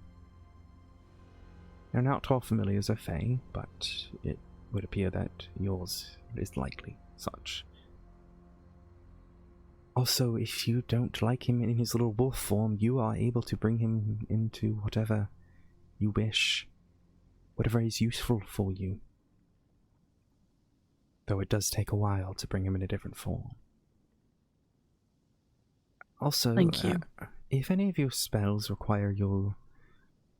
Now, not all familiars are Fey, but it would appear that yours is likely such. Also, if you don't like him in his little wolf form, you are able to bring him into whatever you wish, whatever is useful for you. Though it does take a while to bring him in a different form. Also, thank you. If any of your spells require you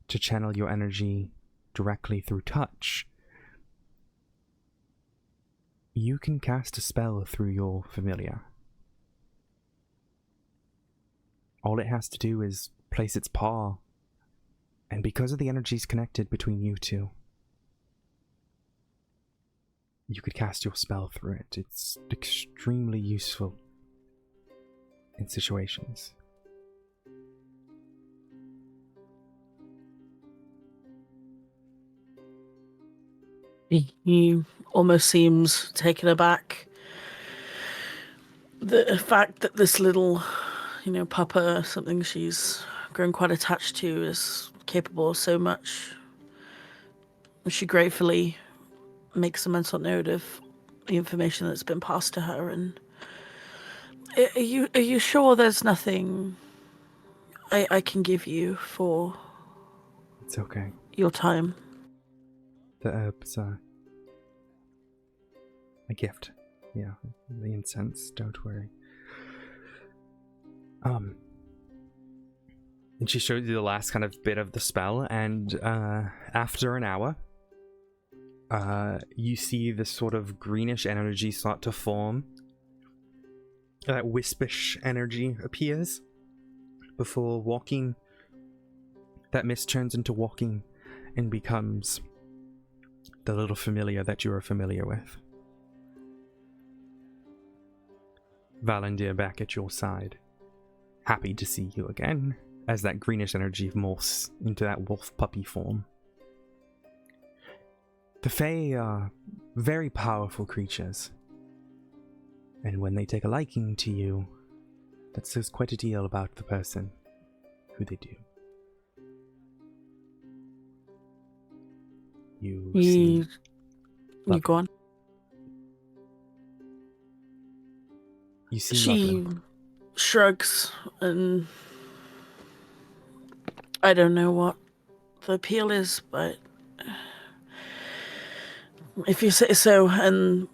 to channel your energy directly through touch, you can cast a spell through your familiar. All it has to do is place its paw And because of the energies connected between you two, you could cast your spell through it. It's extremely useful in situations. He almost seems taken aback. The fact that this little, pupper, something she's grown quite attached to, is capable of so much. She gratefully makes a mental note of the information that's been passed to her. And are you sure there's nothing I can give you for It's okay. your time? The herbs are a gift. Yeah, the incense, don't worry. And she shows you the last kind of bit of the spell, and after an hour, you see this sort of greenish energy start to form. That wispish energy appears before walking. That mist turns into walking and becomes the little familiar that you are familiar with. Valendir back at your side. Happy to see you again, as that greenish energy morphs into that wolf puppy form. The Fae are very powerful creatures, and when they take a liking to you, that says quite a deal about the person who they do. You You lovely. go on. You seem She lovely. shrugs, and I don't know what the appeal is, but if you say so. And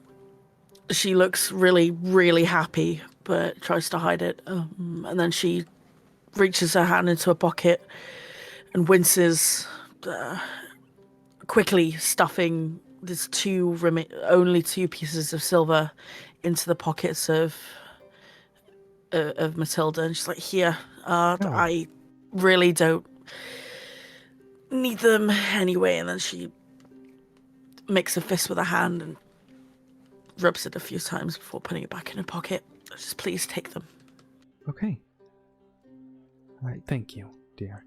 she looks really, really happy, but tries to hide it. And then she reaches her hand into a pocket and winces, quickly stuffing these only two pieces of silver into the pockets of Matilda. And she's like, "Here, I really don't need them anyway." And then she makes a fist with her hand and rubs it a few times before putting it back in her pocket. Just please take them. Okay. Alright, thank you, dear.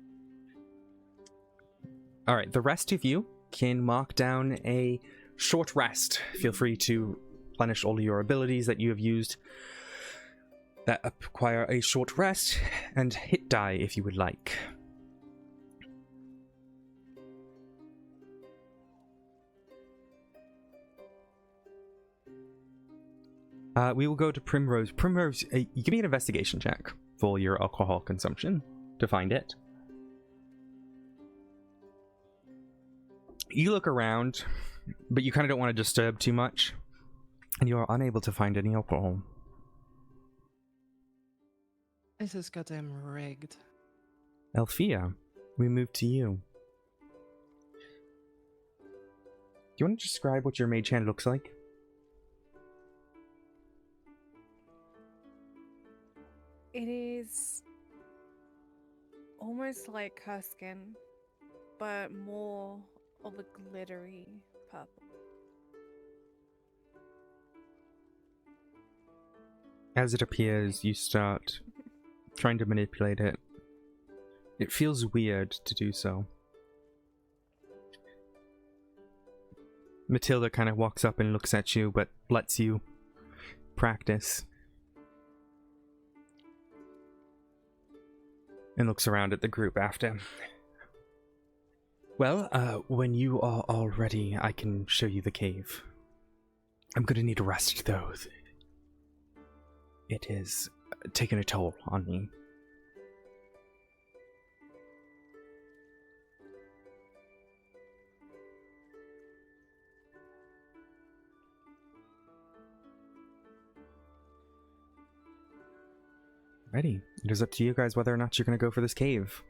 Alright, the rest of you can mark down a short rest. Feel free to replenish all of your abilities that you have used that require a short rest, and hit die if you would like. We will go to Primrose. Primrose, give me an investigation check for your alcohol consumption to find it. You look around, but you kind of don't want to disturb too much, and you are unable to find any alcohol. This is goddamn rigged. Althea, we move to you. Do you want to describe what your mage hand looks like? It is almost like her skin, but more of a glittery purple. As it appears, you start trying to manipulate it. It feels weird to do so. Matilda kind of walks up and looks at you, but lets you practice. And looks around at the group after. Well, when you are all ready, I can show you the cave. I'm gonna need a rest, though. It has taken a toll on me. Ready. It is up to you guys whether or not you're going to go for this cave.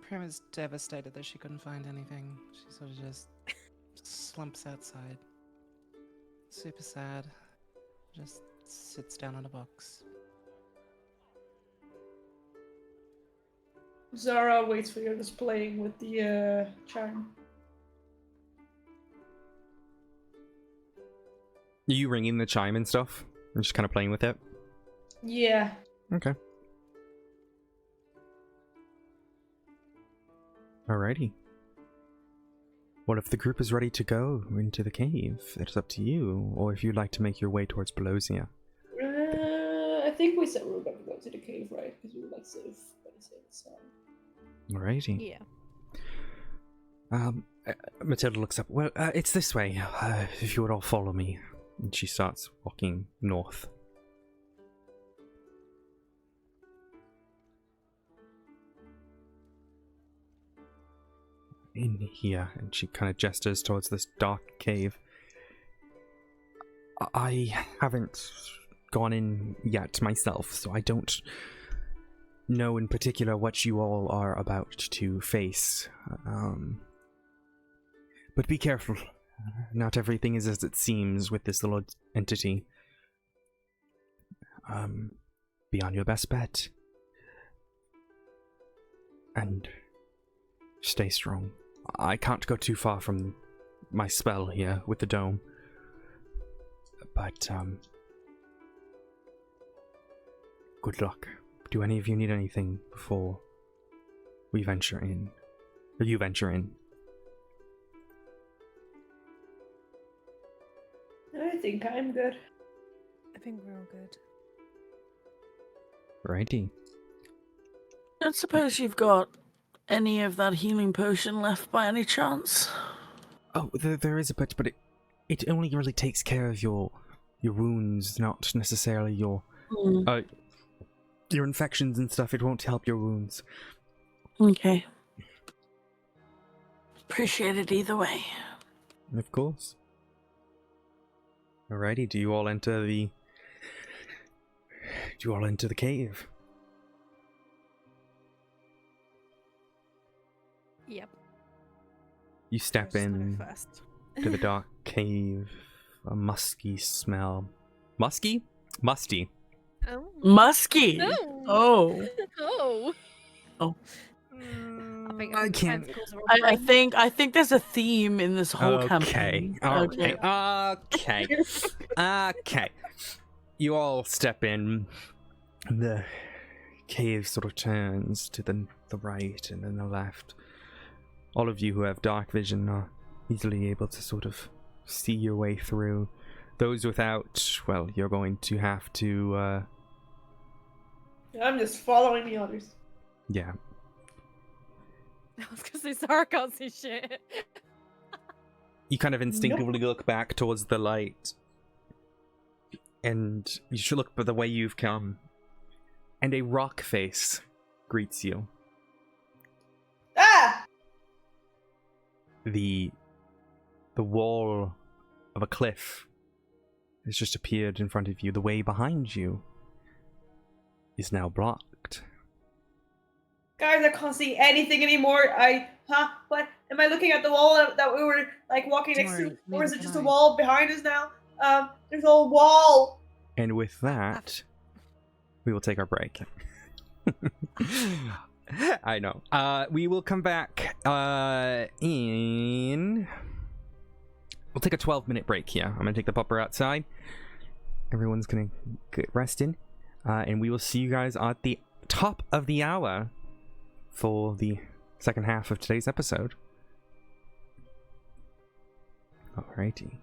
Prim is devastated that she couldn't find anything. She sort of just slumps outside. Super sad. Just sits down on a box. Zara waits for you, just playing with the charm. Are you ringing the chime and stuff? And just kind of playing with it? Yeah. Okay. Alrighty. Well, if the group is ready to go into the cave, it's up to you. Or if you'd like to make your way towards Belosia. I think we said we were gonna go to the cave, right? Because we were like safe. So. Alrighty. Yeah. Matilda looks up. Well, it's this way. If you would all follow me. And she starts walking north. In here, and she kind of gestures towards this dark cave. I haven't gone in yet myself, so I don't know in particular what you all are about to face. But be careful. Not everything is as it seems with this little entity. Be on your best bet. And stay strong. I can't go too far from my spell here with the dome. But, good luck. Do any of you need anything before we venture in? Or you venture in? I think I'm good. I think we're all good. Righty. Don't suppose you've got any of that healing potion left by any chance? Oh, there is a bit, but it only really takes care of your wounds, not necessarily your infections and stuff. It won't help your wounds. Okay. Appreciate it either way. Of course. Alrighty, do you all enter the cave? Yep. You step in First. to the dark cave. A musky smell. Musky? Musty. Oh. Musky. No. Oh. Oh. Oh. I can't- I think there's a theme in this whole campaign. Okay. Okay. You all step in. The cave sort of turns to the right and then the left. All of you who have dark vision are easily able to sort of see your way through. Those without, well, you're going to have to, I'm just following the others. yeah. I was gonna say Sarah can't see shit. You kind of instinctively look back towards the light. And you should look by the way you've come. And a rock face greets you. Ah! The wall of a cliff has just appeared in front of you. The way behind you is now blocked. Guys, I can't see anything anymore. What? Am I looking at the wall that we were, like, walking next to? Or is it just a wall behind us now? There's a wall! And with that, we will take our break. I know. We will come back in... We'll take a 12-minute break here. I'm going to take the pupper outside. Everyone's going to get rested. And we will see you guys at the top of the hour for the second half of today's episode. Alrighty.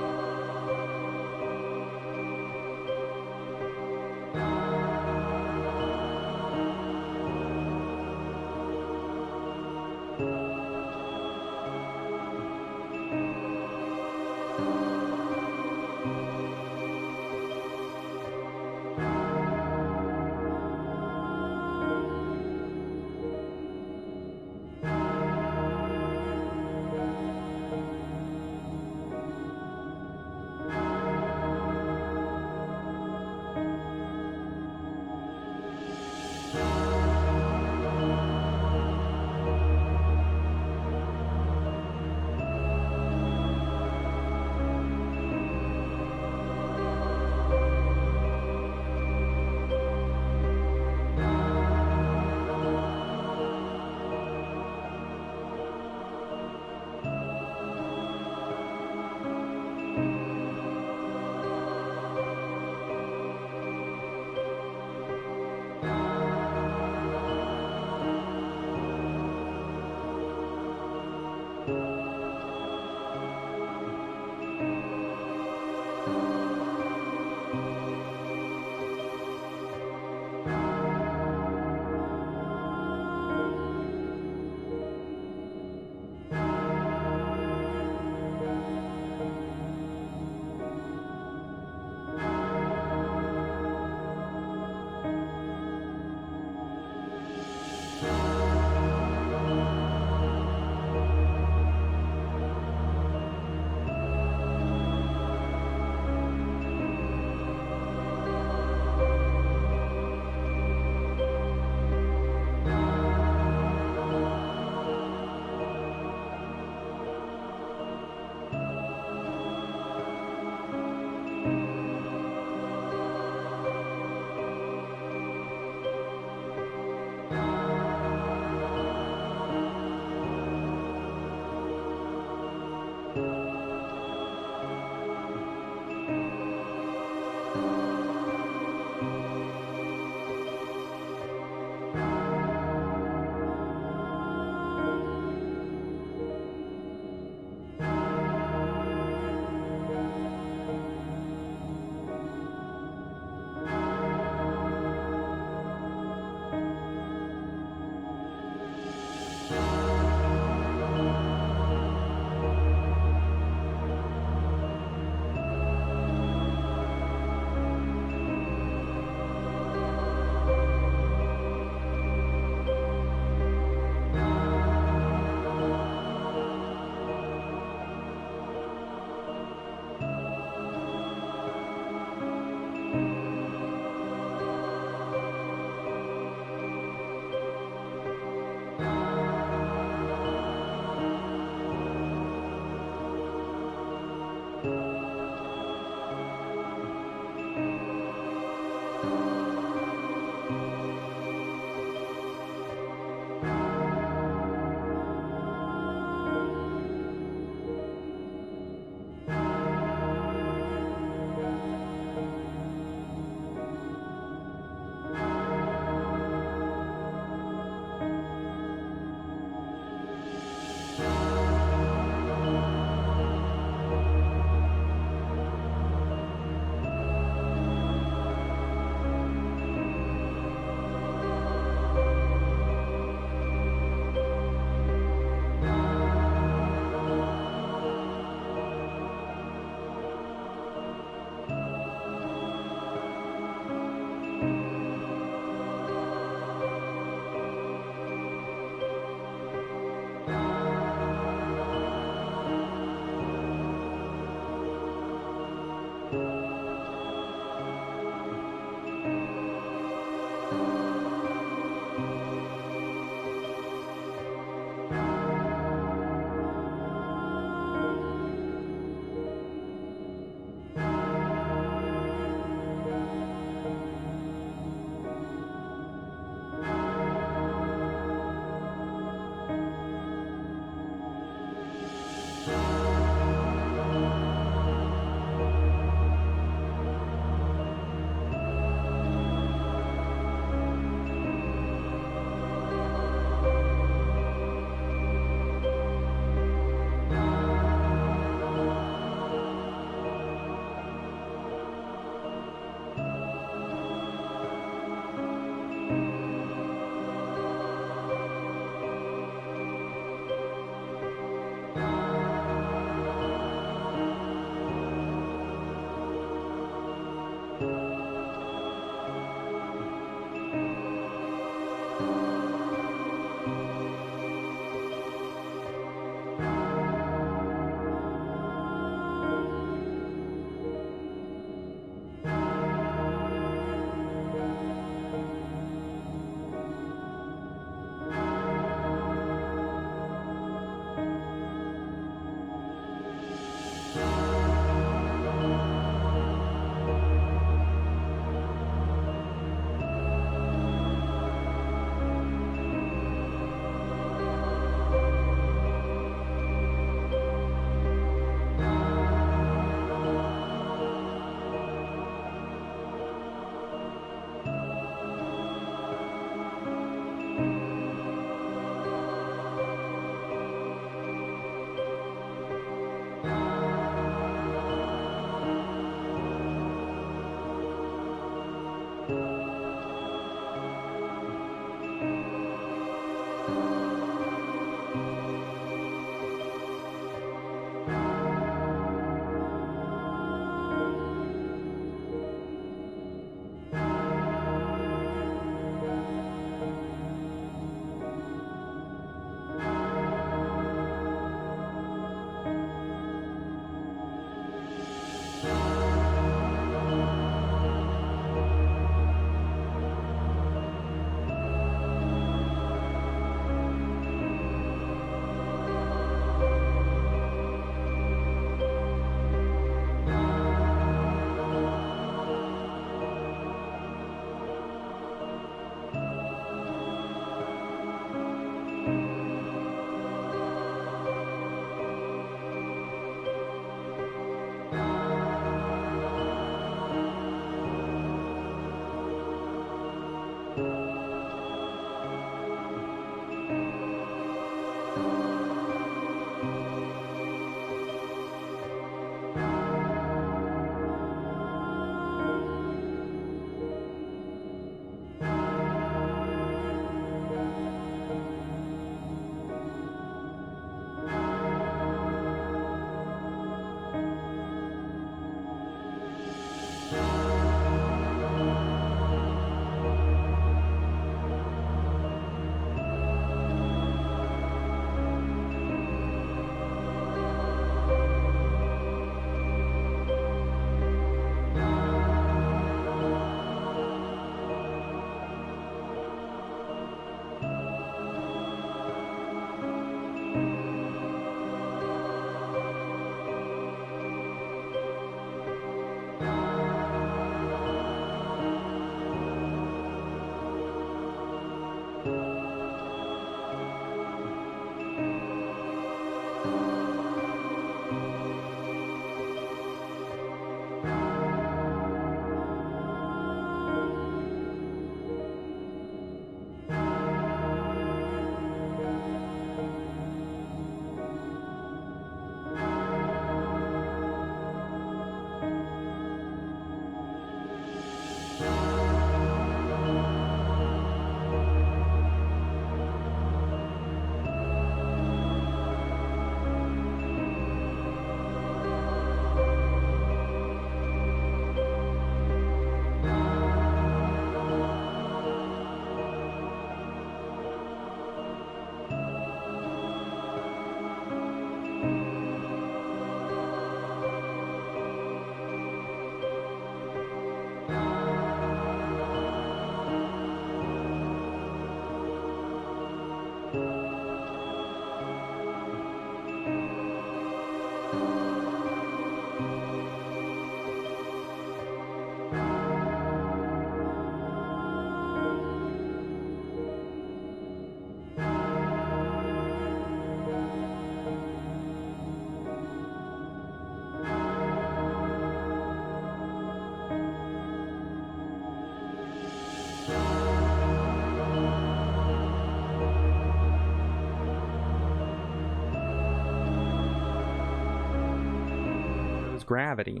Gravity.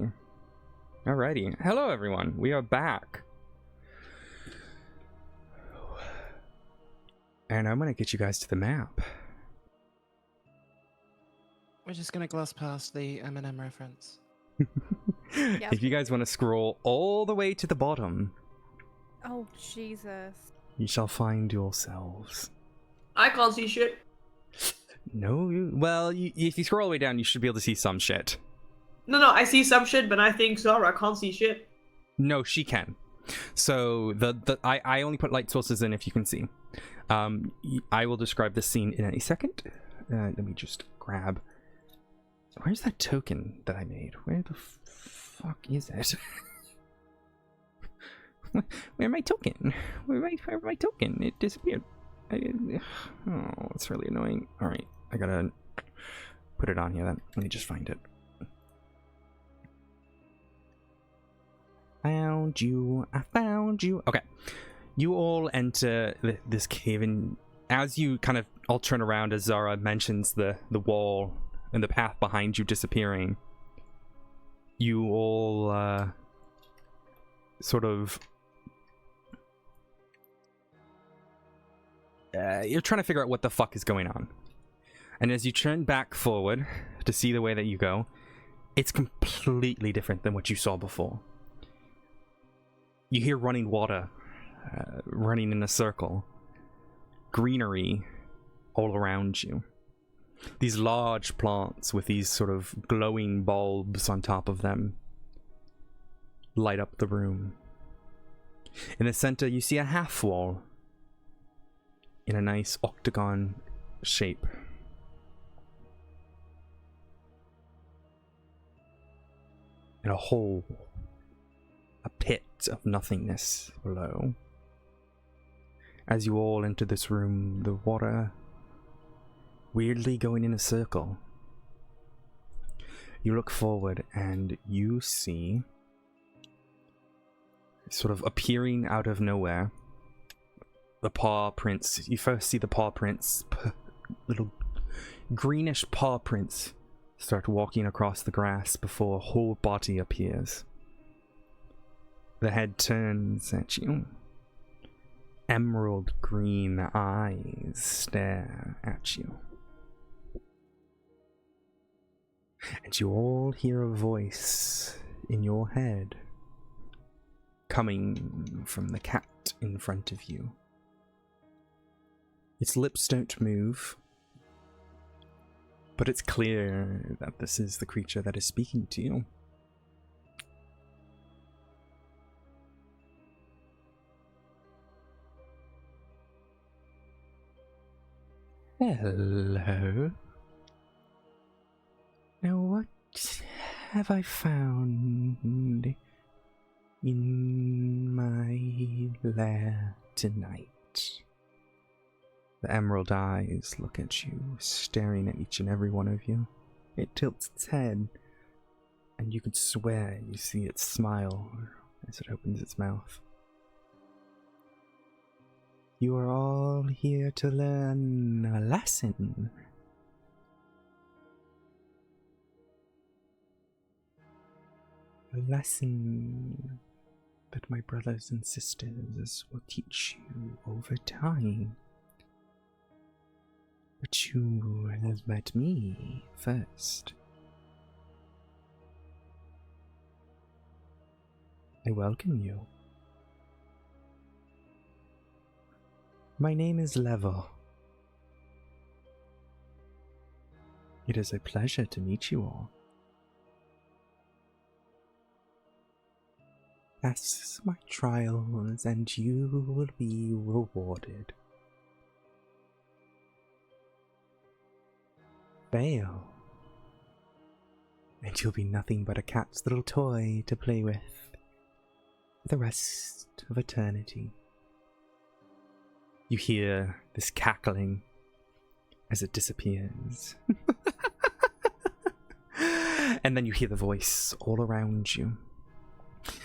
Alrighty. Hello, everyone. We are back. And I'm going to get you guys to the map. We're just gonna gloss past the Eminem reference. If you guys want to scroll all the way to the bottom, Oh, Jesus. you shall find yourselves. I can't see shit. No, if you scroll all the way down, you should be able to see some shit. No, I see some shit, but I think Zara can't see shit. No, she can. So I only put light sources in if you can see. I will describe this scene in a second. Let me just grab. Where's that token that I made? Where the fuck is it? Where's my token? Where's my token? It disappeared. Oh, it's really annoying. All right, I gotta put it on here then. Let me just find it. Found you. I found you. Okay. You all enter this cave, and as you kind of all turn around, as Zara mentions the wall and the path behind you disappearing, you all sort of you're trying to figure out what the fuck is going on. And as you turn back forward to see the way that you go, it's completely different than what you saw before. You hear running water, running in a circle, greenery all around you. These large plants with these sort of glowing bulbs on top of them light up the room. In the center, you see a half wall in a nice octagon shape. And a hole, a pit of nothingness below. As you all enter this room, the water weirdly going in a circle. You look forward and you see, sort of appearing out of nowhere, the paw prints. You first see the paw prints, little greenish paw prints, start walking across the grass before a whole body appears. The head turns at you. Emerald green eyes stare at you. And you all hear a voice in your head coming from the cat in front of you. Its lips don't move, but it's clear that this is the creature that is speaking to you. Hello. Now what have I found in my lair tonight? The emerald eyes look at you, staring at each and every one of you. It tilts its head, and you could swear you see it smile as it opens its mouth. You are all here to learn a lesson. A lesson that my brothers and sisters will teach you over time. But you have met me first. I welcome you. My name is Levo. It is a pleasure to meet you all. Pass my trials and you will be rewarded. Fail, and you'll be nothing but a cat's little toy to play with for the rest of eternity. You hear this cackling as it disappears. And then you hear the voice all around you.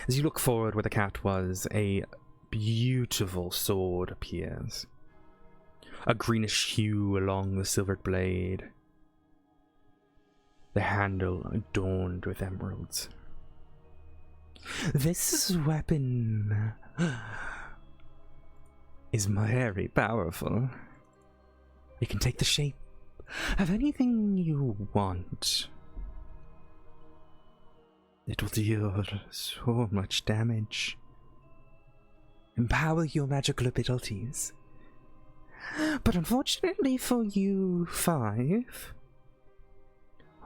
As you look forward where the cat was, a beautiful sword appears. A greenish hue along the silvered blade. The handle adorned with emeralds. This weapon is very powerful. It can take the shape of anything you want. It will deal so much damage. Empower your magical abilities. But unfortunately for you five,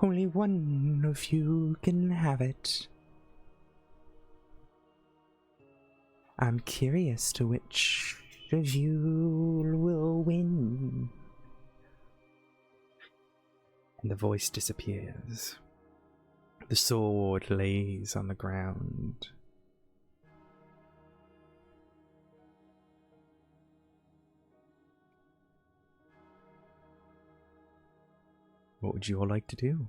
only one of you can have it. I'm curious to which of you will win. And the voice disappears. The sword lays on the ground. What would you all like to do?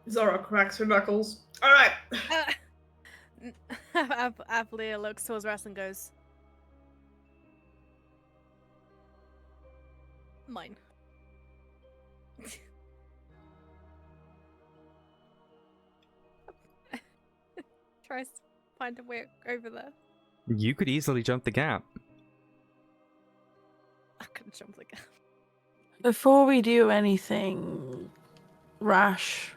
Zara cracks her knuckles. Alright. Avalia looks towards Ras and goes, mine. Tries to find a way over there. You could easily jump the gap. I can jump again. Before we do anything rash,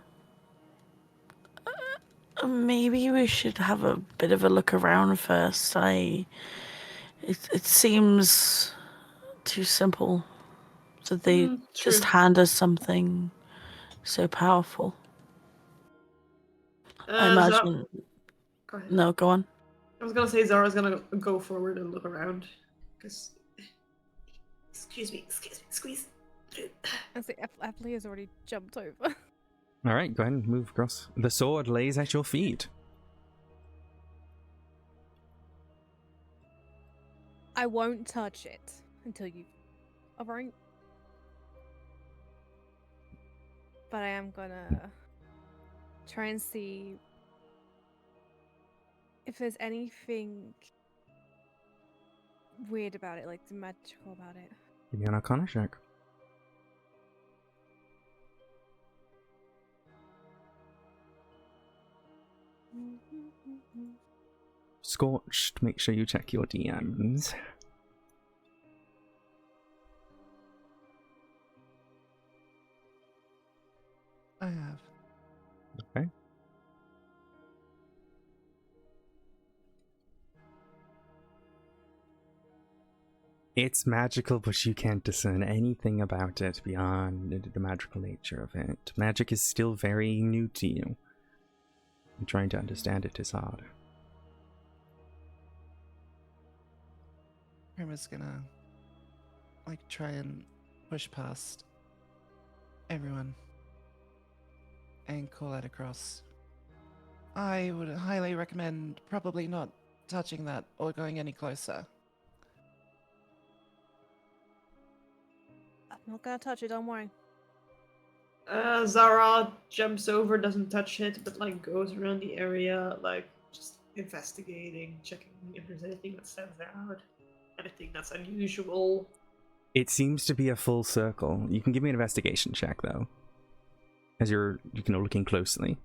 maybe we should have a bit of a look around first. It seems too simple that they just True. hand us something so powerful. I imagine. Go ahead. No, go on. I was gonna say Zara's gonna go forward and look around. Because. Excuse me, squeeze. I say Epley has already jumped over. Alright, go ahead and move across. The sword lays at your feet. I won't touch it until you. Alright. But I am gonna try and see if there's anything weird about it, like magical about it. Give me an Arcana check. Scorched, make sure you check your DMs. I have. Okay. It's magical, but you can't discern anything about it beyond the magical nature of it. Magic is still very new to you. And trying to understand it is hard. Prima's gonna try and push past everyone and call it across. I would highly recommend probably not touching that or going any closer. I'm not gonna touch it, don't worry. Zara jumps over, doesn't touch it, but goes around the area, just investigating, checking if there's anything that stands out, anything that's unusual. It seems to be a full circle. You can give me an investigation check though, as you're looking closely.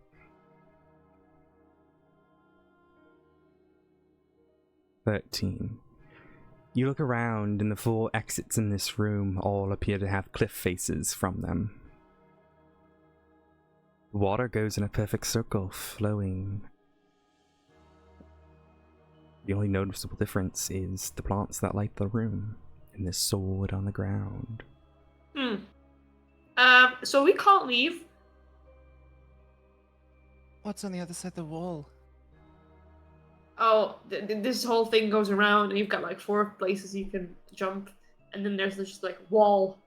"13. You look around, and the 4 exits in this room all appear to have cliff faces from them. The water goes in a perfect circle, flowing. The only noticeable difference is the plants that light the room, and this sword on the ground." So we can't leave. What's on the other side of the wall? Oh, this whole thing goes around, and you've got 4 places you can jump, and then there's this wall.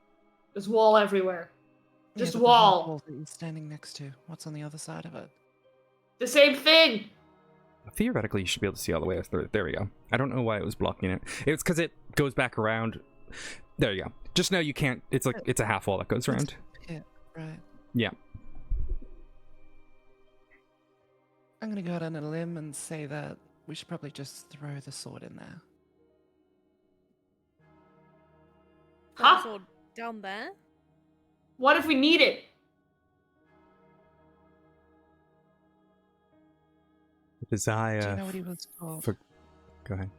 There's wall everywhere. Just but the wall. wall that you're standing next to. What's on the other side of it? The same thing. Theoretically, you should be able to see all the way through. There we go. I don't know why it was blocking it. It's because it goes back around. There you go. Just know you can't. It's it's a half wall that goes around. Yeah, right. Yeah. I'm gonna go out on a limb and say that we should probably just throw the sword in there. Huh? Sword down there? What if we need it? Desire. Do you know what he was called? Go ahead.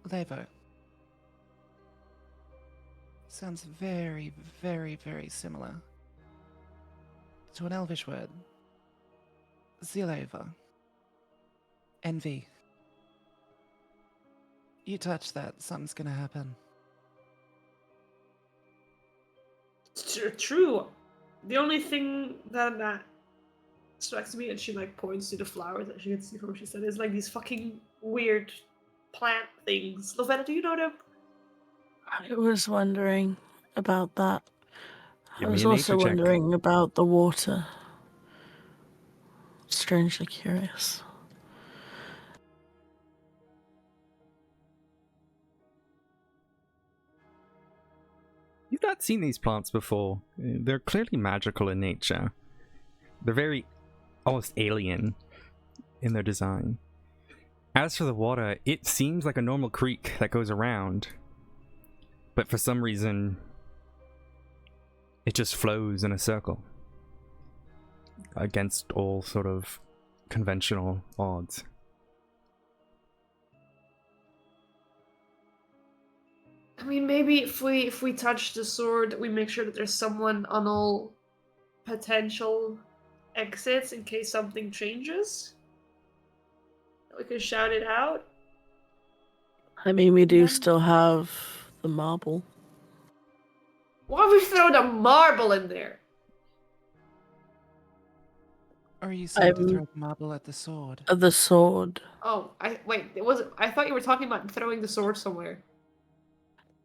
Levo. Sounds very, very, very similar to an Elvish word. Zilova. Envy. You touch that, something's gonna happen. True. The only thing that strikes me, and she points to the flowers that she can see from what she said, is these fucking weird plant things. Lovetta, do you know them? I was wondering about that. Give I me was a also nature check. wondering about the water. Strangely curious. You've not seen these plants before. They're clearly magical in nature. They're very almost alien in their design. As for the water, it seems like a normal creek that goes around, but for some reason it just flows in a circle against all sort of conventional odds. I mean, maybe if we touch the sword, we make sure that there's someone on all potential exits in case something changes. We can shout it out. I mean, we do Then- still have the marble. Why don't we throw the marble in there? Or are you saying to I'm- throw the marble at the sword? The sword. Oh, I thought you were talking about throwing the sword somewhere.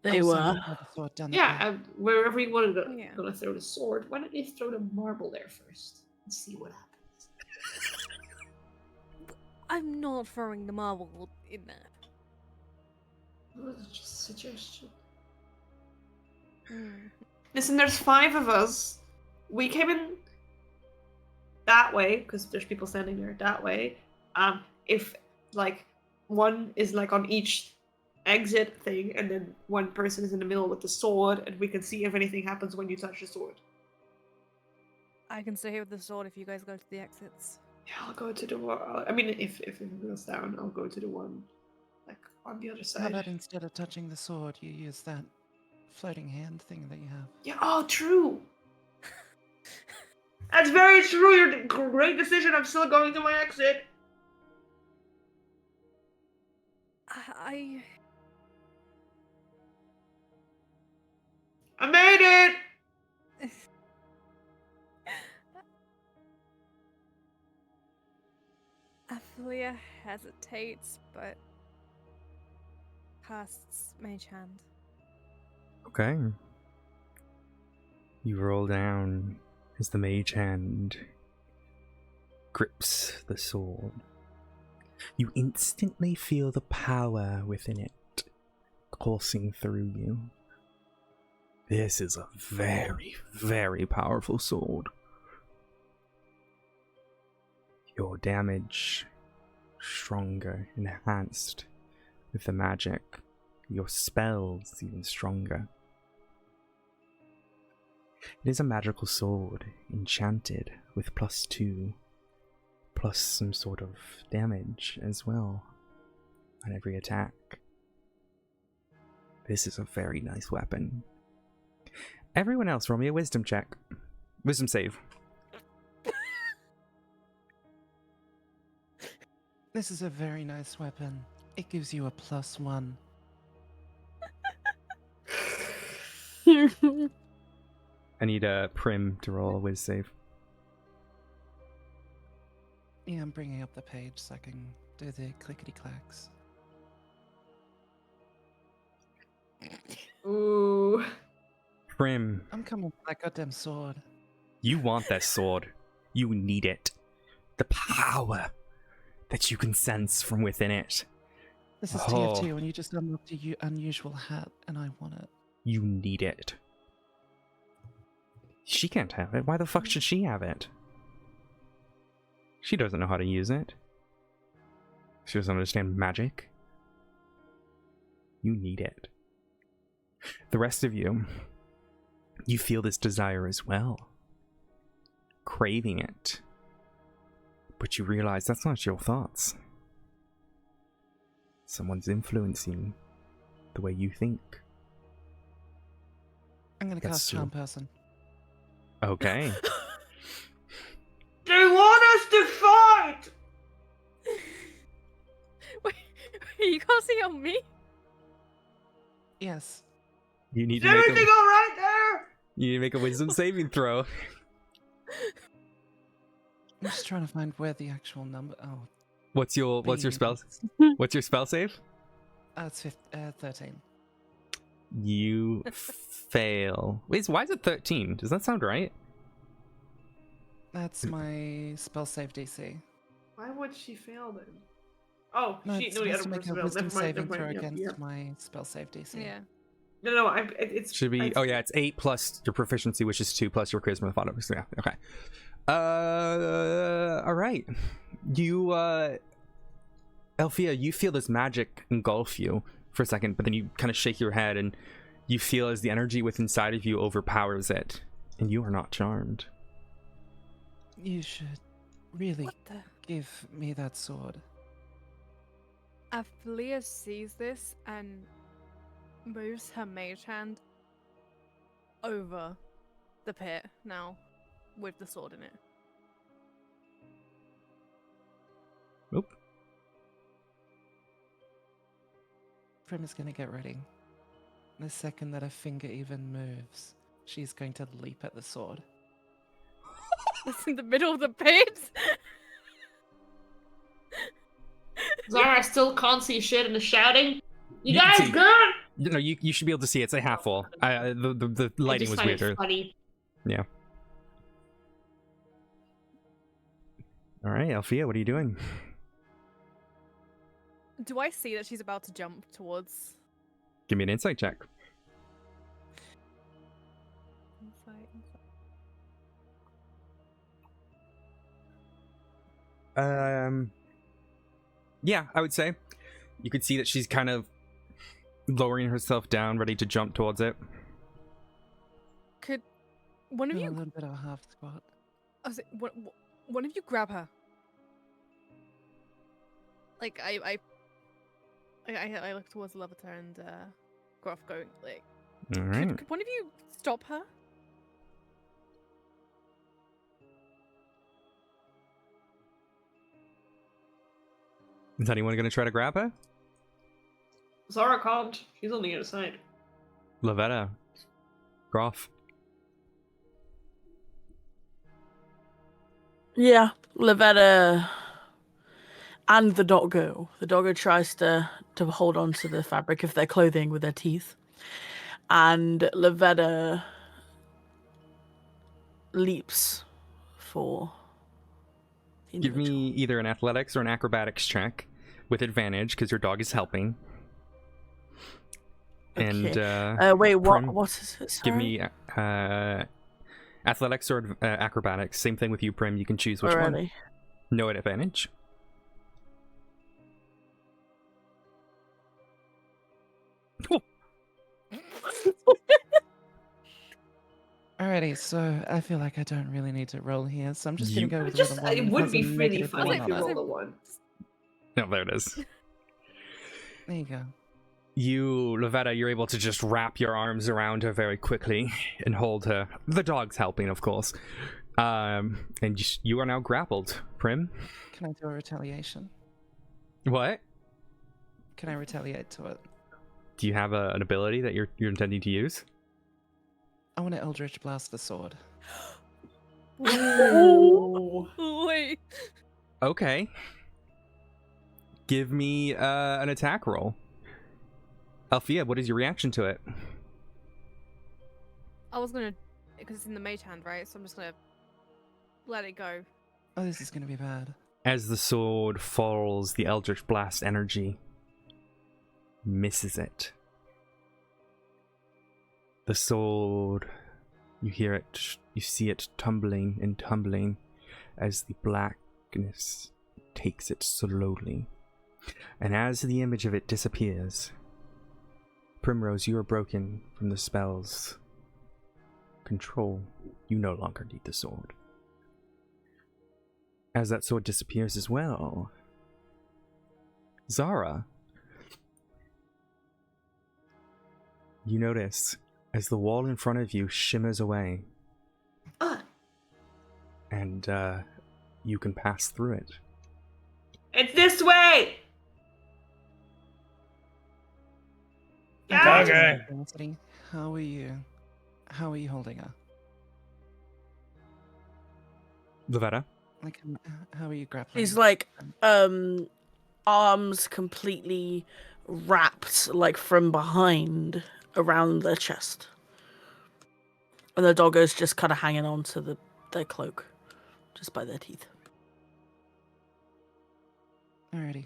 They Oh, so were. we throw the sword down the Yeah, pit. wherever you wanted to Yeah. gonna throw the sword, why don't you throw the marble there first and see what happens? I'm not throwing the marble in there. Well, it's just a suggestion. Hmm. Listen, there's 5 of us. We came in that way because there's people standing there that way. If like one is like on each exit thing, and then one person is in the middle with the sword, and we can see if anything happens when you touch the sword. I can stay here with the sword if you guys go to the exits. Yeah, I'll go to the one. I mean, if it goes down, I'll go to the one like on the other How side. about instead of touching the sword, you use that floating hand thing that you have? Yeah. Oh, true. That's very true. You're great decision. I'm still going to my exit. I I made it. Athelia hesitates, but casts Mage Hand. Okay. You roll down as the mage hand grips the sword. You instantly feel the power within it coursing through you. This is a very, very powerful sword. Your damage stronger, enhanced with the magic. Your spells even stronger. It is a magical sword, enchanted with +2, plus some sort of damage as well on every attack. This is a very nice weapon. Everyone else, roll me a wisdom check. Wisdom save. This is a very nice weapon. It gives you a +1. I need a Prim to roll a whiz save. Yeah, I'm bringing up the page so I can do the clickety clacks. Ooh. Prim, I'm coming for that goddamn sword. you want that sword. You need it. The power that you can sense from within it. This is Oh. TF2 and you just unlocked a unusual hat and I want it. You need it. She can't have it. Why the fuck should she have it? She doesn't know how to use it. She doesn't understand magic. You need it. The rest of you, you feel this desire as well. Craving it. But you realize that's not your thoughts. Someone's influencing the way you think. I'm gonna That's cast true. Charm Person. Okay. They want us to fight. Wait, you can't see on me? Yes. You need Is to make everything a, all right there? you need to make a wisdom saving throw. I'm just trying to find where the actual number. Oh, What's your spell? beans. What's your spell save? It's 13. You fail. Wait, why is it 13? Does that sound right? That's my spell save DC. Why would she fail then? Oh, No, she it's no, the supposed other to make person a failed. wisdom Never mind. saving Never throw mind. against Yeah. my spell save DC. Yeah. No, it's Should be. Oh yeah, it's 8 plus your proficiency, which is 2 plus your charisma. So yeah, okay. All right. You, Althea, you feel this magic engulf you for a second, but then you kind of shake your head, and you feel as the energy within inside of you overpowers it, and you are not charmed. You should really What the? Give me that sword. Aphlia sees this and moves her mage hand over the pit now with the sword in it. Oop. Prim is going to get ready. The second that her finger even moves, she's going to leap at the sword. It's in the middle of the pit. Zara still can't see shit and is shouting. You can guys see- good? No, you should be able to see. It's a half wall. The lighting was I just find weirder. it funny. Yeah. All right, Alfia, what are you doing? Do I see that she's about to jump towards? Give me an insight check. Insight. Yeah, I would say. You could see that she's kind of lowering herself down, ready to jump towards it. Could one of Do a you? little bit of a half squat. One of you grab her. Like I look towards Leviter and Groff going like. All right. Could one of you stop her? Is anyone going to try to grab her? Zara can't. She's on the other side. Lavetta. Groff. Yeah, Lavetta and the doggo. The doggo tries to hold on to the fabric of their clothing with their teeth. And Lavetta leaps for the Give individual. me either an athletics or an acrobatics check with advantage because your dog is helping. Okay. And wait, Prim, what is it? give Sorry? me athletics or acrobatics. Same thing with you, Prim. You can choose which one. Already. No advantage. Cool. Alrighty, so I feel like I don't really need to roll here, so I'm just You- going to go with Just, the one it that would has be a really negative funny one if on you it. rolled a one. No, there it is. There you go. You, Lavetta, you're able to just wrap your arms around her very quickly and hold her. The dog's helping, of course. And you are now grappled, Prim. Can I do a retaliation? What? Can I retaliate to it? Do you have an ability that you're intending to use? I want to Eldritch Blast the sword. Ooh. Wait. Okay. Give me an attack roll. Alfia, what is your reaction to it? I was gonna, because it's in the mage hand, right? So I'm just gonna let it go. Oh, this is going to be bad. As the sword falls, the Eldritch Blast energy misses it. The sword, you hear it, you see it tumbling and tumbling as the blackness takes it slowly. And as the image of it disappears, Primrose, you are broken from the spell's control. You no longer need the sword. As that sword disappears as well, Zara, you notice as the wall in front of you shimmers away, and you can pass through it. It's this way! Okay. Anthony, how are you? How are you holding her? Lavetta? Like, how are you grappling? He's like, arms completely wrapped, like from behind, around their chest, and the doggo's just kind of hanging on to their cloak, just by their teeth. Alrighty.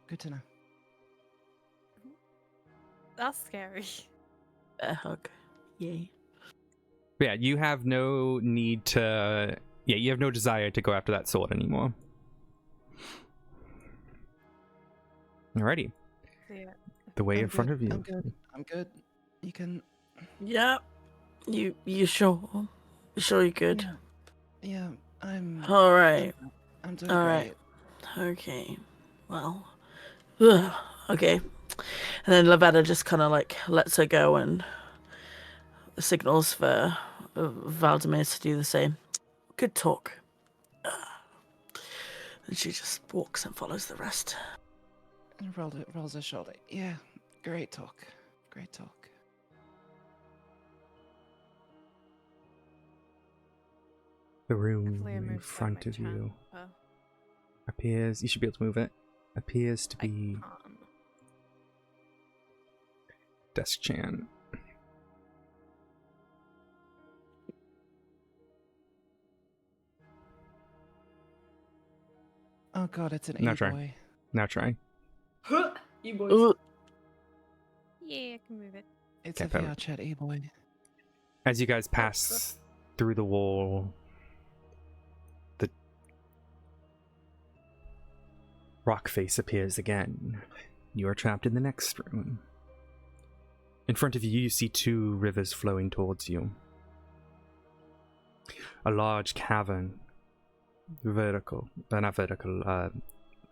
Good to know. That's scary. A hug. Yay. Yeah, you have no need to... Yeah, you have no desire to go after that sword anymore. Alrighty. Yeah. The way I'm in front good, of you. I'm good. I'm good. You can. Yep. You sure? You sure you're good? Yeah, I'm. All right. I'm doing All great. right. Okay. Well. ugh, okay. And then Lavetta just kind of like lets her go and signals for Valdemir to do the same. Good talk. And she just walks and follows the rest. And rolls her shoulder. Yeah, great talk. Great talk. The room Hopefully I in moved front my of you chat. appears. You should be able to move it. Appears to I be can't. desk chan. Oh god, it's an Now E try. boy. Now try. You boys. Ooh, Yeah, I can move it. It's Okay, a VR chat E boy. As you guys pass through the wall, the rock face appears again. You are trapped in the next room. In front of you, you see two rivers flowing towards you. A large cavern,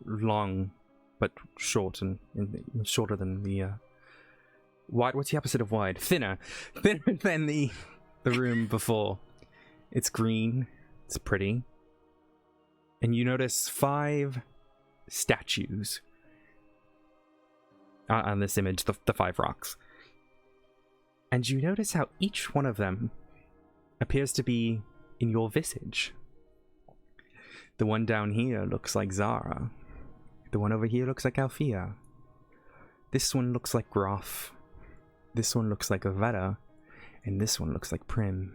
long, but short and shorter than the wide. What's the opposite of wide? Thinner than the room before. It's green. It's pretty. And you notice 5 statues on this image, the 5 rocks. And you notice how each one of them appears to be in your visage. The one down here looks like Zara. The one over here looks like Althea. This one looks like Groff. This one looks like Avetta. And this one looks like Prim.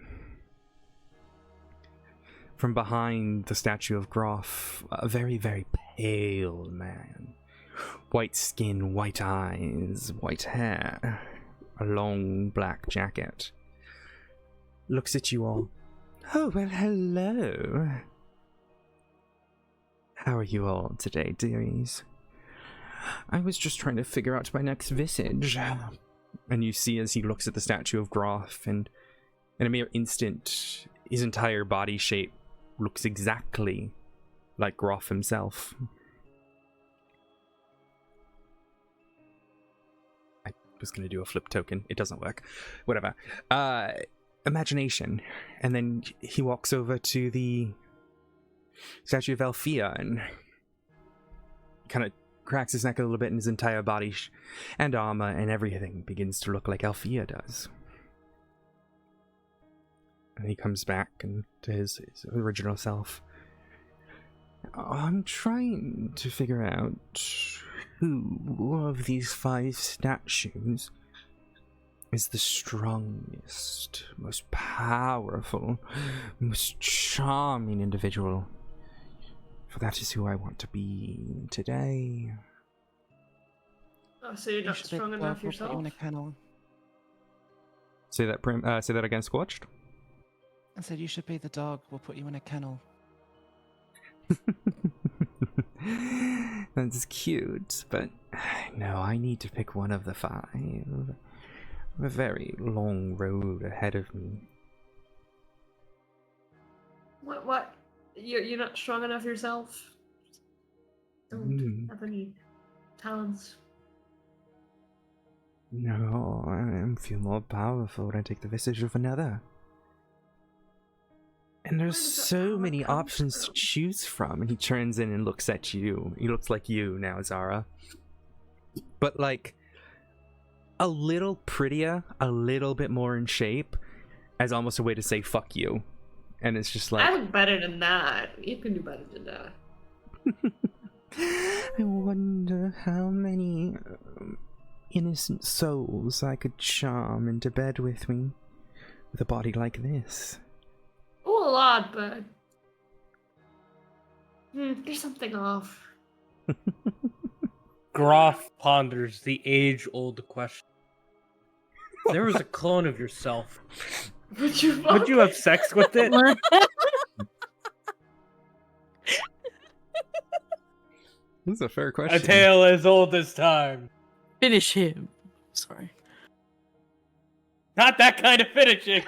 From behind the statue of Groff, a very, very pale man. White skin, white eyes, white hair. A long black jacket. Looks at you all. Oh, well, hello. How are you all today, dearies? I was just trying to figure out my next visage. And you see as he looks at the statue of Groff, and in a mere instant, his entire body shape looks exactly like Groff himself. I was going to do a flip token. It doesn't work. Whatever. Imagination. And then he walks over to the statue of Althea and kind of cracks his neck a little bit, and his entire body and armor and everything begins to look like Althea does. And he comes back and to his original self. I'm trying to figure out who of these 5 statues is the strongest, most powerful, most charming individual. For that is who I want to be today. Oh, so you're not should be strong the enough dog, we'll put you in a yourself? kennel. Say that again, Scorched. I said you should be the dog. We'll put you in a kennel. That's cute, but no, I need to pick one of the 5. A very long road ahead of me. What? You're not strong enough yourself? Don't have any talents. No, I feel more powerful when I take the visage of another. And there's Where does that so power many come options to from? choose from. And he turns in and looks at you. He looks like you now, Zara. But like, a little prettier, a little bit more in shape, as almost a way to say fuck you. And it's just like, I look better than that. You can do better than that. I wonder how many innocent souls I could charm into bed with me with a body like this. Oh, a lot, but there's something off. Groff ponders the age-old question. If there was a clone of yourself, Would you would you have sex with it? This is a fair A question. tale as old as time. Finish him. Sorry. Not that kind of finishing.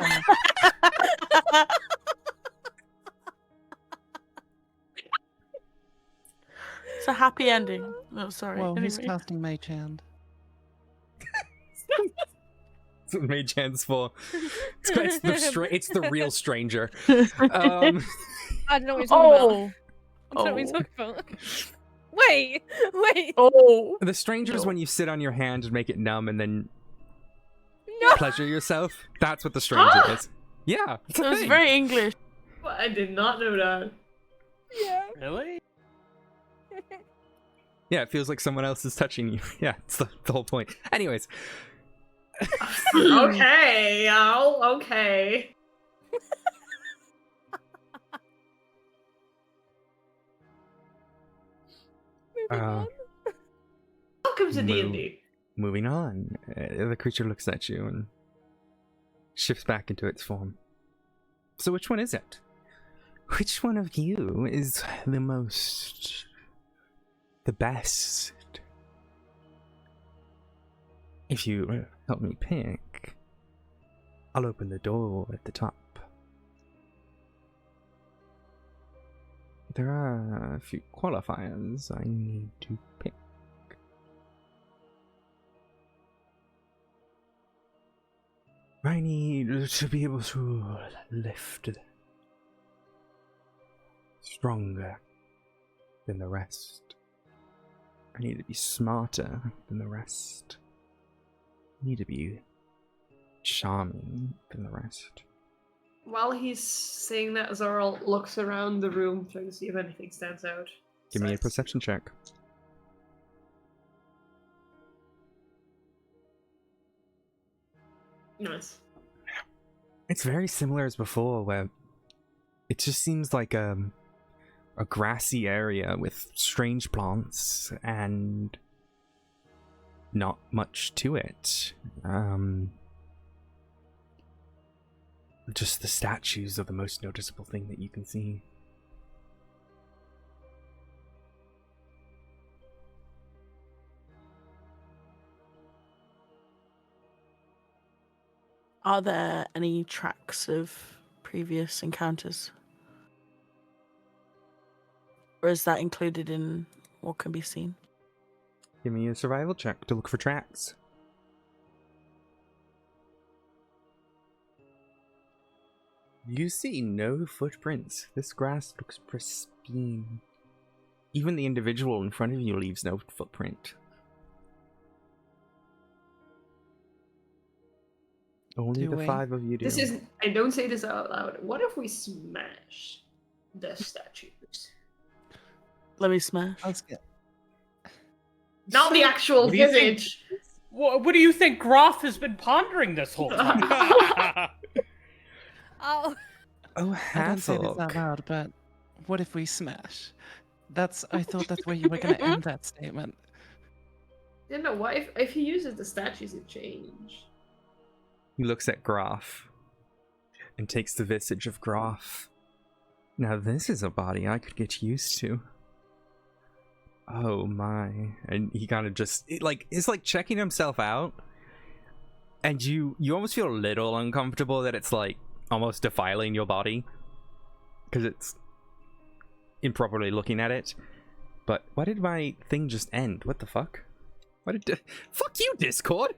It's a happy ending. Oh, sorry. Whoa, who's Anyway. casting Mage Hand? That's what Mage Hand's for. It's the real stranger. I don't know what you're talking about. I don't know what you're talking about. Wait. Oh. The stranger is when you sit on your hand and make it numb and then No. pleasure yourself. That's what the stranger is. Yeah. It's a It was thing. very English. Well, I did not know that. Yeah. Really? Yeah, it feels like someone else is touching you. Yeah, it's the whole point. Anyways. Okay, okay. Moving on. Welcome to Move. D&D. Moving on. The creature looks at you and shifts back into its form. So which one is it? Which one of you is the best? If you help me pick, I'll open the door at the top. There are a few qualifiers I need to pick. I need to be able to lift stronger than the rest. I need to be smarter than the rest. I need to be charming than the rest. While he's saying that, Zoral looks around the room, trying to see if anything stands out. Give me a Besides- perception check. Nice. It's very similar as before, where it just seems like a grassy area with strange plants and not much to it. Just the statues are the most noticeable thing that you can see. Are there any tracks of previous encounters? Or is that included in what can be seen? Give me a survival check to look for tracks. You see no footprints. This grass looks pristine. Even the individual in front of you leaves no footprint. Only Do the we? five of you do. This is. I don't say this out loud. What if we smash the statues? Let me smash. Let's get. Not the actual what do you think? visage. What do you think Groff has been pondering this whole time? Oh. Oh, I don't say this Hazel. out loud, but what if we smash? I thought that's where you were going to end that statement. You know, what if he uses the statues to change? He looks at Groff and takes the visage of Groff. Now this is a body I could get used to. Oh my. And he kind of just, it's like checking himself out. And you almost feel a little uncomfortable that it's like almost defiling your body. Because it's improperly looking at it. But why did my thing just end? What the fuck? Fuck you, Discord!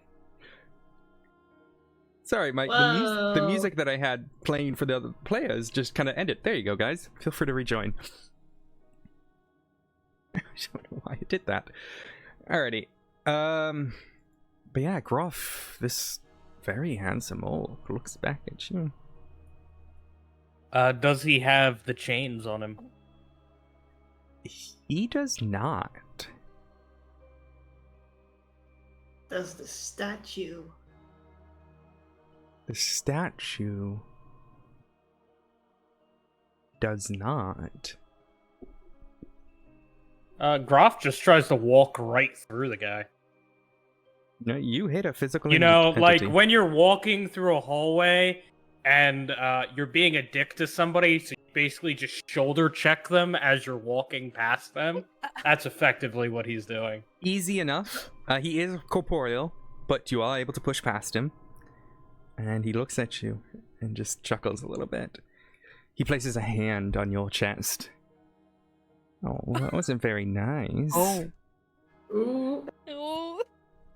Sorry, the music that I had playing for the other players just kind of ended. There you go, guys. Feel free to rejoin. I don't know why I did that. Alrighty. But yeah, Groff, this very handsome orc looks back at you. Does he have the chains on him? He does not. Does the statue? The statue does not. Groff just tries to walk right through the guy. No, you hit a physical You know, like entity. when you're walking through a hallway and you're being a dick to somebody, so you basically just shoulder check them as you're walking past them. That's effectively what he's doing. Easy enough. He is corporeal, but you are able to push past him. and he looks at you and just chuckles a little bit. He places a hand on your chest. Oh, that wasn't very nice. Oh. Ooh. Ooh.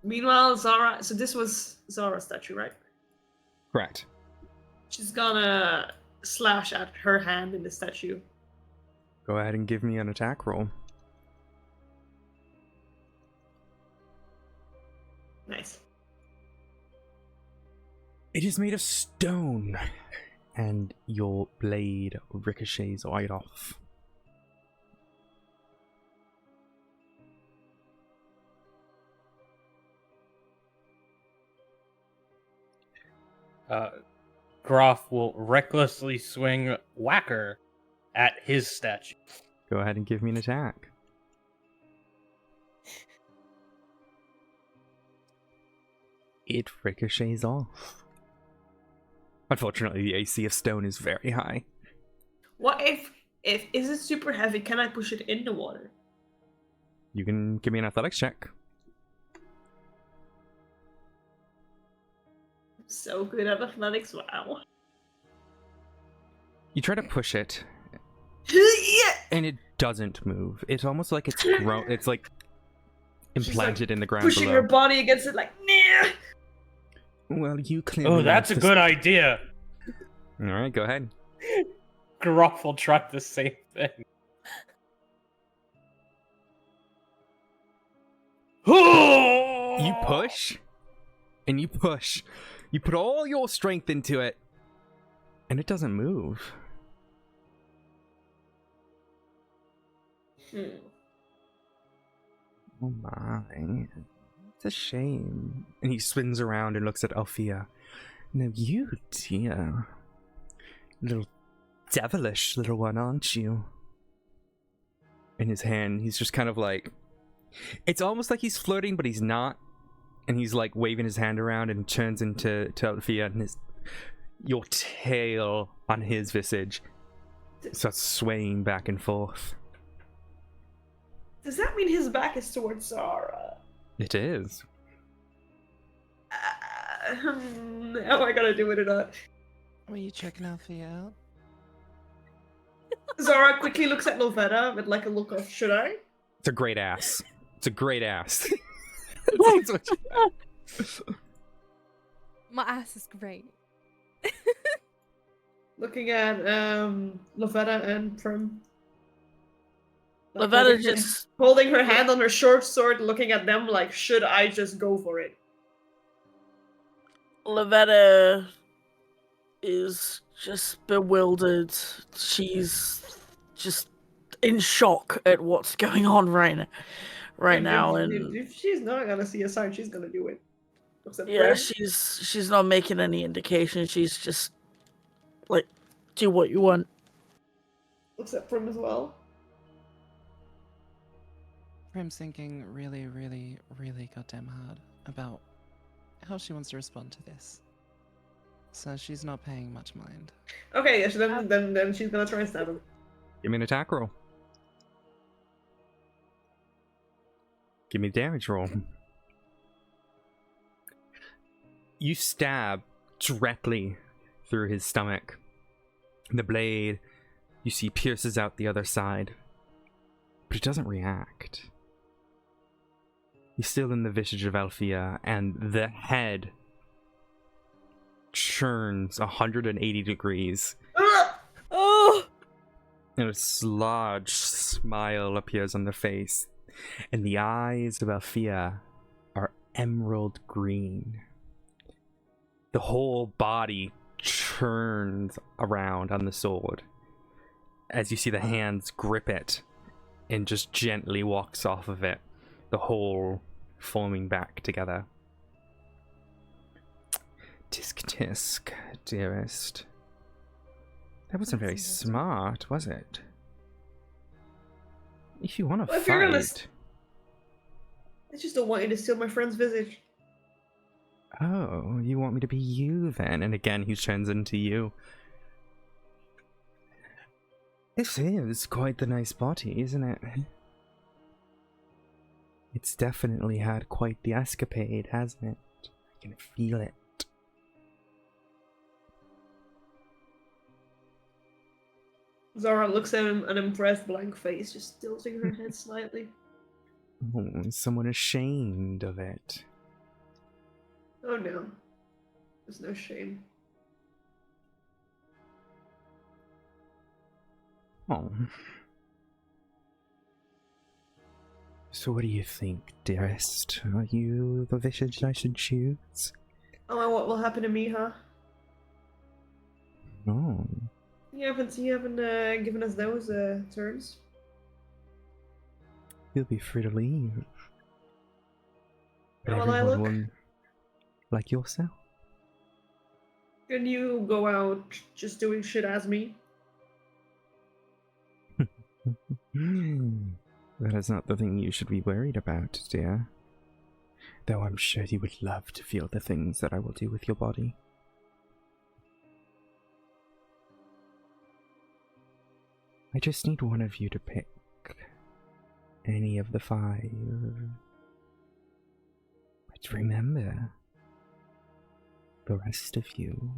Meanwhile, Zara. So this was Zara's statue, right? Correct. She's gonna slash at her hand in the statue. Go ahead and give me an attack roll. Nice. It is made of stone, and your blade ricochets right off. Groff will recklessly swing Whacker at his statue. Go ahead and give me an attack. It ricochets off. Unfortunately, the AC of stone is very high. What if is it super heavy? Can I push it in the water? You can give me an athletics check. So good at athletics, wow. You try to push it, Yeah. and it doesn't move. It's almost like it's grown. It's like She's, implanted like, in the ground pushing below. her body against it, like, nah. Well, you clearly. Oh, that's a want good idea. All right, go ahead. Groff will try the same thing. You push, and you push. You put all your strength into it, and it doesn't move. Oh my. It's a shame. And he spins around and looks at Althea. Now you, dear. Little devilish little one, aren't you? In his hand, he's just kind of like... It's almost like he's flirting, but he's not. And he's like waving his hand around and turns into Althea, and your tail on his visage starts swaying back and forth. Does that mean his back is towards Zara? It is. How am I gonna do it or not? Were you checking Alfie out? Zara quickly looks at Lovetta with like a look of, should I? It's a great ass. It's a great ass. That's what you- My ass is great. Looking at Lovetta and Prim. Like, Lavetta just holding her hand on her short sword, looking at them like, should I just go for it? Lavetta is just bewildered. She's just in shock at what's going on right now, and If she's not gonna see a sign, she's gonna do it. Except yeah, Prim. she's not making any indication. She's just like, do what you want. Looks at Prim as well. Prim's thinking really, really, really goddamn hard about how she wants to respond to this. So she's not paying much mind. Okay, yeah, so then she's gonna try and stab him. Give me an attack roll. Give me a damage roll. You stab directly through his stomach. The blade, you see, pierces out the other side, but it doesn't react. He's still in the visage of Althea, and the head churns 180 degrees. Oh! And a large smile appears on the face, and the eyes of Althea are emerald green. The whole body churns around on the sword as you see the hands grip it and just gently walks off of it, the whole forming back together. Tisk tisk, dearest. That wasn't very smart, was it? If you want to Well, if fight... you're gonna I just don't want you to steal my friend's visage. Oh, you want me to be you then? And again, he turns into you. This is quite the nice body, isn't it? It's definitely had quite the escapade, hasn't it? I can feel it. Zara looks at him, an impressed blank face, just tilting her head slightly. Oh, is someone ashamed of it? Oh no. There's no shame. Oh. So what do you think, dearest? Are you the visage I should choose? Oh, and what will happen to me, huh? Oh. You haven't given us those terms. You'll be free to leave. But How will I look? everyone will like yourself. Can you go out just doing shit as me? That is not the thing you should be worried about, dear. Though I'm sure you would love to feel the things that I will do with your body. I just need one of you to pick any of the 5. But remember, the rest of you,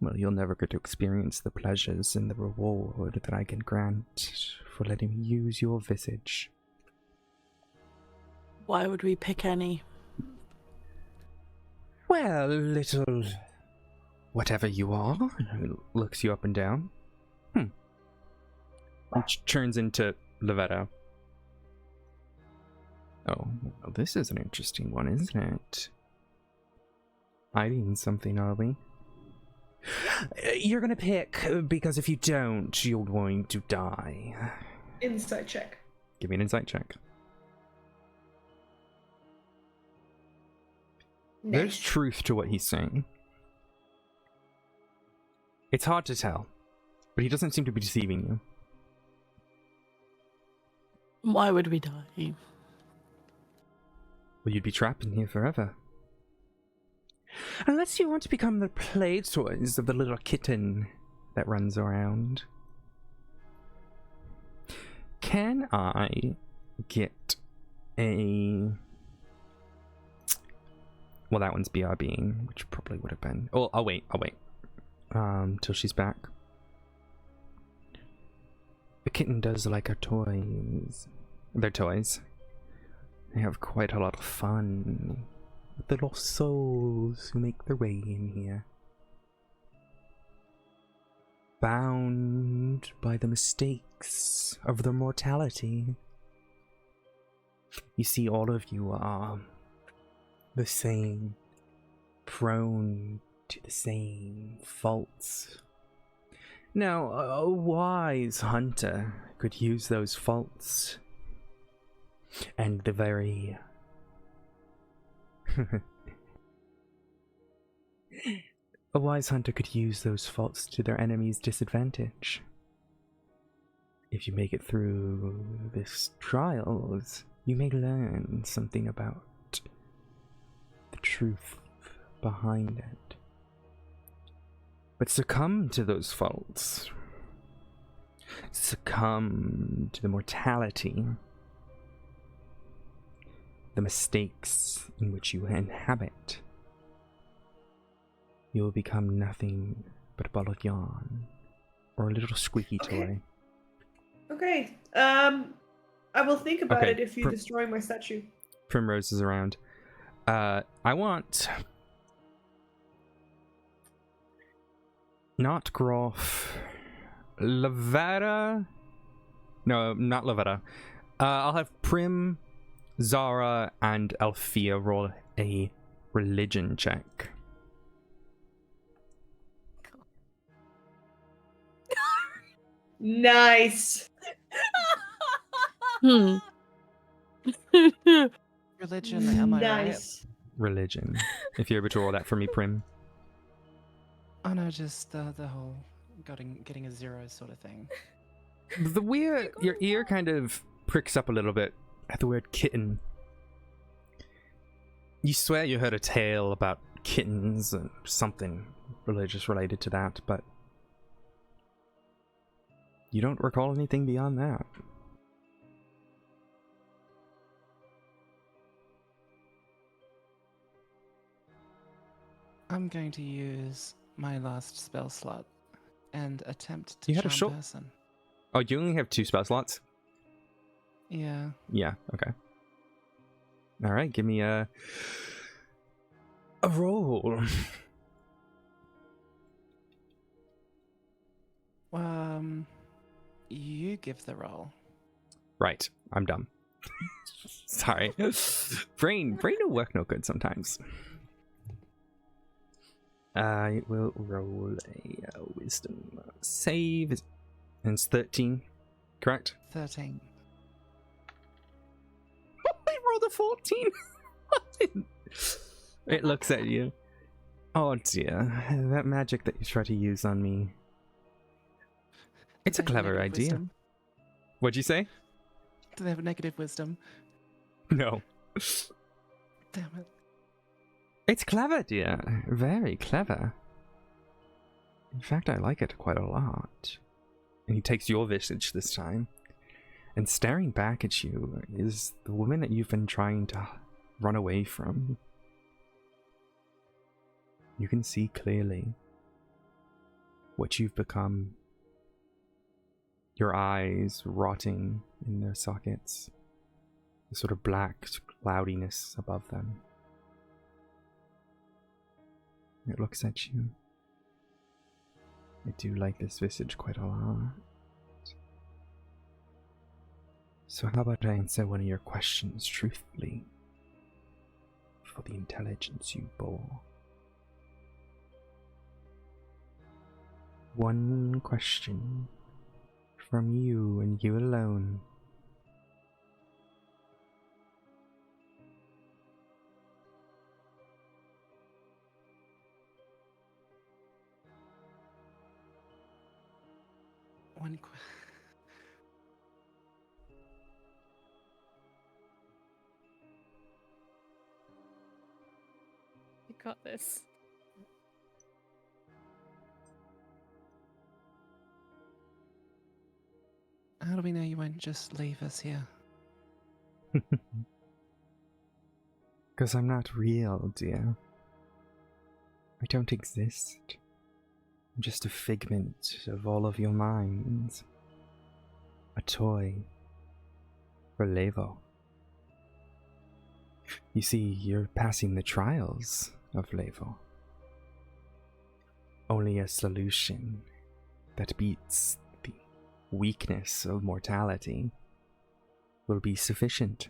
well, you'll never get to experience the pleasures and the reward that I can grant for letting me use your visage. Why would we pick any? Well, little whatever you are, looks you up and down. Which turns into Lavetta. Oh, well, this is an interesting one, isn't it? Hiding something, are we? You're gonna pick, because if you don't, you're going to die. Insight check. Give me an insight check. There's Nice. truth to what he's saying. It's hard to tell, but he doesn't seem to be deceiving you. Why would we die? Well, you'd be trapped in here forever. Unless you want to become the play toys of the little kitten that runs around. Can I get a... Well, that one's BRBing, which probably would have been... Oh, I'll wait. Till she's back. The kitten does like her toys. They're toys. They have quite a lot of fun. With the little souls who make their way in here. Bound by the mistakes of their mortality. You see, all of you are the same, prone to the same faults. Now, a wise hunter could use those faults and the very a wise hunter could use those faults to their enemy's disadvantage. If you make it through this trials, you may learn something about the truth behind it. But succumb to those faults. Succumb to the mortality, the mistakes in which you inhabit. You will become nothing but a ball of yarn, or a little squeaky toy. Okay. I will think about Okay, it if you destroy my statue. Primrose is around. I want... Not Groff. Lavetta? No, not Lavetta. I'll have Prim, Zara, and Althea roll a religion check. Nice. Religion, am I right? Nice. Religion. If you're able to roll that for me, Prim. Oh no, just the whole getting a 0 sort of thing. The weird... Your ear kind of pricks up a little bit at the word kitten. You swear you heard a tale about kittens and something religious related to that, but you don't recall anything beyond that. I'm going to use my last spell slot and attempt to You had a charm short- person. Oh, you only have 2 spell slots? Yeah. Yeah, okay. Alright, give me a roll. You give the roll. Right, I'm dumb. Sorry. Brain will work no good sometimes. I will roll a wisdom save. And it's 13, correct? 13. I rolled a 14. It looks at you. Oh dear, that magic that you try to use on me. It's a Do they have clever negative idea. wisdom? What'd you say? Do they have negative wisdom? No. Damn it. It's clever, dear. Very clever. In fact, I like it quite a lot. And he takes your visage this time. And staring back at you is the woman that you've been trying to run away from. You can see clearly what you've become. Your eyes rotting in their sockets. The sort of black cloudiness above them. It looks at you. I do like this visage quite a lot. So how about I answer one of your questions truthfully? For the intelligence you bore. One question. From you and you alone. One You got this. How do we know you won't just leave us here? Because I'm not real, dear. I don't exist. I'm just a figment of all of your minds. A toy for Levo. You see, you're passing the trials of Levo. Only a solution that beats the weakness of mortality will be sufficient.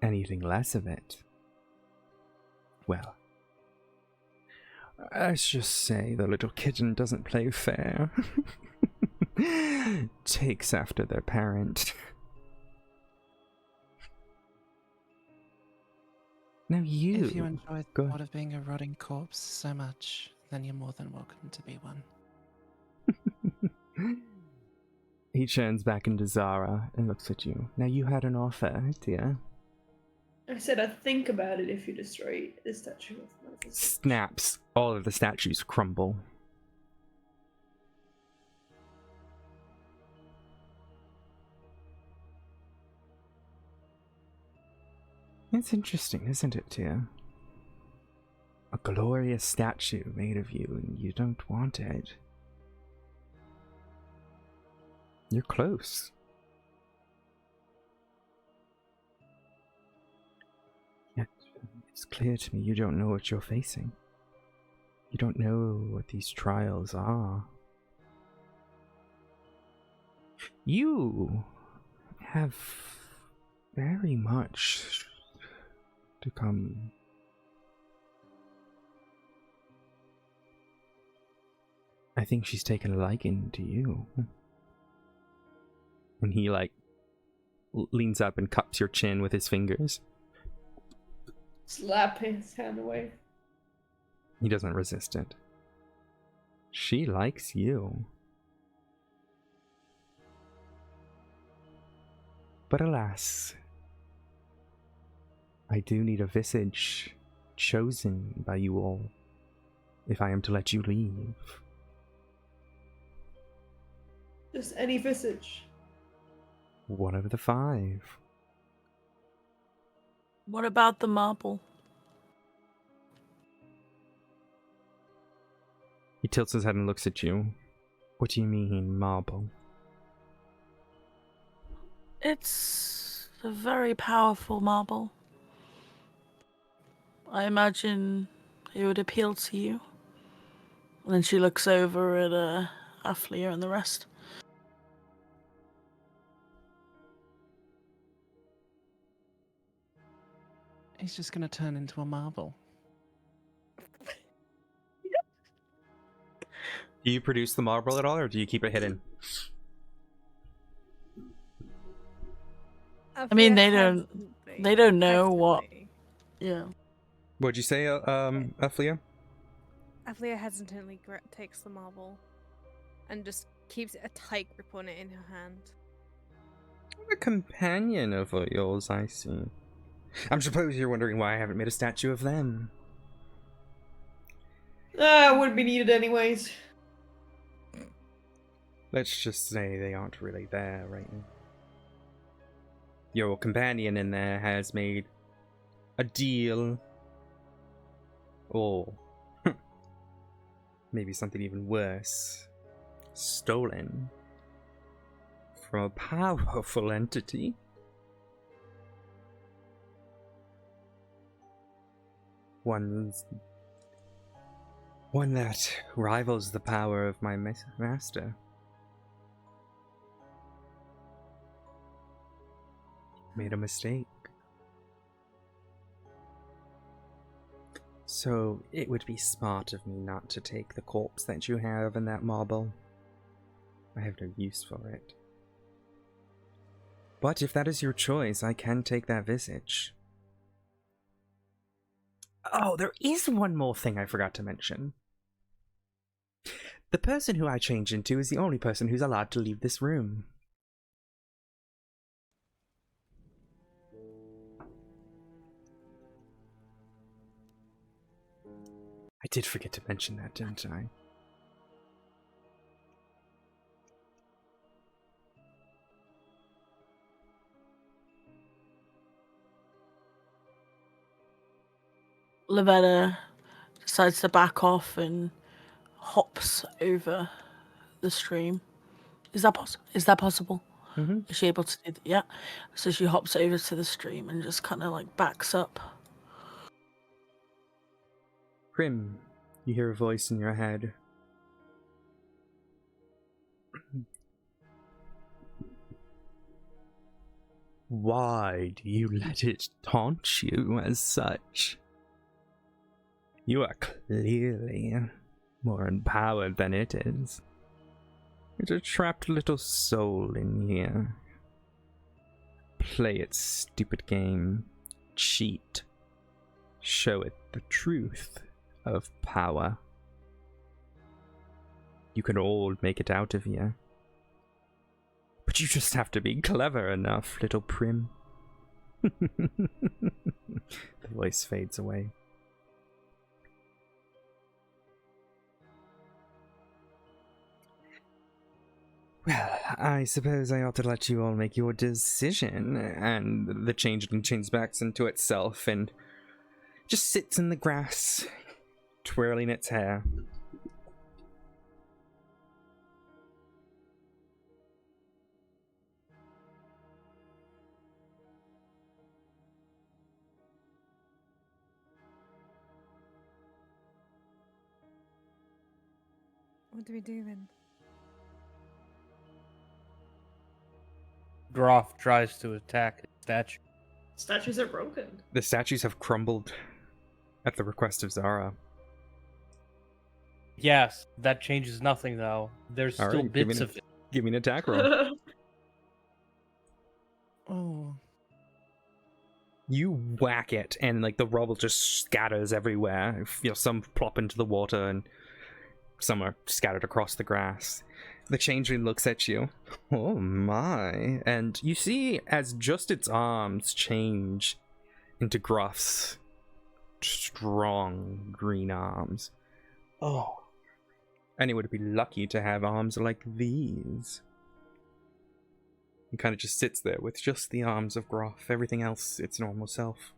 Anything less of it, well, let's just say the little kitten doesn't play fair. Takes after their parent. Now you... If you enjoy the Go thought of being a rotting corpse so much, then you're more than welcome to be one. He turns back into Zara and looks at you. Now you had an offer, dear. I said I'd think about it if you destroy the statue of Moses. Snaps. All of the statues crumble. It's interesting, isn't it, dear? A glorious statue made of you, and you don't want it. You're close. Yet, it's clear to me you don't know what you're facing. You don't know what these trials are. You have very much to come. I think she's taken a liking to you. And he, leans up and cups your chin with his fingers. Slap his hand away. He doesn't resist it. She likes you. But alas, I do need a visage chosen by you all if I am to let you leave. Just any visage. One of the 5. What about the marble? He tilts his head and looks at you. What do you mean, marble? It's a very powerful marble. I imagine it would appeal to you. And then she looks over at Aflia and the rest. He's just gonna turn into a marble. Do you produce the marble at all, or do you keep it hidden? I mean, they Hesitantly- don't know what. hesitantly. Yeah. What'd you say, Aflia? Aflia hesitantly takes the marble and just keeps a tight grip on it in her hand. A companion of yours, I see. I suppose you're wondering why I haven't made a statue of them. Wouldn't be needed anyways. Let's just say they aren't really there right now. Your companion in there has made a deal, or maybe something even worse, stolen from a powerful entity. One that rivals the power of my master. Made a mistake. So it would be smart of me not to take the corpse that you have in that marble. I have no use for it. But if that is your choice, I can take that visage. Oh, there is one more thing I forgot to mention. The person who I change into is the only person who's allowed to leave this room. I did forget to mention that, didn't I? Lavetta decides to back off and hops over the stream. Is that possible? Mm-hmm. Is she able to do that? Yeah. So she hops over to the stream and just kind of like backs up. Prim, you hear a voice in your head. Why do you let it taunt you as such? You are clearly more empowered than it is. There's a trapped little soul in here. Play its stupid game. Cheat. Show it the truth of power. You can all make it out of here. But you just have to be clever enough, little Prim. The voice fades away. Well, I suppose I ought to let you all make your decision. And the changeling changes back into itself and just sits in the grass, twirling its hair. What do we do then? Groff tries to attack a statue. Statues are broken. The statues have crumbled at the request of Zara. Yes, that changes nothing though. There's All still right, bits of it. Give me an attack roll. Oh. You whack it, and like the rubble just scatters everywhere. You know, some plop into the water, and some are scattered across the grass. The changeling looks at you. Oh my! And you see, as just its arms change into Gruff's strong green arms. Oh. And it would be lucky to have arms like these. He kind of just sits there with just the arms of Groff. Everything else, its normal self.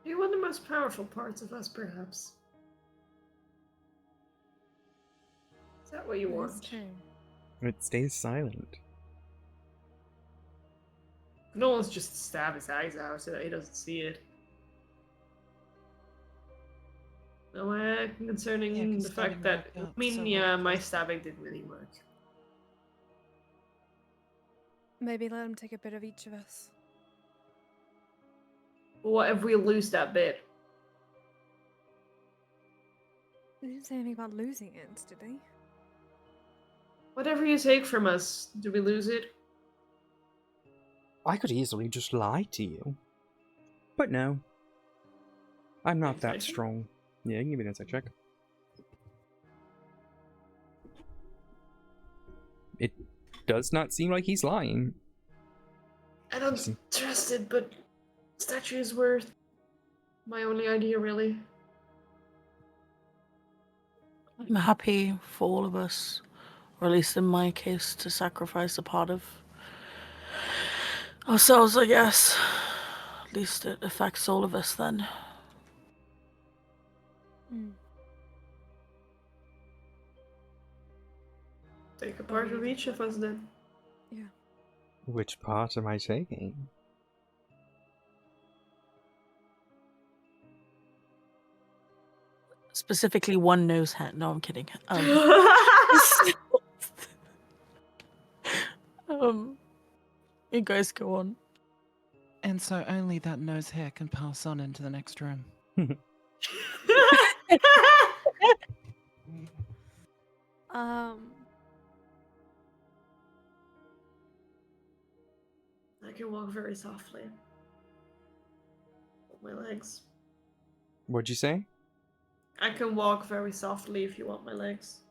You're one of the most powerful parts of us, perhaps. Is that what you That's want? true. It stays silent. No one's just stab his eyes out so that he doesn't see it. No, concerning Yeah, 'cause the fact stabbing that worked out I mean, so yeah, well my first. stabbing didn't really work. Maybe let him take a bit of each of us. But what if we lose that bit? He didn't say anything about losing it, did he? Whatever you take from us, do we lose it? I could easily just lie to you. But no. I'm not that Insight check? strong. Yeah, you can give me an insight check. It does not seem like he's lying. I don't trust it, but statues were my only idea, really. I'm happy for all of us, or at least in my case, to sacrifice a part of ourselves, I guess. At least it affects all of us then. Mm. Take a part of each of us then. Yeah. Which part am I taking? Specifically one nose hair. No, I'm kidding. You guys go on. And so only that nose hair can pass on into the next room. I can walk very softly. With my legs. What'd you say? I can walk very softly if you want my legs.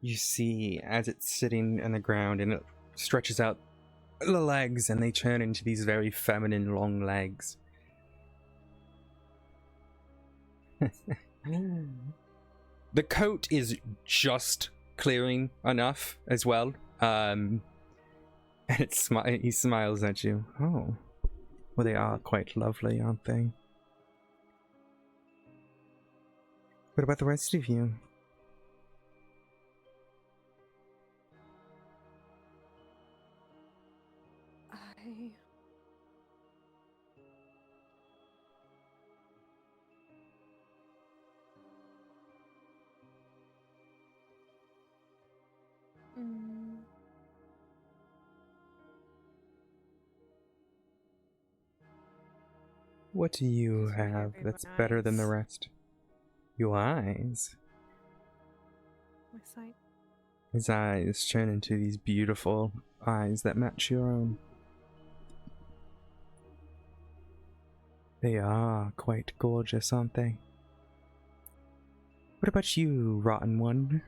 You see, as it's sitting on the ground and it stretches out the legs and they turn into these very feminine long legs. The coat is just clearing enough as well. And he smiles at you. Oh, well, they are quite lovely, aren't they? What about the rest of you? What do you Just really have happy that's with better than the eyes. rest? Your eyes. My sight. His eyes turn into these beautiful eyes that match your own. They are quite gorgeous, aren't they? What about you, rotten one?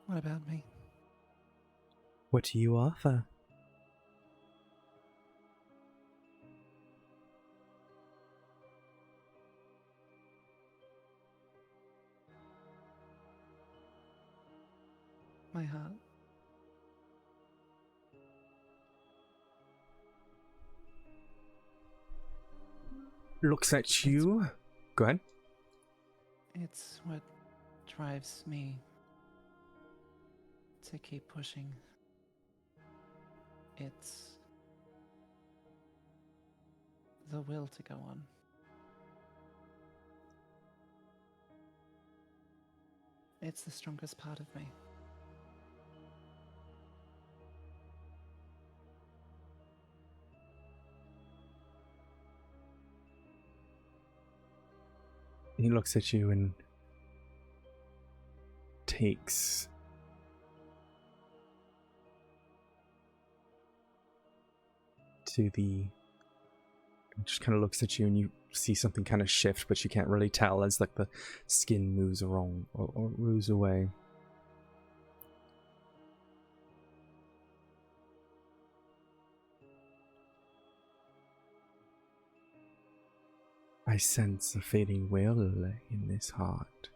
What about me? What do you offer? My heart. Looks at you. Go ahead. It's what drives me to keep pushing. It's the will to go on. It's the strongest part of me. He looks at you and takes to the... just kind of looks at you and you see something kind of shift, but you can't really tell as like the skin moves wrong or moves away. I sense a fading will in this heart.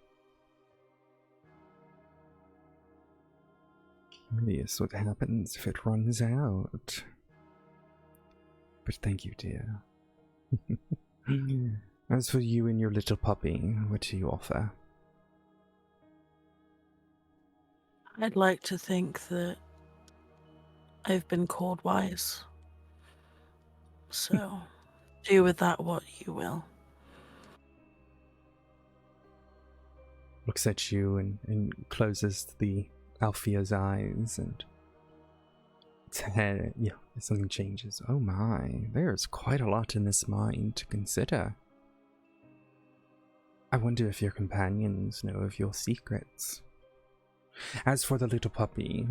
Curious what happens if it runs out. But thank you, dear. As for you and your little puppy, what do you offer? I'd like to think that I've been called wise. So, do with that what you will. Looks at you and closes the Althea's eyes, and its head, something changes. Oh my, there's quite a lot in this mind to consider. I wonder if your companions know of your secrets. As for the little puppy,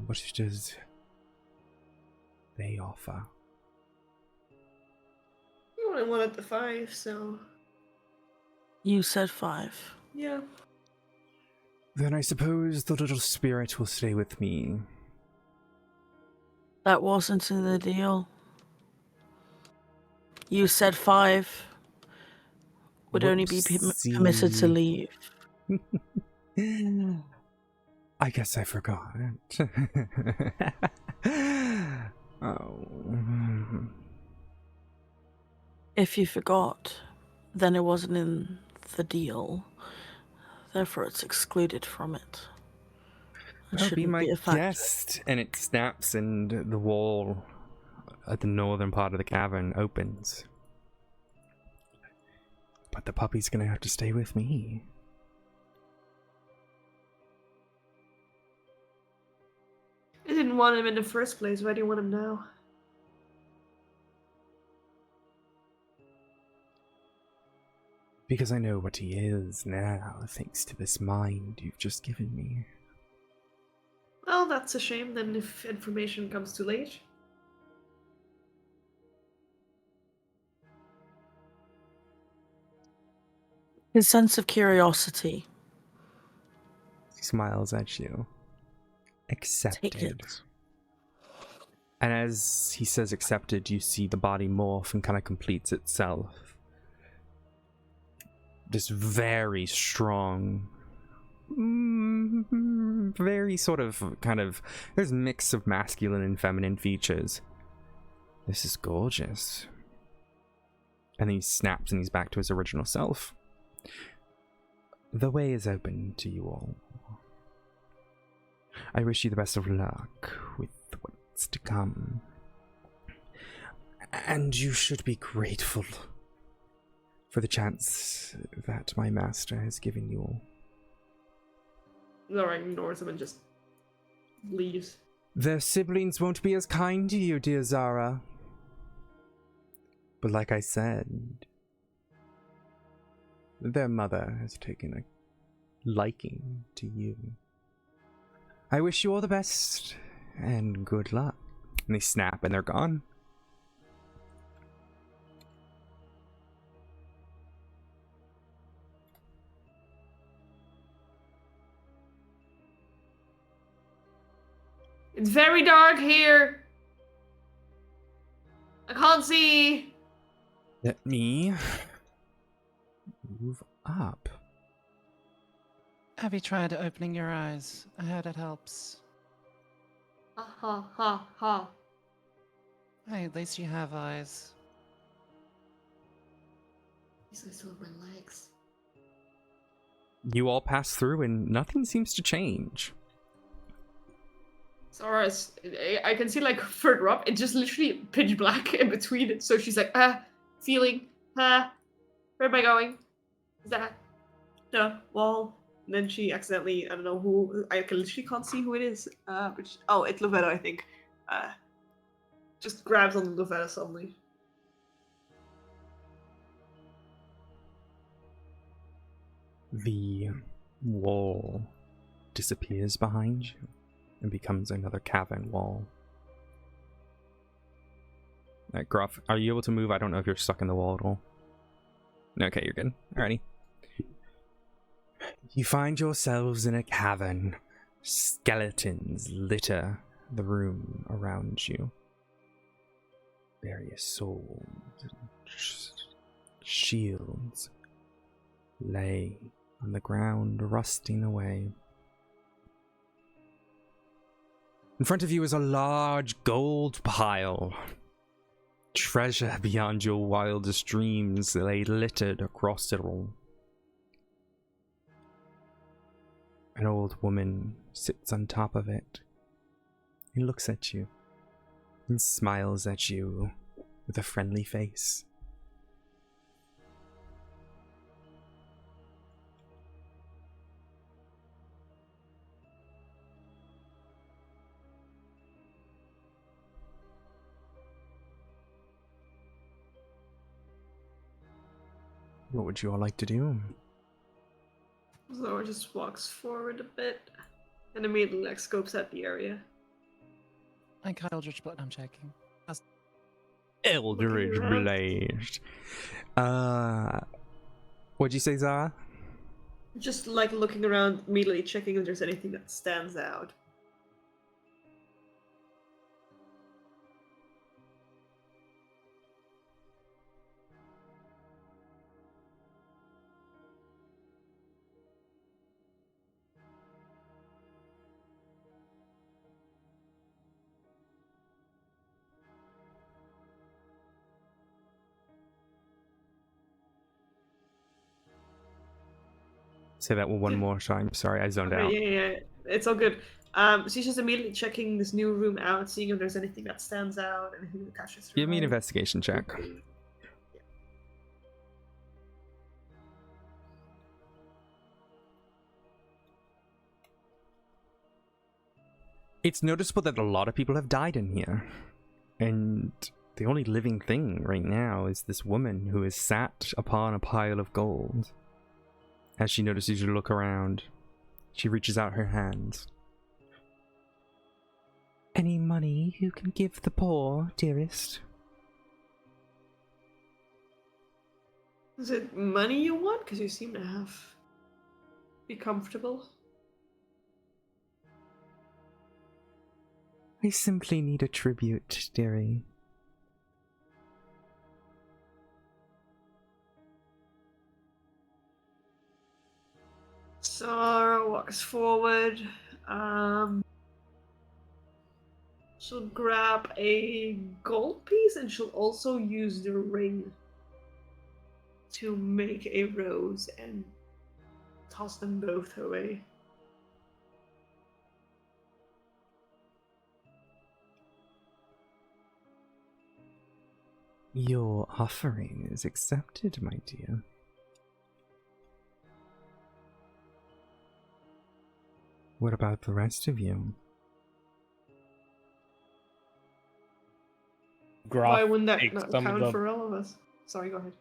what does they offer? You only wanted the 5, so You said 5. yeah. Then I suppose the little spirit will stay with me. That wasn't in the deal. You said 5 would only be permitted to leave. I guess I forgot. Oh. If you forgot, then it wasn't in the deal. Therefore, it's excluded from it. Well, be my a factor. guest. And it snaps, and the wall at the northern part of the cavern opens. But the puppy's gonna have to stay with me. I didn't want him in the first place. Why do you want him now? Because I know what he is now, thanks to this mind you've just given me. Well, that's a shame then if information comes too late. His sense of curiosity. He smiles at you. Accepted. Take it. And as he says accepted, you see the body morph and kind of completes itself. This very strong, very sort of there's a mix of masculine and feminine features. This is gorgeous. And then he snaps and he's back to his original self. The way is open to you all. I wish you the best of luck with what's to come. And you should be grateful for the chance that my master has given you all. Laura ignores him and just leaves. Their siblings won't be as kind to you, dear Zara. But like I said, their mother has taken a liking to you. I wish you all the best and good luck. And they snap and they're gone. It's very dark here. I can't see. Let me move up. Have you tried opening your eyes? I heard it helps. Ha ha ha ha. Hey, at least you have eyes. These are still my legs. You all pass through and nothing seems to change. Zara's, I can see like further up, it's just literally pitch black in between it. So she's like, feeling, where am I going? Is that the wall? And then she accidentally, I don't know who, I literally can't see who it is. It's Lovetta, I think. Just grabs on Lovetta suddenly. The wall disappears behind you and becomes another cavern wall. Gruff, are you able to move? I don't know if you're stuck in the wall at all. Okay, you're good. Alrighty. You find yourselves in a cavern. Skeletons litter the room around you. Various swords and shields lay on the ground, rusting away. In front of you is a large gold pile. Treasure beyond your wildest dreams lay littered across it all. An old woman sits on top of it. He looks at you and smiles at you with a friendly face. What would you all like to do? Zora just walks forward a bit and immediately like scopes out the area. I got Eldritch, but I'm checking. Eldritch around. Blade. What'd you say, Zara? Just like looking around, immediately checking if there's anything that stands out. Say that one more time. Sorry, I zoned out. Yeah, it's all good. So she's just immediately checking this new room out, seeing if there's anything that stands out, anything that catches her Give me an eye. investigation check. It's noticeable that a lot of people have died in here. And the only living thing right now is this woman who is sat upon a pile of gold. As she notices you look around, she reaches out her hands. Any money you can give the poor, dearest? Is it money you want? Because you seem to have... be comfortable. I simply need a tribute, dearie. Sarah walks forward. She'll grab a gold piece and she'll also use the ring to make a rose and toss them both her way. Your offering is accepted, my dear. What about the rest of you? Why wouldn't that takes not some of count the- for all of us? Sorry, go ahead.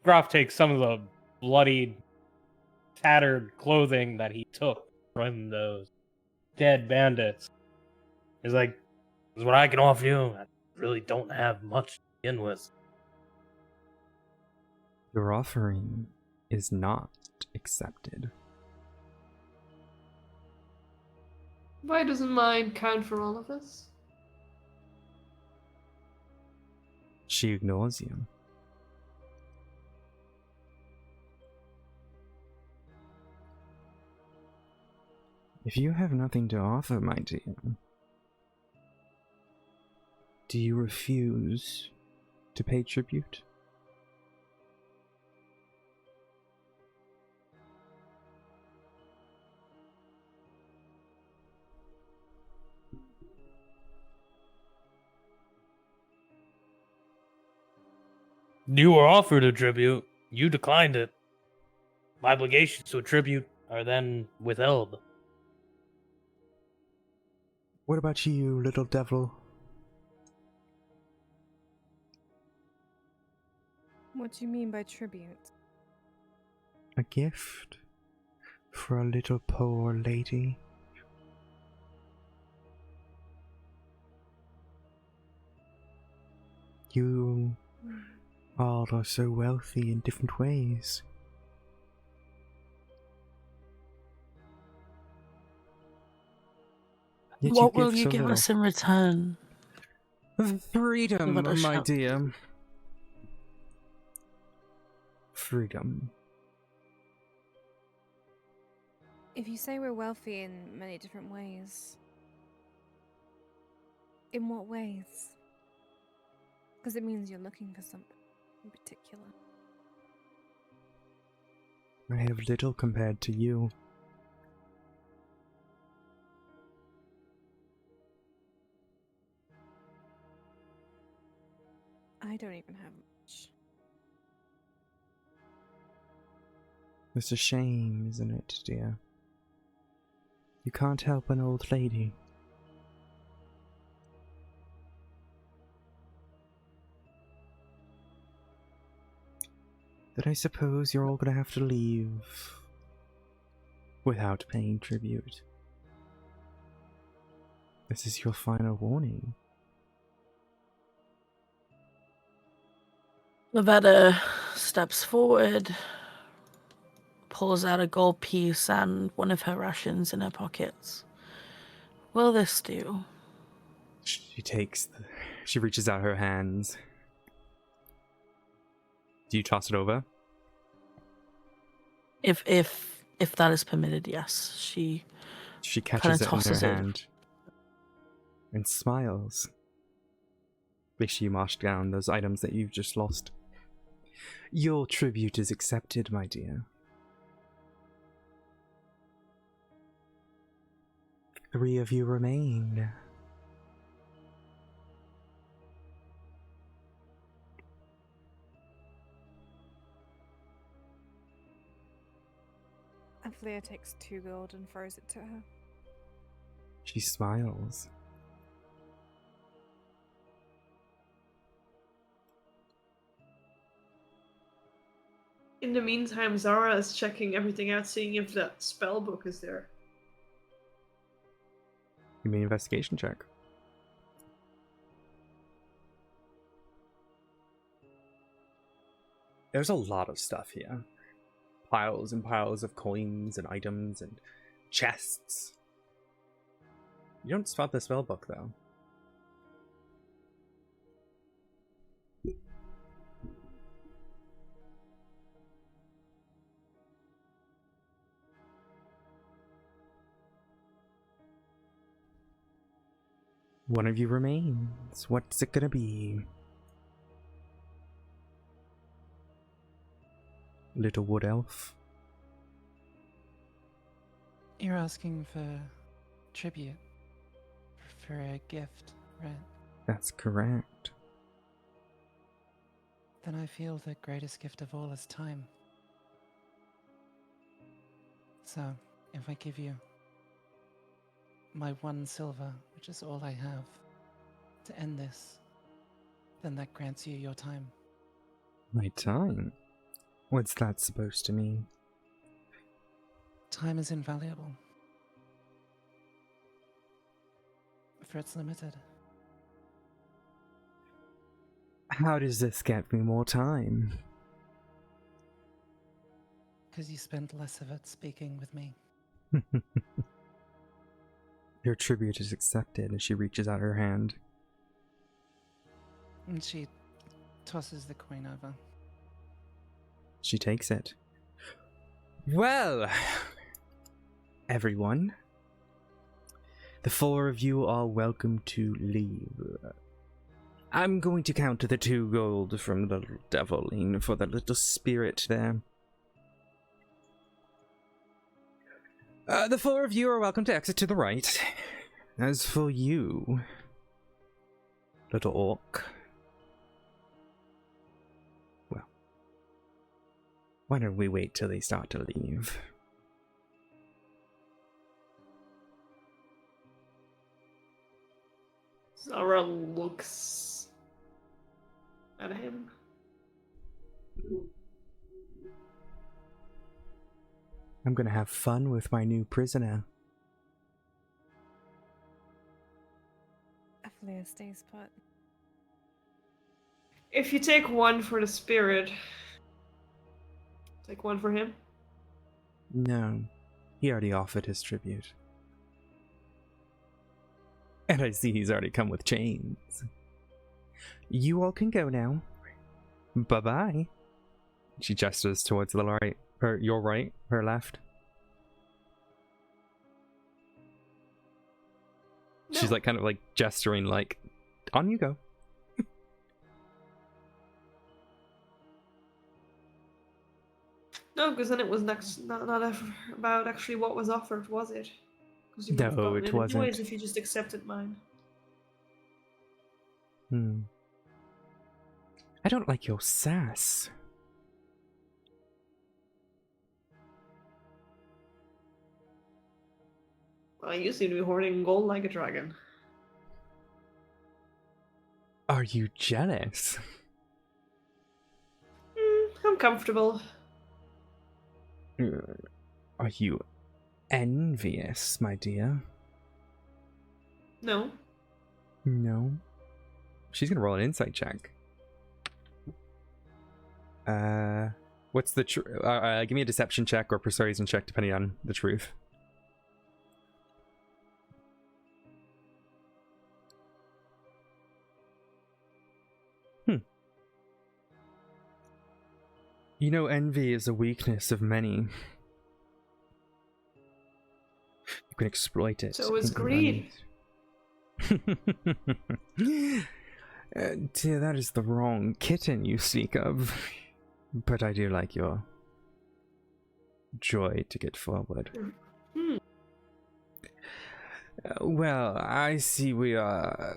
Groff takes some of the bloodied, tattered clothing that he took from those dead bandits. He's like, "This is what I can offer you. I really don't have much to begin with." Your offering is not accepted. Why doesn't mine count for all of us? She ignores you. If you have nothing to offer, my dear, do you refuse to pay tribute? You were offered a tribute. You declined it. My obligations to a tribute are then withheld. What about you, little devil? What do you mean by tribute? A gift for a little poor lady? You all are so wealthy in different ways. Yet What will give you so give little. us in return? Freedom, Give it a my shot. dear. Freedom. If you say we're wealthy in many different ways, in what ways? Because it means you're looking for something in particular. I have little compared to you. I don't even have much. It's a shame, isn't it, dear? You can't help an old lady. Then I suppose you're all gonna have to leave without paying tribute. This is your final warning. Lavetta steps forward, pulls out a gold piece and one of her rations in her pockets. Will this do? She reaches out her hands. Do you toss it over? If that is permitted, yes. She catches it in her tosses it. hand and smiles. Make sure you march down those items that you've just lost. Your tribute is accepted, my dear. 3 of you remain. Athlia takes 2 gold and throws it to her. She smiles. In the meantime, Zara is checking everything out, seeing if the spell book is there. You mean investigation check? There's a lot of stuff here. Piles and piles of coins and items and chests. You don't spot the spell book, though. One of you remains. What's it gonna be? Little wood elf? You're asking for tribute. For a gift, right? That's correct. Then I feel the greatest gift of all is time. So, if I give you my 1 silver, which is all I have, to end this, then that grants you your time. My time? What's that supposed to mean? Time is invaluable. For it's limited. How does this get me more time? Because you spent less of it speaking with me. Your tribute is accepted as she reaches out her hand. And she tosses the coin over. She takes it. Well, everyone, the 4 of you are welcome to leave. I'm going to count the 2 gold from the little deviling for the little spirit there. The 4 of you are welcome to exit to the right. As for you, little orc, well, why don't we wait till they start to leave? Zara looks at him. I'm gonna have fun with my new prisoner. Athlia stays put. If you take 1 for the spirit, take 1 for him. No, he already offered his tribute. And I see he's already come with chains. You all can go now. Bye-bye. She gestures towards the right, or your right, her left. She's No. like kind of like gesturing like, on you go. No, because then it was not about actually what was offered, was it? Because you would have No, gotten it it wasn't. anyways if you just accepted mine. I don't like your sass. Well, you seem to be hoarding gold like a dragon. Are you jealous? I'm comfortable. Are you envious, my dear? No. No. She's gonna roll an insight check. What's the give me a deception check or persuasion check, depending on the truth. You know, envy is a weakness of many. You can exploit it. So is greed. Dear, that is the wrong kitten you speak of. But I do like your joy to get forward. Well, I see we are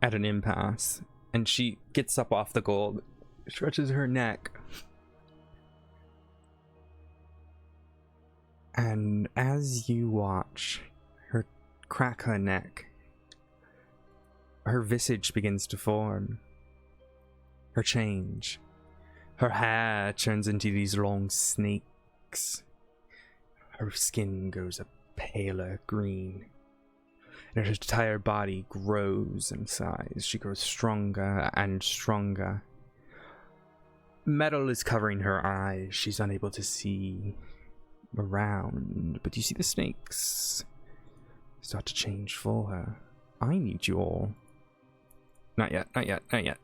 at an impasse. And she gets up off the gold, stretches her neck. And as you watch her crack her neck, her visage begins to form. Her change. Her hair turns into these long snakes. Her skin goes a paler green. And her entire body grows in size. She grows stronger and stronger. Metal is covering her eyes. She's unable to see around. But you see the snakes start to change for her. I need you all. Not yet, not yet, not yet.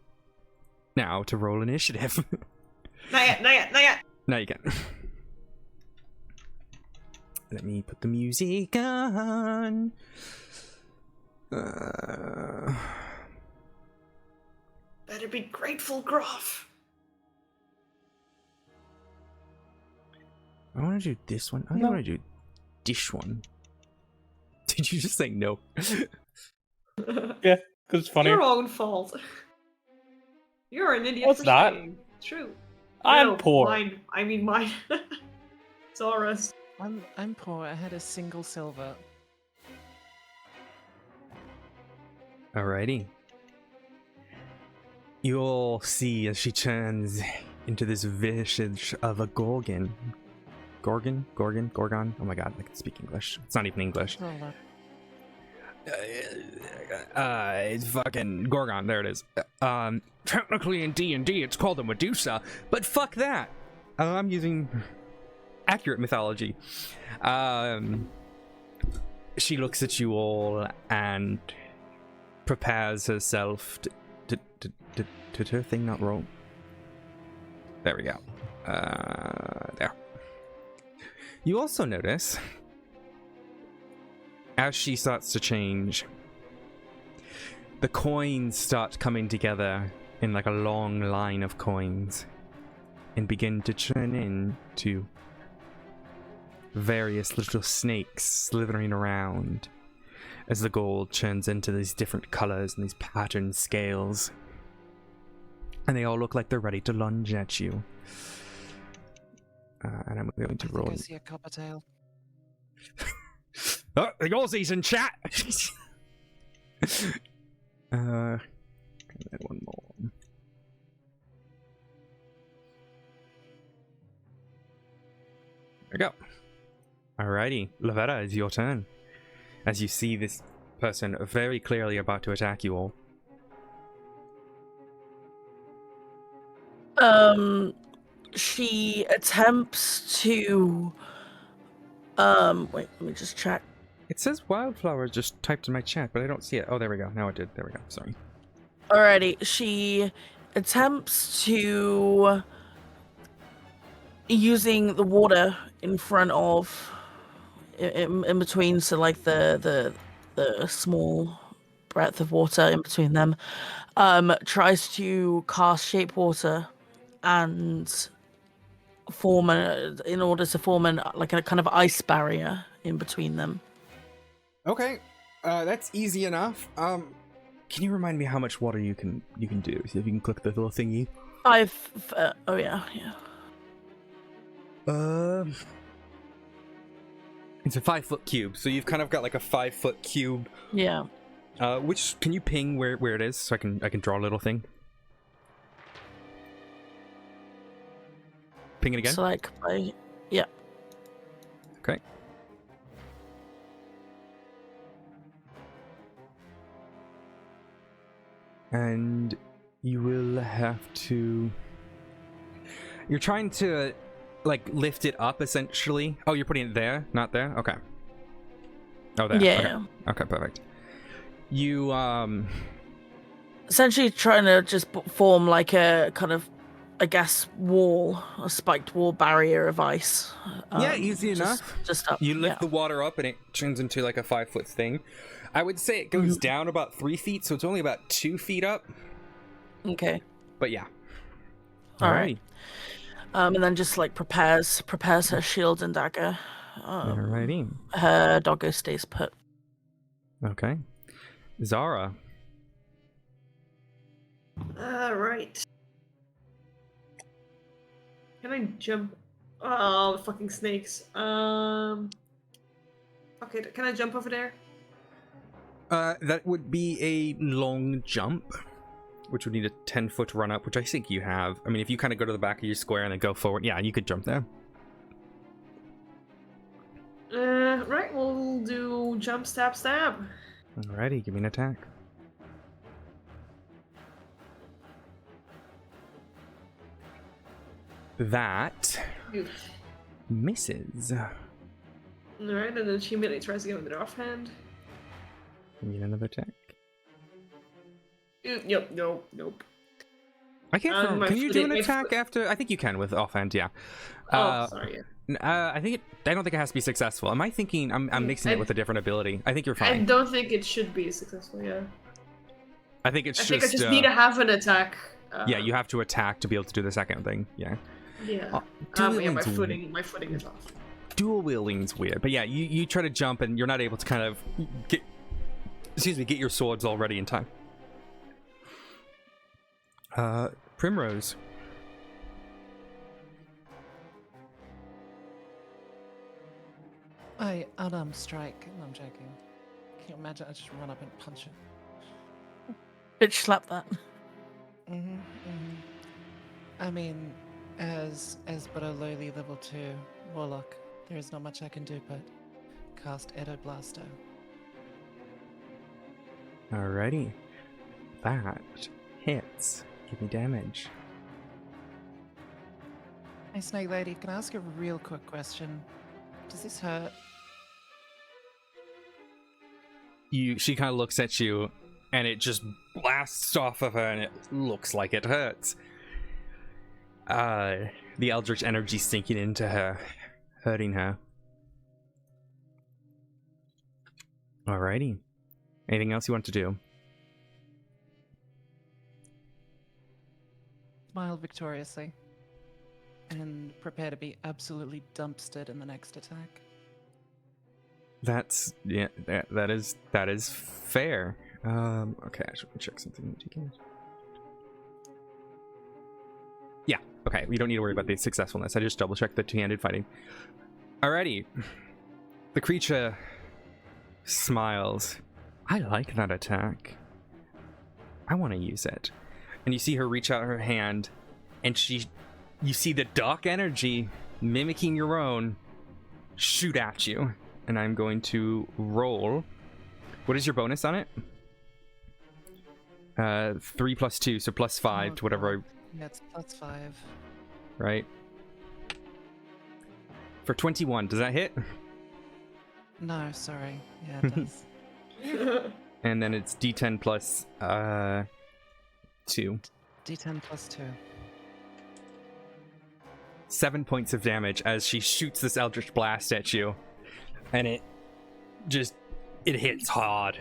Now to roll initiative. Not yet, not yet, not yet. Now you can. Let me put the music on. Better be grateful, Groff. I want to do this one. I No. want to do this one. Did you just say no? Yeah, because it's funny. Your own fault. You're an idiot No, it's for not. saying. True. I'm No, poor. Mine. I mean mine. Taurus. I'm poor. I had a single silver. Alrighty. You all see as she turns into this visage of a Gorgon. Gorgon? Oh my god, I can speak English. It's not even English. Silver. It's fucking Gorgon, there it is. Technically in D&D it's called a Medusa, but fuck that! I'm using accurate mythology. She looks at you all and prepares herself to her thing not roll. There we go. There. You also notice, as she starts to change, the coins start coming together in like a long line of coins and begin to turn into various little snakes slithering around as the gold turns into these different colors and these patterned scales. And they all look like they're ready to lunge at you. And I'm going to roll. I see a copper tail. Oh, the Aussies in chat! And then one more. There we go. Alrighty, Lavetta, it's your turn. As you see this person very clearly about to attack you all. She attempts to wait, let me just check. It says wildflower just typed in my chat, but I don't see it. Oh, there we go. Now it did. There we go. Sorry. Alrighty, she attempts to, using the water in front of, in between, so like the small breadth of water in between them, tries to cast shape water and form in order to form like a kind of ice barrier in between them. Okay, that's easy enough. Can you remind me how much water you can do? See if you can click the little thingy. 5. Oh yeah. It's a 5-foot cube, so you've kind of got like a 5-foot cube. Yeah. Which can you ping where it is so I can draw a little thing? Ping it again. So like yeah. Okay. And you will have to. You're trying to like lift it up essentially. Oh, you're putting it there, not there? Okay. Oh, there. Yeah. Okay, perfect. You essentially trying to just form like a kind of, I guess, wall, a spiked wall barrier of ice. yeah, easy enough. Just up. You lift the water up and it turns into like a 5-foot thing. I would say it goes down about 3 feet, so it's only about 2 feet up. Okay. But yeah. All right. And then just like prepares her shield and dagger. Alrighty. Her doggo stays put. Okay. Zara. Right. Can I jump? Oh, fucking snakes. Okay, can I jump over there? That would be a long jump, which would need a 10-foot run up, which I think you have. I mean, if you kind of go to the back of your square and then go forward, yeah, you could jump there. Right, we'll do jump, stab, stab. Alrighty, give me an attack. That Oof. misses. Alright, and then she immediately tries to get with the offhand. Give me another attack. Yep, nope. I can't remember. Can you do an my attack foot- after? I think you can with offhand, yeah. Oh, sorry. I don't think it has to be successful. Am I thinking I'm mixing it with a different ability? I think you're fine. I don't think it should be successful, yeah. I think it's I think I just just need to have an attack. yeah, you have to attack to be able to do the second thing. Yeah. Yeah. Dual Yeah, wielding's my footing is off. Dual wielding's weird, but yeah, you try to jump and you're not able to kind of get your swords all ready in time. Primrose. I unarmed strike. No, I'm joking. Can you imagine? I just run up and punch it. Bitch slap that. I mean, as but a lowly level 2 warlock, there is not much I can do but cast Edo Blasto. Alrighty. That hits. Give me damage. Hey, Snake Lady, can I ask a real quick question? Does this hurt? She kind of looks at you, and it just blasts off of her, and it looks like it hurts. The eldritch energy sinking into her, hurting her. Alrighty. Anything else you want to do? Smile victoriously. And prepare to be absolutely dumpstered in the next attack. That's yeah. That is fair. Okay, I should check something. Yeah. Okay, we don't need to worry about the successfulness. I just double checked the two-handed fighting. Alrighty. The creature smiles. I like that attack. I want to use it. And you see her reach out her hand, and you see the dark energy mimicking your own shoot at you. And I'm going to roll. What is your bonus on it? 3 plus 2, so plus 5 to whatever. Yeah, it's plus 5. Right. For 21, does that hit? No, sorry. Yeah, it does. And then it's D10 plus 2. D10 plus 2. 7 points of damage as she shoots this eldritch blast at you. And it hits hard.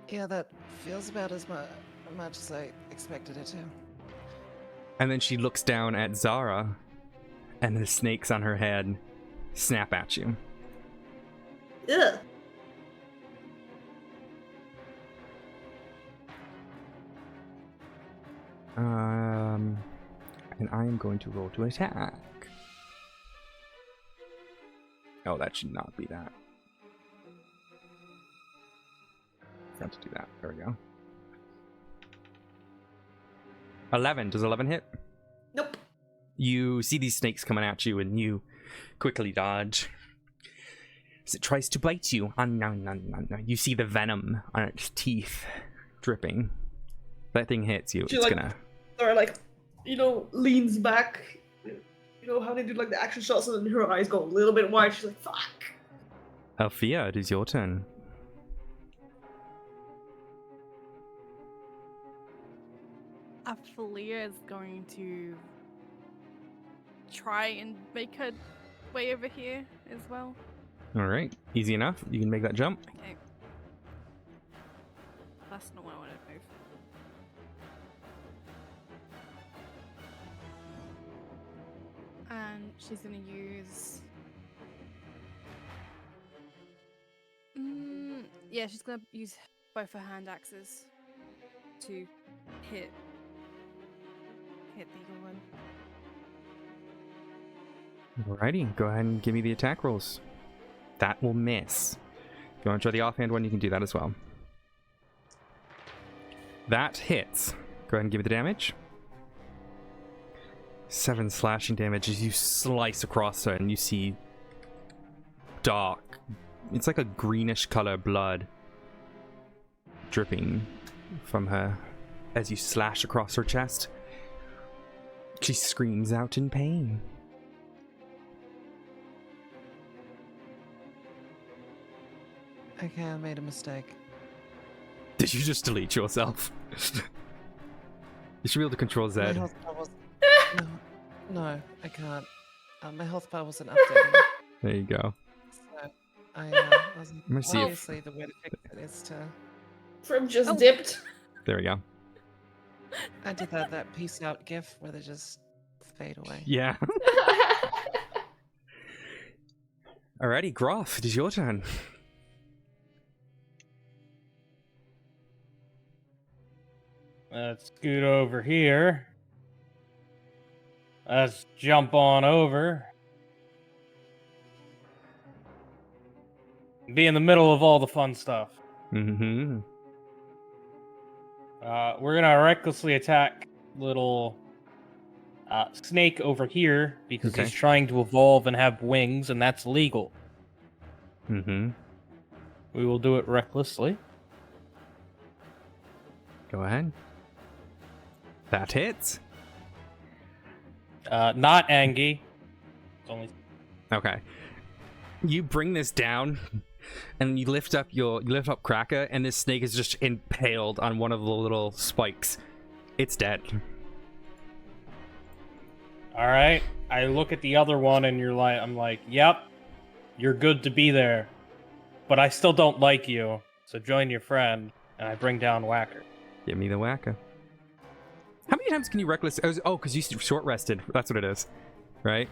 Yeah, that feels about as much as I expected it to. And then she looks down at Zara, and the snakes on her head snap at you. Ugh. And I am going to roll to attack. Oh, that should not be that. Forgot to do that. There we go. 11. Does 11 hit? Nope. You see these snakes coming at you, and you quickly dodge. As it tries to bite you, you see the venom on its teeth dripping. That thing hits you. She, It's like, gonna. Or like, leans back. You know how they do like the action shots, and then her eyes go a little bit wide. She's like, "Fuck." Althea, it is your turn. Althea is going to try and make her way over here as well. All right, easy enough. You can make that jump. Okay. That's not what I want to move. And she's going to use... yeah, she's going to use both her hand axes to hit the eagle one. Alrighty, go ahead and give me the attack rolls. That will miss. If you want to try the offhand one, you can do that as well. That hits. Go ahead and give me the damage. 7 slashing damage as you slice across her, and you see dark. It's like a greenish color blood dripping from her as you slash across her chest. She screams out in pain. Okay, I made a mistake. Did you just delete yourself? You should be able to control Z. My health bar wasn't... no, I can't. My health bar wasn't updated. There you go. So I wasn't... Let me see if- Obviously, the way to fix it is to... From just dipped. There we go. I did that peace out gif where they just fade away. Yeah. Alrighty, Groff, it is your turn. Let's scoot over here. Let's jump on over. Be in the middle of all the fun stuff. Mm-hmm. We're gonna recklessly attack little snake over here because Okay. he's trying to evolve and have wings, and that's legal. Mm-hmm. We will do it recklessly. Go ahead. That hits. Not Angie. It's only Okay. You bring this down, and you lift up Kraka, and this snake is just impaled on one of the little spikes. It's dead. all right. I look at the other one, and I'm like, yep, you're good to be there, but I still don't like you. So join your friend, and I bring down Whacker. Give me the whacker. How many times can you reckless? Oh, because you short rested. That's what it is, right?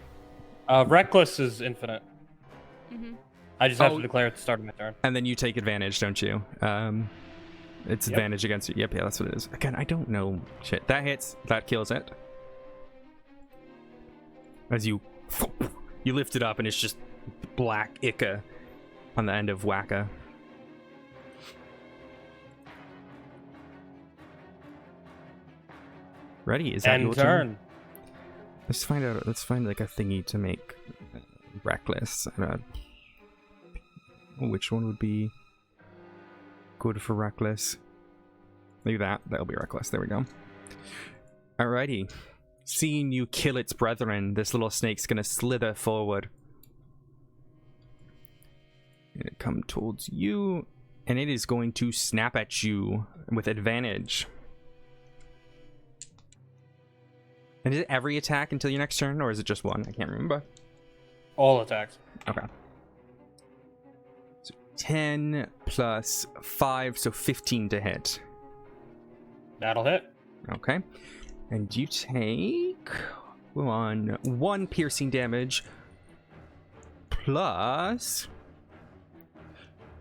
Reckless is infinite. Mm-hmm. I just have to declare at the start of my turn. And then you take advantage, don't you? It's Yep. advantage against you. Yep, yeah, that's what it is. Again, I don't know shit. That hits. That kills it. As you lift it up, and it's just black Ica on the end of Wacka. Ready? Is that End your turn. Let's find like a thingy to make reckless. Which one would be good for reckless? Maybe that'll be reckless. There we go. Alrighty. Seeing you kill its brethren, this little snake's gonna slither forward. And come towards you, and it is going to snap at you with advantage. And is it every attack until your next turn, or is it just one? I can't remember. All attacks. Okay. So 10 plus 5, so 15 to hit. That'll hit. Okay. And you take one piercing damage plus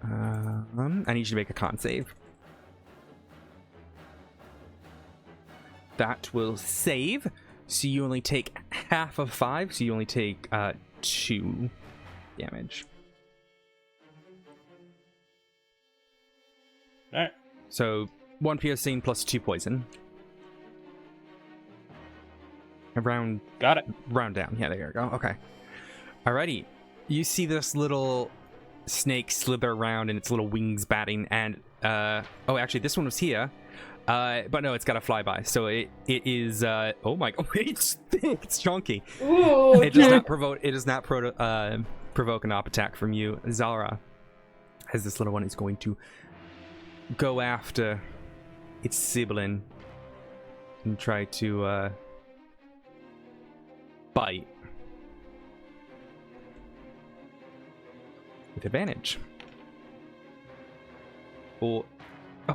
I need you to make a con save. That will save. So you only take half of 5, so you only take 2 damage. Alright. So 1 piercing plus 2 poison. And Got it. round down. Yeah, there you go. Okay. Alrighty. You see this little snake slither around and its little wings batting, and oh, actually, this one was here. But no, it's got a flyby, so it is. Oh my god, it's thick, it's chunky. Ooh, It does not provoke. It does not provoke an op attack from you. Zara, as this little one is going to go after its sibling and try to bite with advantage. Oh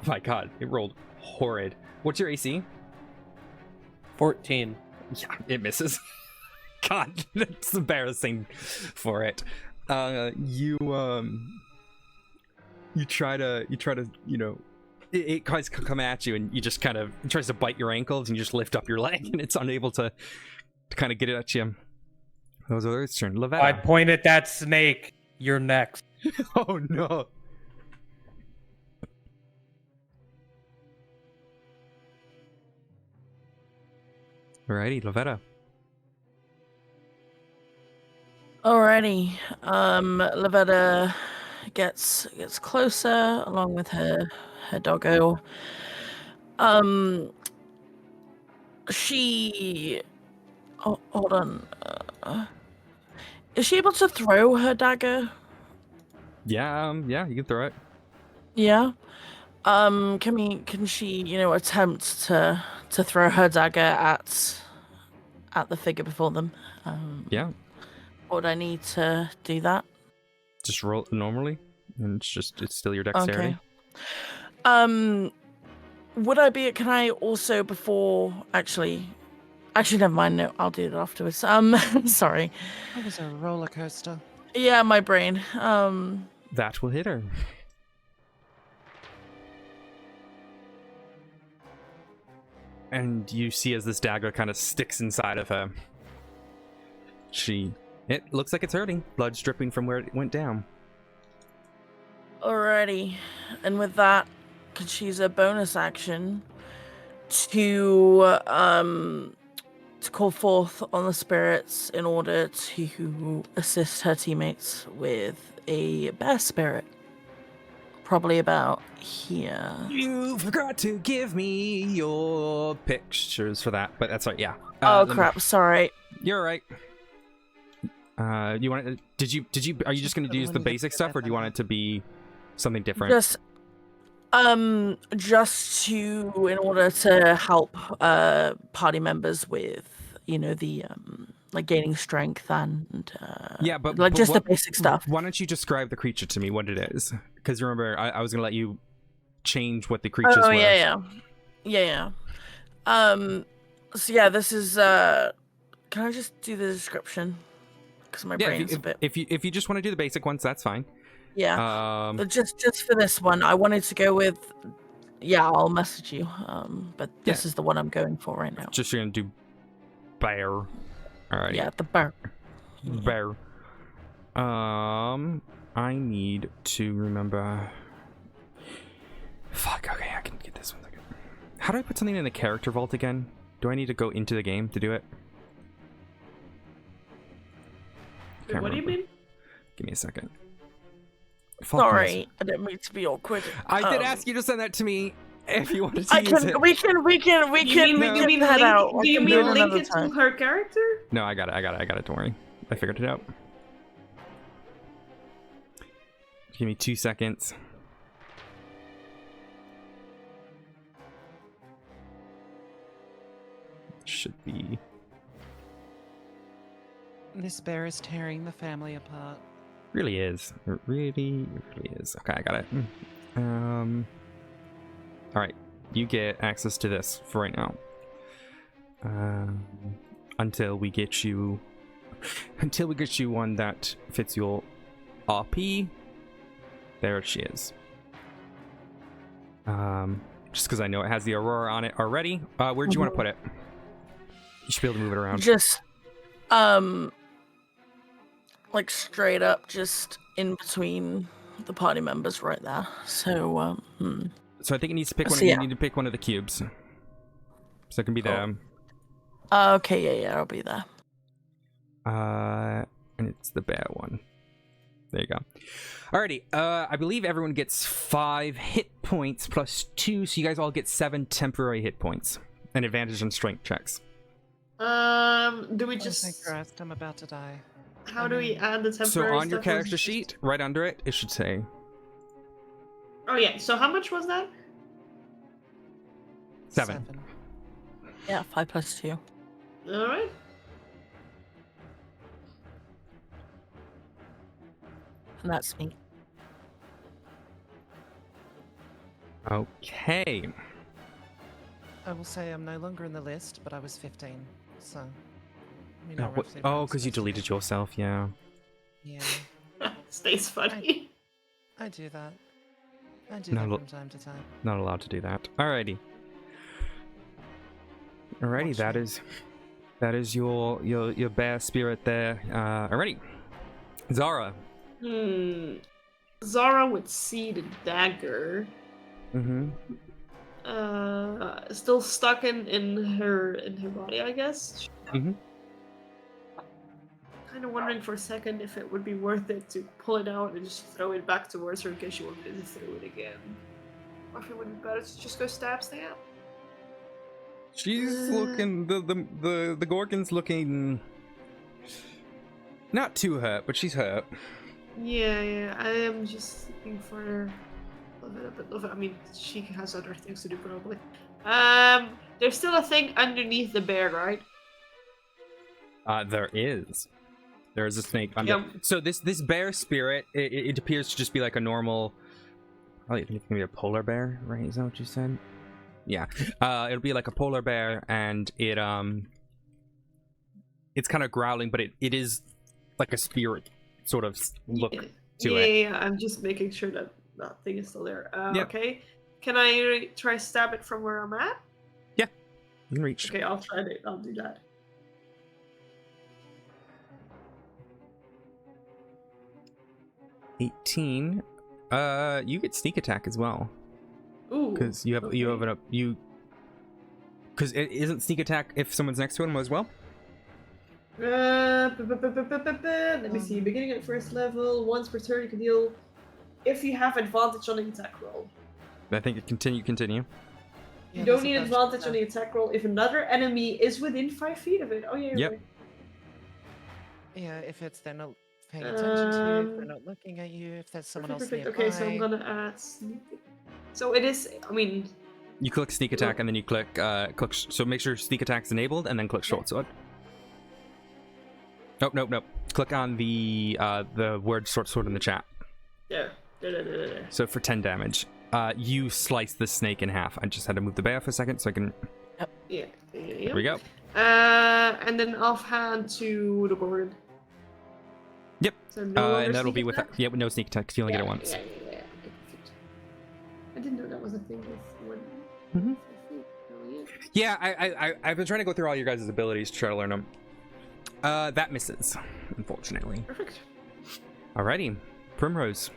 my god, it rolled horrid. What's your AC? 14. Yeah, it misses. God, that's embarrassing for it. You try to, you know, it tries to come at you, and you just kind of, it tries to bite your ankles, and you just lift up your leg, and it's unable to kind of get it at you. That was its turn. Lavetta. I point at that snake. You're next. Oh no. Alrighty, Lavetta. Alrighty. Lavetta gets closer along with her doggo. She. Oh, hold on. Is she able to throw her dagger? Yeah, yeah, you can throw it. Yeah. Can she, attempt to throw her dagger at the figure before them? Yeah. Would I need to do that? Just roll it normally, and it's still your dexterity. Okay. Would I be? Can I also before actually, never mind. No, I'll do it afterwards. Sorry. That was a roller coaster. Yeah, my brain. That will hit her. And you see as this dagger kind of sticks inside of her. It looks like it's hurting. Blood's dripping from where it went down. Alrighty. And with that, could she use a bonus action to call forth on the spirits in order to assist her teammates with a bear spirit? Probably about here. You forgot to give me your pictures for that, but that's right. Yeah. Oh crap! Sorry. You're right. You want? Did you? Are you just going to use the basic stuff, or do you want it to be something different? Just to in order to help party members with the like gaining strength and yeah, but like just the basic stuff. Why don't you describe the creature to me? What it is? Because remember, I was going to let you change what the creatures were. Oh yeah. So yeah, this is. Can I just do the description? Because my brain's a bit. If you just want to do the basic ones, that's fine. Yeah. But just for this one, I wanted to go with. Yeah, I'll message you. But this is the one I'm going for right now. Just you're gonna do bear. All right. Yeah, the bear. Bear. I need to remember. Fuck. Okay, I can get this one. How do I put something in the character vault again? Do I need to go into the game to do it? Wait, what do you mean? Give me a second. Sorry, I didn't mean to be awkward. I did ask you to send that to me if you wanted to use it. We can You mean head link, out. do you mean link it to her character? No, I got it. Don't worry. I figured it out. Give me 2 seconds. Should be. This bear is tearing the family apart. Really is. It really is. Okay, I got it. All right. You get access to this for right now. until we get you one that fits your RP. There she is. Just because I know it has the Aurora on it already. Where do you want to put it? You should be able to move it around. Just, like straight up, just in between the party members, right there. So, So I think it needs to pick one. So, yeah. You need to pick one of the cubes. So it can be Cool. the. Okay, yeah, I'll be there. And it's the bear one. There you go. Alrighty. I believe everyone gets 5 hit points plus 2, so you guys all get 7 temporary hit points. An advantage on strength checks. Do we I just? think Christ, I'm about to die. How do we add the temporary? So on your stuff, or is character it just- sheet, right under it, it should say Oh yeah. So how much was that? 7. Yeah, 5 plus 2. All right. And that's me. Okay. I will say I'm no longer in the list, but I was 15, so. We Oh, know what- roughly where I'm because you supposed to be. deleted yourself, yeah. Yeah, Stays funny. I do that. I do No, that look- from time to time. Not allowed to do that. Alrighty. Alrighty, Watch that me. is your bear spirit there. Alrighty. Zara. Zara would see the dagger. Mm-hmm. Still stuck in her body, I guess. Mhm. Kind of wondering for a second if it would be worth it to pull it out and just throw it back towards her in case she wanted to throw it again. Or if it would be better to just go stab. She's looking the Gorgon's looking not too hurt, but she's hurt. Yeah, I am just looking for a bit of it. I mean, she has other things to do probably. There's still a thing underneath the bear, right? There is. There is a snake under. Yeah. So this bear spirit, it appears to just be like a normal. Oh, you think it's gonna be a polar bear, right? Is that what you said? Yeah. It'll be like a polar bear, and it's kind of growling, but it is like a spirit sort of look to it. Yeah, I'm just making sure that that thing is still there. Yep. Okay. Can I try stab it from where I'm at? You can reach. Okay, I'll try it. I'll do that. 18. You get sneak attack as well. Ooh. Because you have because it isn't sneak attack if someone's next to him as well. Let me see. Beginning at first level, once per turn you can deal if you have advantage on the attack roll. I think it continue. You Yeah, don't there's a need bunch of advantage stuff. on the attack roll if another enemy is within 5 feet of it. Oh yeah. Yep. Right. Yeah, if it's they're not paying attention to you, if they're Um, not looking at you, if there's someone Perfect, else perfect. Okay, so I'm nearby. gonna add sneak. So it is. I mean, You click sneak attack and then you click so make sure sneak attack's enabled and then click short sword. Nope. Click on the word short sword in the chat. there. So for 10 damage, you slice the snake in half. I just had to move the bear for a second so I can. Yeah. Here we go. And then offhand to the board. Yep. So no longer And that'll sneak be with attack? with no sneak attack. 'Cause you only get it once. Yeah. Okay, perfect. I didn't know that was a thing with one. Mhm. Oh, yeah. Yeah, I've been trying to go through all your guys' abilities to try to learn them. That misses, unfortunately. Perfect. Alrighty, Primrose.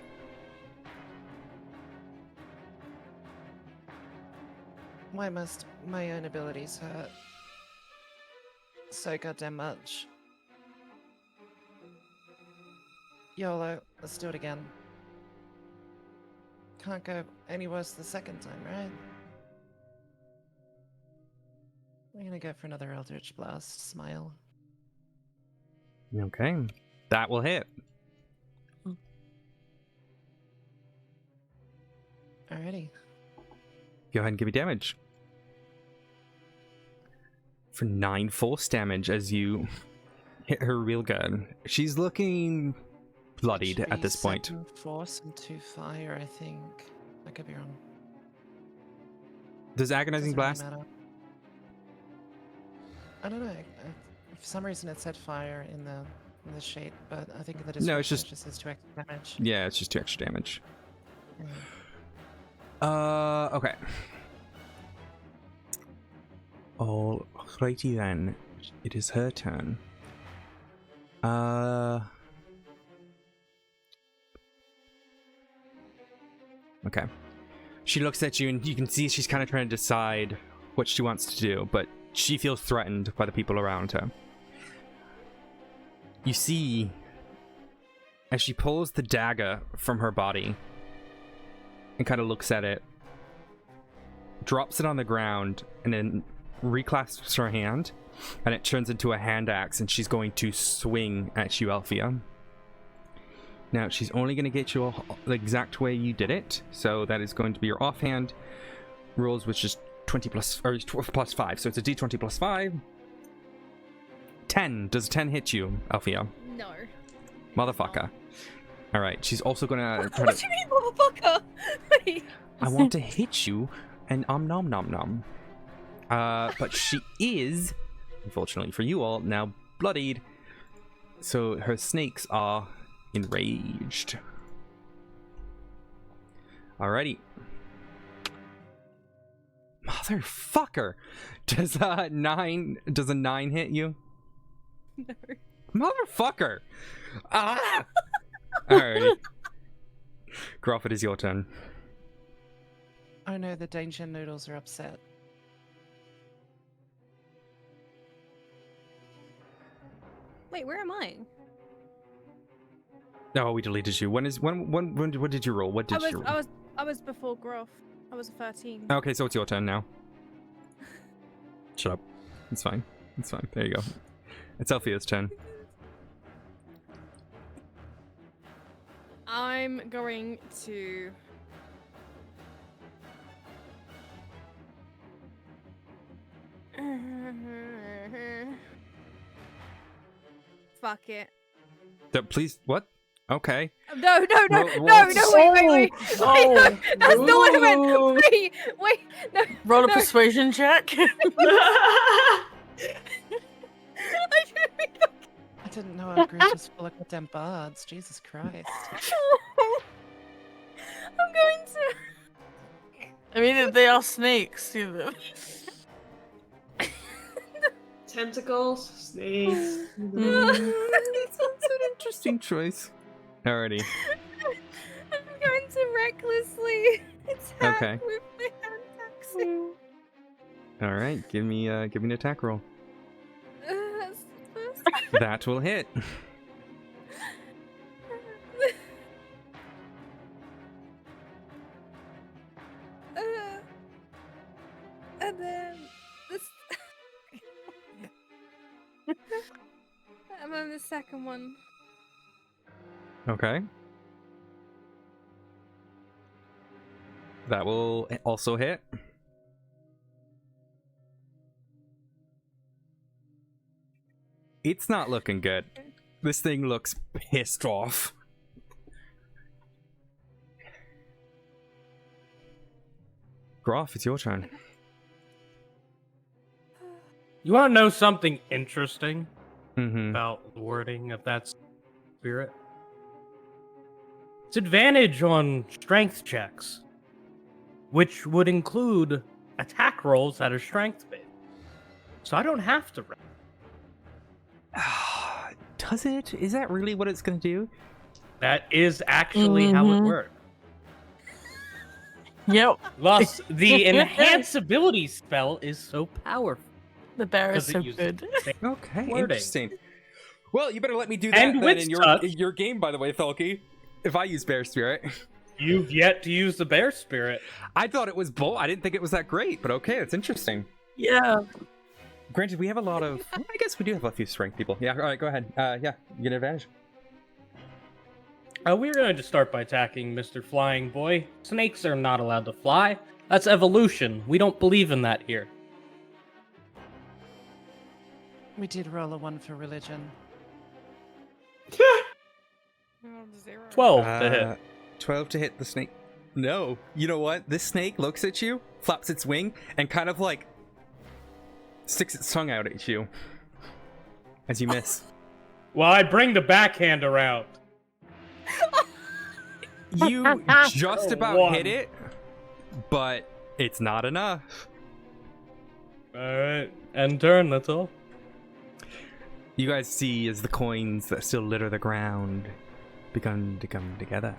Why must my own abilities hurt so goddamn much? YOLO, let's do it again. Can't go any worse the second time, right? We're gonna go for another Eldritch Blast. Smile. Okay, that will hit. Alrighty. Go ahead and give me damage. For 9 force damage as you hit her real gun. She's looking bloodied Should at be this point. 7 force and 2 fire, I think. I could be wrong. Does Agonizing Doesn't really Blast? matter. I don't know. For some reason, it said fire in the sheet, but I think in the No, it's description it just says 2 extra damage. Yeah, it's just 2 extra damage. Yeah. Okay. Alrighty then. It is her turn. Okay. She looks at you and you can see she's kind of trying to decide what she wants to do, but she feels threatened by the people around her. You see, as she pulls the dagger from her body and kind of looks at it, drops it on the ground, and then reclasps her hand, and it turns into a hand axe, and she's going to swing at you, Althea. Now, she's only going to get you the exact way you did it, so that is going to be your offhand rolls, which is 20 plus, or plus 5, so it's a d20 plus 5. 10. Does a 10 hit you, Althea? No. Motherfucker. Alright, she's also going to... What do you mean, motherfucker? Wait. I want to hit you, and nom nom nom. But she is, unfortunately for you all, now bloodied. So her snakes are enraged. Alrighty. Motherfucker! Does a 9 hit you? No. Motherfucker! Ah! Alrighty. Groff, it is your turn. Oh no, the danger noodles are upset. Wait, where am I? No, we deleted you. When what did you roll? What did you roll? I was before Groff. I was a 13. Okay, so it's your turn now. Shut up. It's fine. It's fine. There you go. It's Althea's turn. I'm going to... Fuck it. Please, what? Okay. No, wait. Oh. No, that's not what I meant. Wait, no. Roll a no. persuasion check. I didn't mean to- I didn't know our group was full of goddamn bards. Jesus Christ. I'm going to... I mean, they are snakes, you know. Tentacles, snakes. That's an interesting choice. Alrighty. I'm going to recklessly attack Okay. with my hand axe. Alright, give me an attack roll. That's the first. That will hit. And then this. And then the second one. Okay. That will also hit. It's not looking good. This thing looks pissed off. Groff, it's your turn. You want to know something interesting Mm-hmm. about the wording of that spirit? It's advantage on strength checks, which would include attack rolls that are strength based. So I don't have to. Does it? Is that really what it's going to do? That is actually how it Mhm. works. Yep. Thus, the enhanceability spell is so powerful. The bear is Because so it uses good. the same Okay, wording. interesting. Well, you better let me do that And then with in such- your game, by the way, Thalki. If I use Bear Spirit. You've yet to use the bear spirit. I thought it was I didn't think it was that great, but okay, it's interesting. Yeah. Granted, we have a lot of... I guess we do have a few strength people. Yeah, alright, go ahead. Yeah, you get an advantage. We're going to start by attacking Mr. Flying Boy. Snakes are not allowed to fly. That's evolution. We don't believe in that here. We did roll a 1 for religion. 12 to hit. 12 to hit the snake. No. You know what? This snake looks at you, flaps its wing, and kind of like sticks its tongue out at you as you miss. Well, I bring the backhand around. You just about One. hit it, but it's not enough. Alright, end turn, that's all. You guys see as the coins that still litter the ground begin to come together.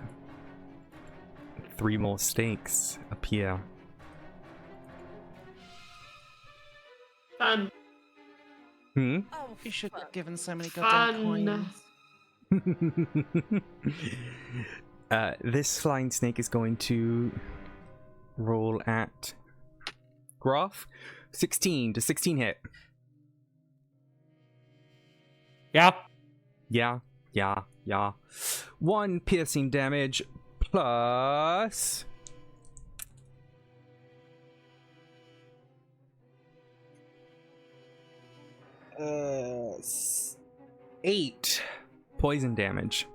3 more stakes appear. Fun. Hmm? Oh, You should have given so many goddamn Fun. coins. This flying snake is going to roll at Groff. 16 to 16 hit. Yeah. Yeah. 1 piercing damage plus... Uh, 8 poison damage.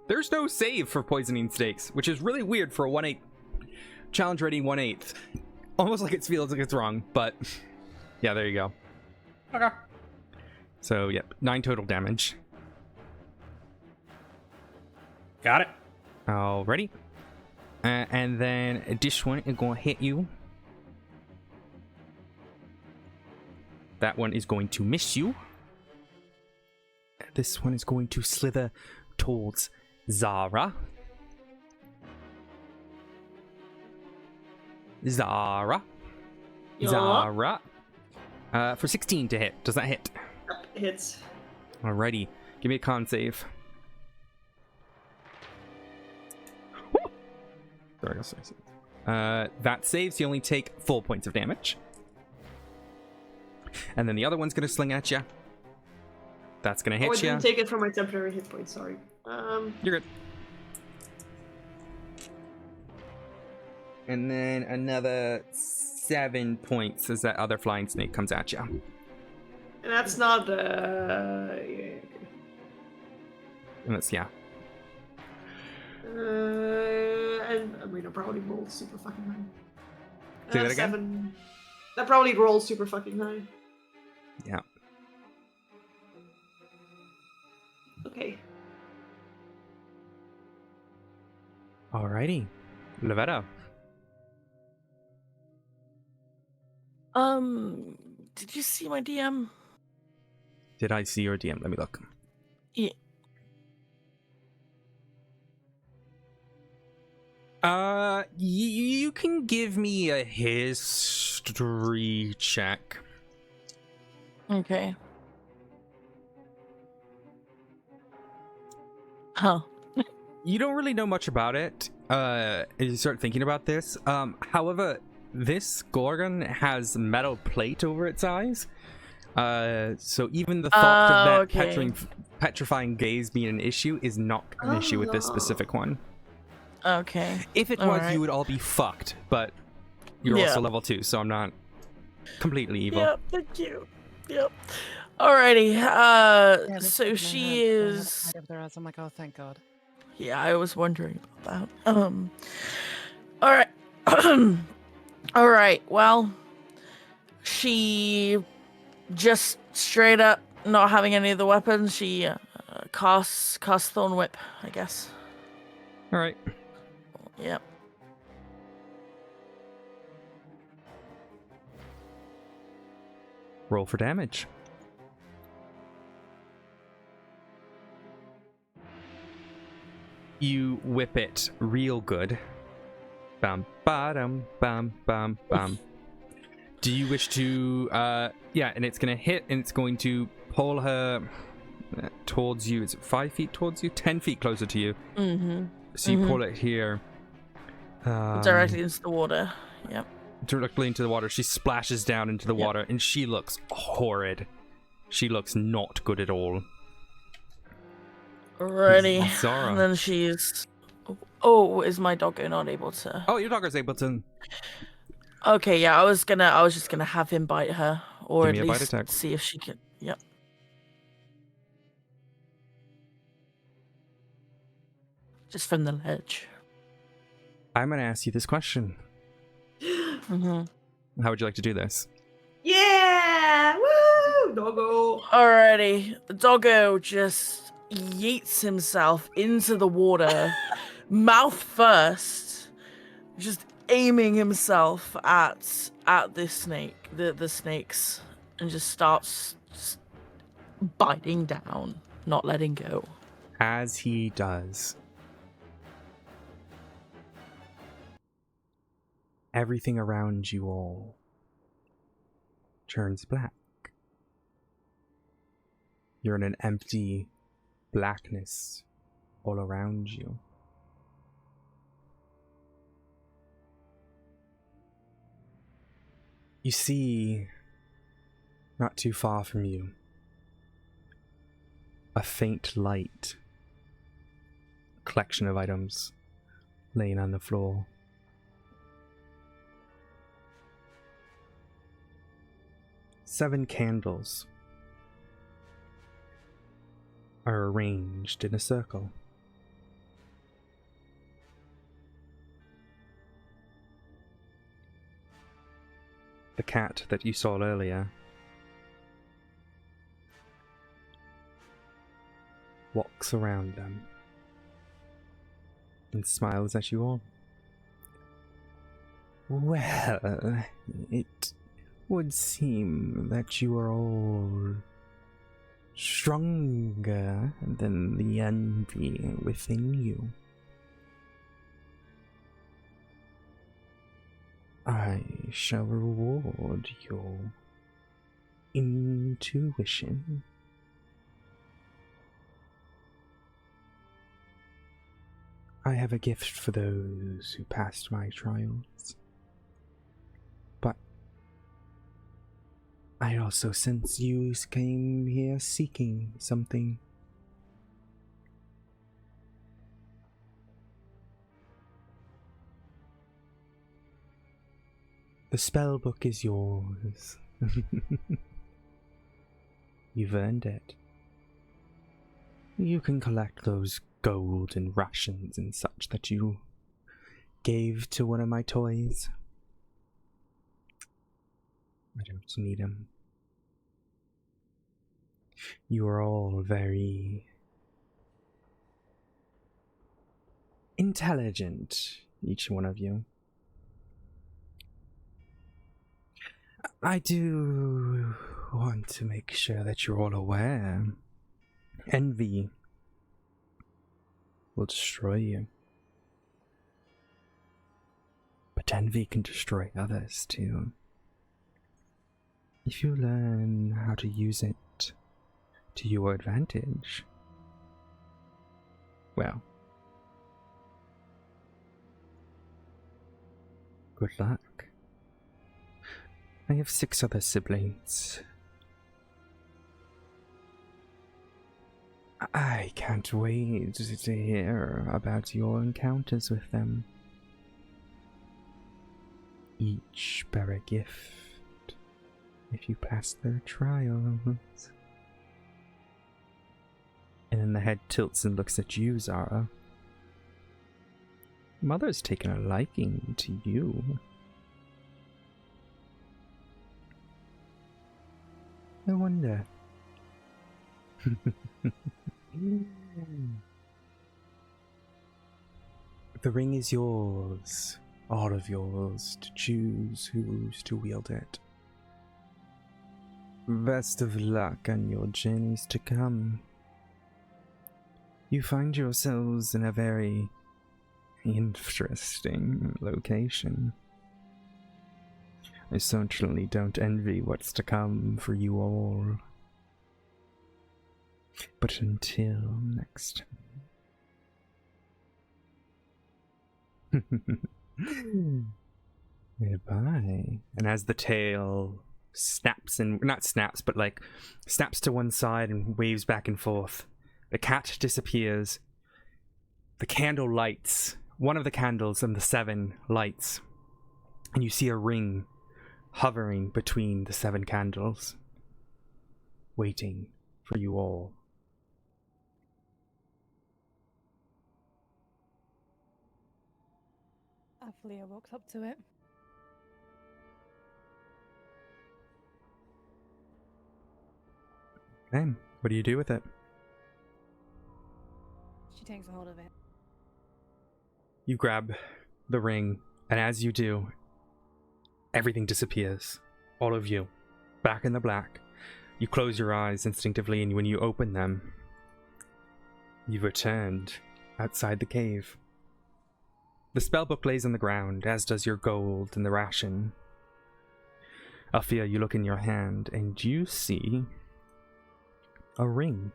There's no save for poisoning snakes, which is really weird for a 1/8 challenge rating 1/8. Almost like it feels like it's wrong, but yeah, there you go. Okay. So, yep, 9 total damage. Got it. Alrighty. And then this one is going to hit you. That one is going to miss you. This one is going to slither towards Zara. Zara. For 16 to hit. Does that hit? Yep, hits. Alrighty. Give me a con save. There I go. That saves. You only take 4 points of damage. And then the other one's going to sling at you. That's going to Oh, I hit you. didn't take it from my temporary hit points, sorry. You're good. And then another 7 points as that other flying snake comes at you. And that's not, yeah. And that's, yeah. And I mean, I probably rolled super fucking high. Say that again? 7. That probably rolled super fucking high. Yeah. Okay. Alrighty. Lavetta. Did you see my DM? Did I see your DM? Let me look. Yeah. You can give me a history check. Okay. Huh. You don't really know much about it, as you start thinking about this. However, this Gorgon has metal plate over its eyes. So even the thought of that okay. petrifying gaze being an issue is not an issue with this specific one. Okay. If it was, Alright. you would all be fucked, but you're Yeah. also level 2, so I'm not completely evil. Yep, thank you. Yep. Alrighty. Yeah, this So is my she hand. They have is. light up their eyes. I'm like, oh, thank God. Yeah, I was wondering about that. Alright. Alright, well. She just straight up not having any of the weapons, she casts Thorn Whip, I guess. Alright. Yep. Roll for damage. You whip it real good. Bam, ba-dum, bam, bam, bam. Do you wish to, yeah, and it's going to hit, and it's going to pull her towards you. Is it 5 feet towards you? 10 feet closer to you. Mm-hmm. So you pull it here. Directly into the water. Yep. Directly into the water. She splashes down into the water, and she looks horrid. She looks not good at all. Alrighty. Zara. And then she's. Oh, is my doggo not able to? Oh, your dogger's able to. Okay, yeah, I was just gonna have him bite her, or Give at me a bite least attack. see if she can. Yep. Just from the ledge. I'm going to ask you this question. Mm-hmm. How would you like to do this? Yeah! Woo! Doggo. Alrighty, the doggo just yeets himself into the water, mouth first, just aiming himself at this snake, the snakes, and just starts biting down, not letting go. As he does, everything around you all turns black. You're in an empty blackness all around you. You see, not too far from you, a faint light, collection of items laying on the floor. Seven candles are arranged in a circle. The cat that you saw earlier walks around them and smiles at you all. Well, it would seem that you are all stronger than the envy within you. I shall reward your intuition. I have a gift for those who passed my trials. But I also sense you came here seeking something. The spell book is yours. You've earned it. You can collect those gold and rations and such that you gave to one of my toys. I don't need them. You are all very intelligent, each one of you. I do want to make sure that you're all aware. Envy will destroy you. But envy can destroy others too. If you learn how to use it to your advantage, well, good luck. I have 6 other siblings. I can't wait to hear about your encounters with them. Each bear a gift if you pass their trials. And then the head tilts and looks at you, Zara. Mother's taken a liking to you. I wonder. The ring is yours, all of yours, to choose who's to wield it. Best of luck on your journeys to come. You find yourselves in a very interesting location. I certainly don't envy what's to come for you all. But until next time. Goodbye. And as the tail snaps and not snaps, but like snaps to one side and waves back and forth, the cat disappears. The candle lights. One of the candles and the 7 lights. And you see a ring hovering between the 7 candles, waiting for you all. Aflia walks up to it. Okay, what do you do with it? She takes a hold of it. You grab the ring, and as you do, everything disappears. All of you. Back in the black. You close your eyes instinctively, and when you open them, you've returned outside the cave. The spellbook lays on the ground, as does your gold and the ration. Althea, you look in your hand, and you see a ring.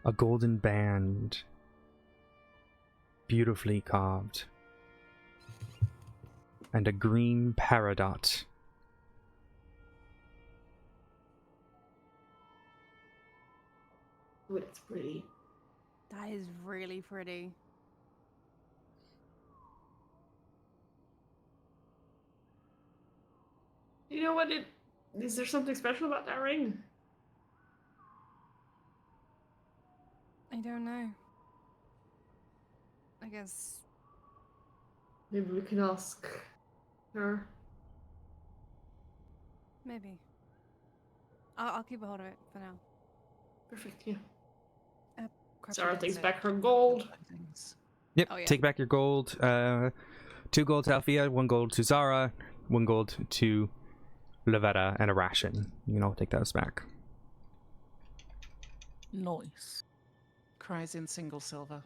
A golden band, beautifully carved, and a green peridot. Ooh, that's pretty. That is really pretty. You know what? Is there something special about that ring? I don't know. I guess. Maybe we can ask her. Maybe. I'll keep a hold of it for now. Perfect, yeah. Crap, Sarah that's takes it. back her gold. Yep, Oh, yeah. take back your gold. 2 gold to Althea, 1 gold to Zara, 1 gold to Lavetta, and a ration. You can all take those back. Nice. Cries in single silver.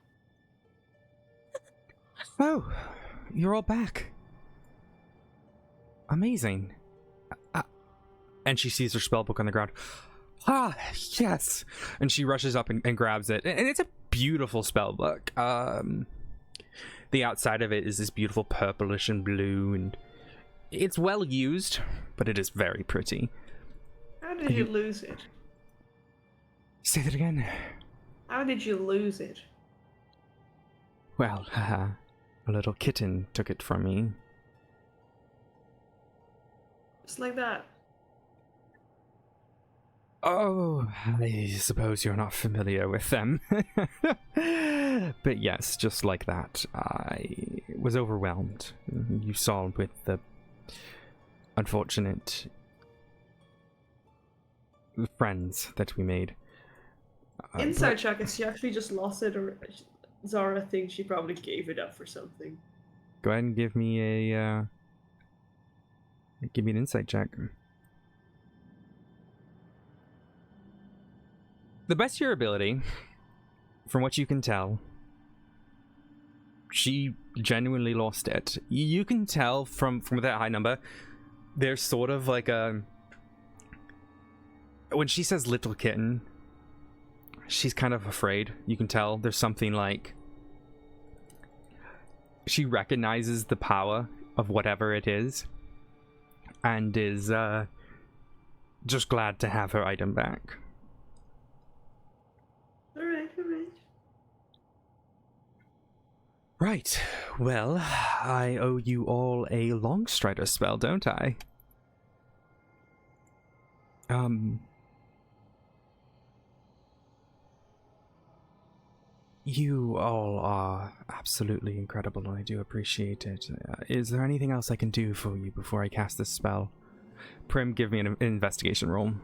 Oh, you're all back. Amazing. And she sees her spellbook on the ground. Ah, yes. And she rushes up and grabs it. And it's a beautiful spellbook. The outside of it is this beautiful purplish and blue, and it's well used, but it is very pretty. How did you lose it? Say that again. How did you lose it? Well, a little kitten took it from me. Just like that. Oh, I suppose you're not familiar with them. But yes, just like that. I was overwhelmed. You saw with the unfortunate friends that we made. Inside check, is she actually just lost it, or Zara thinks she probably gave it up for something? Go ahead and give me an insight check. The best of your ability, from what you can tell, she genuinely lost it. You can tell from that high number, there's sort of like a... When she says little kitten, she's kind of afraid. You can tell there's something like... She recognizes the power of whatever it is, and is just glad to have her item back. Alright. Right. Well, I owe you all a Longstrider spell, don't I? You all are absolutely incredible, and I do appreciate it. Is there anything else I can do for you before I cast this spell? Prim, give me an investigation roll.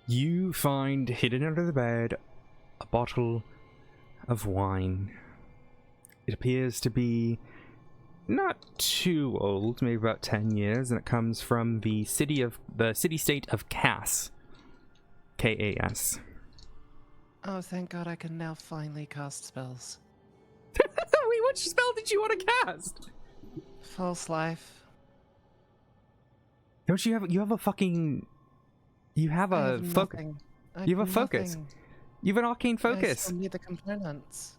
You find hidden under the bed a bottle of wine. It appears to be not too old, maybe about 10 years, and it comes from the city-state of Cass. K-A-S. Oh, thank God I can now finally cast spells. Wait, what spell did you want to cast? False life. Don't you have a fucking... You have a focus. You have a focus. You have an arcane focus. I still need the components.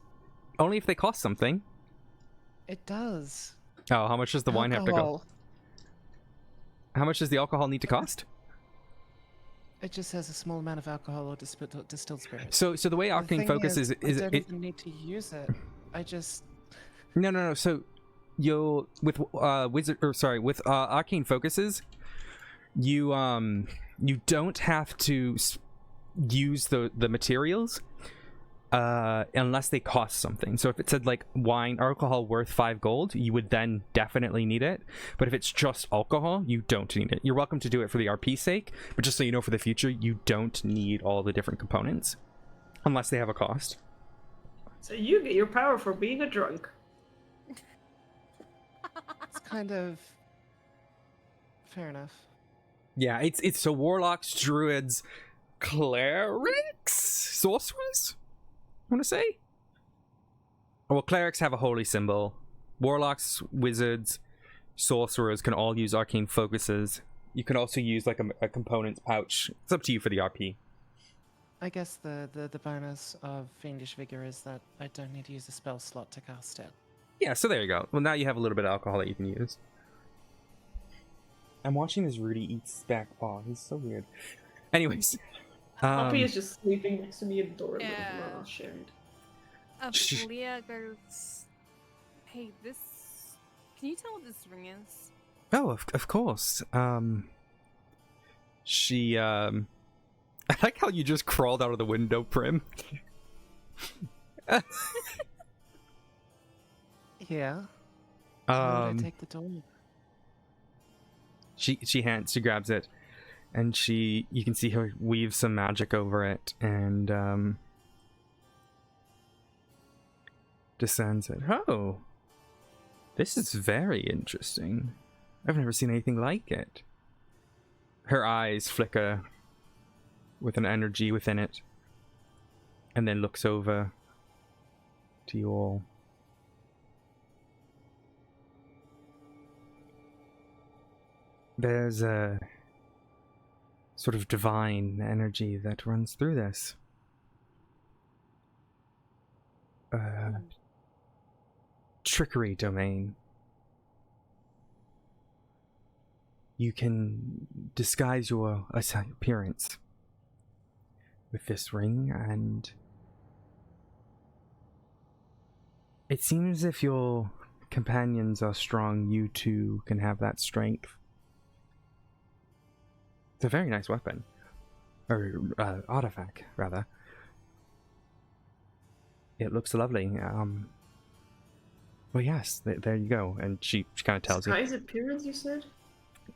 Only if they cost something. It does. Oh, how much does the wine have to go? Alcohol. How much does the alcohol need to cost? It just has a small amount of alcohol or distilled spirit. So the way arcane thing focus is I don't even need to use it. I just... No. So you'll with with arcane focuses, you don't have to use the materials. unless they cost something. So if it said like wine alcohol worth 5 gold, you would then definitely need it. But if it's just alcohol, you don't need it. You're welcome to do it for the RP sake, but just so you know for the future, you don't need all the different components unless they have a cost. So you get your power for being a drunk. It's kind of fair enough. Yeah, it's so warlocks, druids, clerics, sorcerers, I want to say. Well, clerics have a holy symbol. Warlocks, wizards, sorcerers can all use arcane focuses. You can also use like a components pouch. It's up to you for the RP. I guess the bonus of Fiendish Vigor is that I don't need to use a spell slot to cast it. Yeah, so there you go. Well, now you have a little bit of alcohol that you can use. I'm watching this Rudy eat his back paw. He's so weird. Anyways. Poppy is just sleeping next to me at the door. Yeah. Well, shared. Leah goes, hey, this... Can you tell what this ring is? Oh, of course. She, I like how you just crawled out of the window, Prim. Yeah. Why would I take the door? She grabs it, and you can see her weave some magic over it, and descends it. Oh, this is very interesting. I've never seen anything like it. Her eyes flicker with an energy within it, and then looks over to you all. There's a sort of divine energy that runs through this. Trickery domain. You can disguise your appearance with this ring, and it seems if your companions are strong, you too can have that strength. It's a very nice weapon. Or artifact, rather. It looks lovely. Well, yes, there you go. And she kind of tells you. Disguise appearance, you said?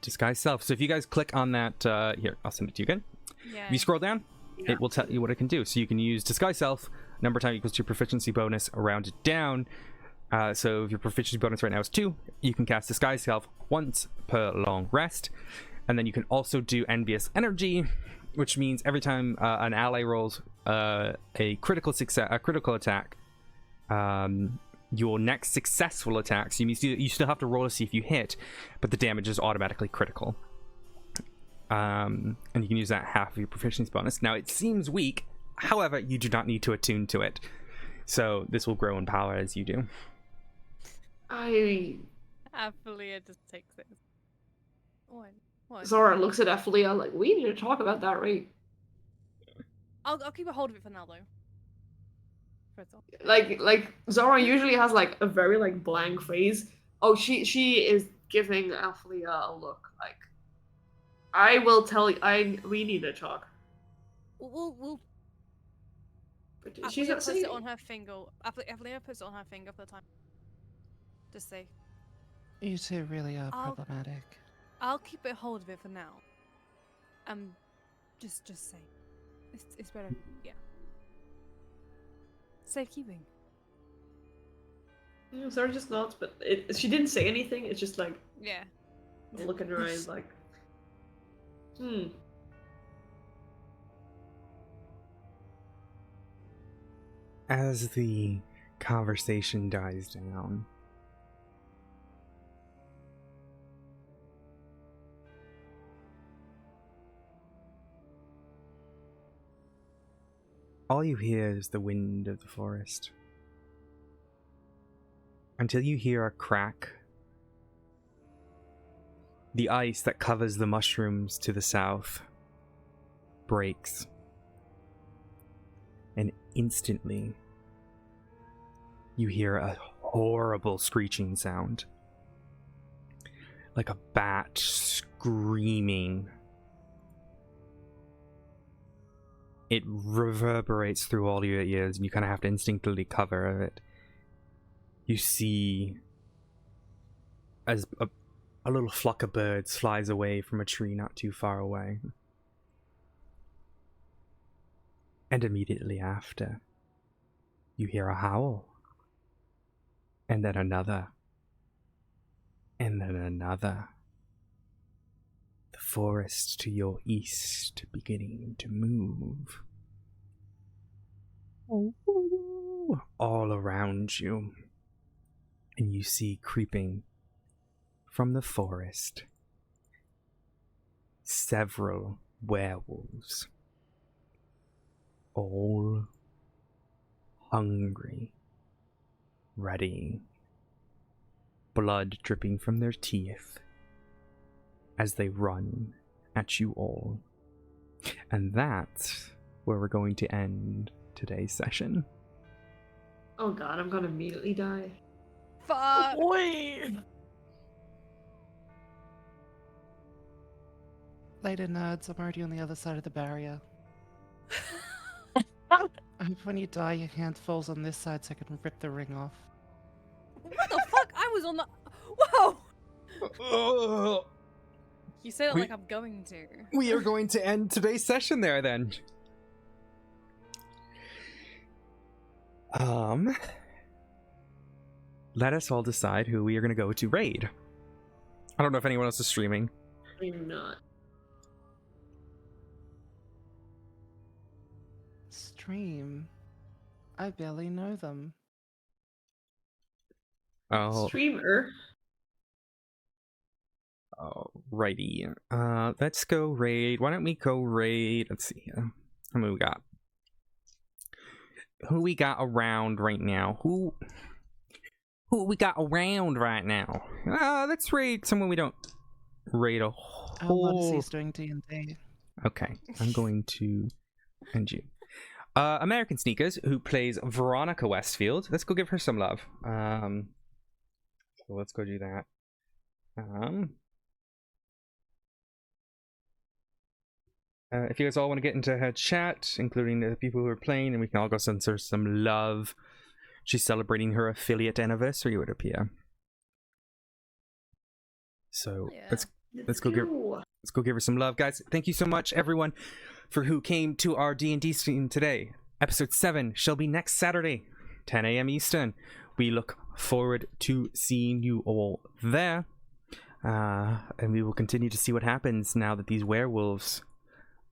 Disguise self. So if you guys click on that, here, I'll send it to you again. Yeah. If you scroll down, Yeah. it will tell you what it can do. So you can use disguise self, number of time equals to your proficiency bonus, rounded down. So if your proficiency bonus right now is 2, you can cast disguise self once per long rest. And then you can also do envious energy, which means every time an ally rolls a critical attack, your next successful attack, so you still have to roll to see if you hit, but the damage is automatically critical. And you can use that half of your proficiency bonus. Now it seems weak, however, you do not need to attune to it. So this will grow in power as you do. Aphalia just takes it. What? Zora looks at Aphalia like, we need to talk about that, right? I'll keep a hold of it for now, though. Like Zora usually has like a very like blank face. Oh, she is giving Aphalia a look like, I will tell you. We need to talk. We'll. But Aphalia she's not puts saying it on her finger. Aphalia puts it on her finger for the time. Just say. You two really are problematic. I'll keep a hold of it for now. Just say. It's better. Yeah. Safekeeping. Zora just nods, but she didn't say anything. It's just like, Yeah. a look in her eyes, like, As the conversation dies down, all you hear is the wind of the forest. Until you hear a crack. The ice that covers the mushrooms to the south breaks. And instantly, you hear a horrible screeching sound. Like a bat screaming. it reverberates through all your ears, and you kind of have to instinctively cover it. You see as a little flock of birds flies away from a tree not too far away. And immediately after, you hear a howl. And then another. And then another. The forest to your east beginning to move. All around you. And you see creeping from the forest several werewolves. All hungry, ready, blood dripping from their teeth as they run at you all. And that's where we're going to end today's session. Oh god, I'm gonna immediately die. Fuck! Boy! Later, nerds. I'm already on the other side of the barrier. I hope when you die, your hand falls on this side so I can rip the ring off. What the fuck? I was on the. Whoa! You say that like I'm going to. We are going to end today's session there then. Let us all decide who we are going to go to raid. I don't know if anyone else is streaming. I'm not. Stream? I barely know them. Oh, Streamer. righty. Let's go raid. Why don't we go raid? Let's see here. How many we got? Who we got around right now? Who we got around right now? Let's raid someone we don't raid a whole... Odyssey's doing D&D. Okay, I'm going to end you. American Sneakers, who plays Veronica Westfield. Let's go give her some love. So let's go do that. If you guys all want to get into her chat, including the people who are playing, and we can all go send her some love. She's celebrating her affiliate anniversary, it would appear. So Yeah. let's go give her some love, guys. Thank you so much, everyone, for who came to our D&D stream today. Episode 7 shall be next Saturday, 10 a.m. Eastern. We look forward to seeing you all there, and we will continue to see what happens now that these werewolves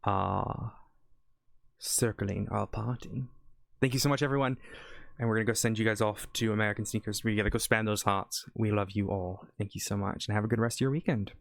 are circling our party. Thank you so much, everyone, and we're gonna go send you guys off to American Sneakers. We gotta go spam those hearts. We love you all. Thank you so much, and have a good rest of your weekend.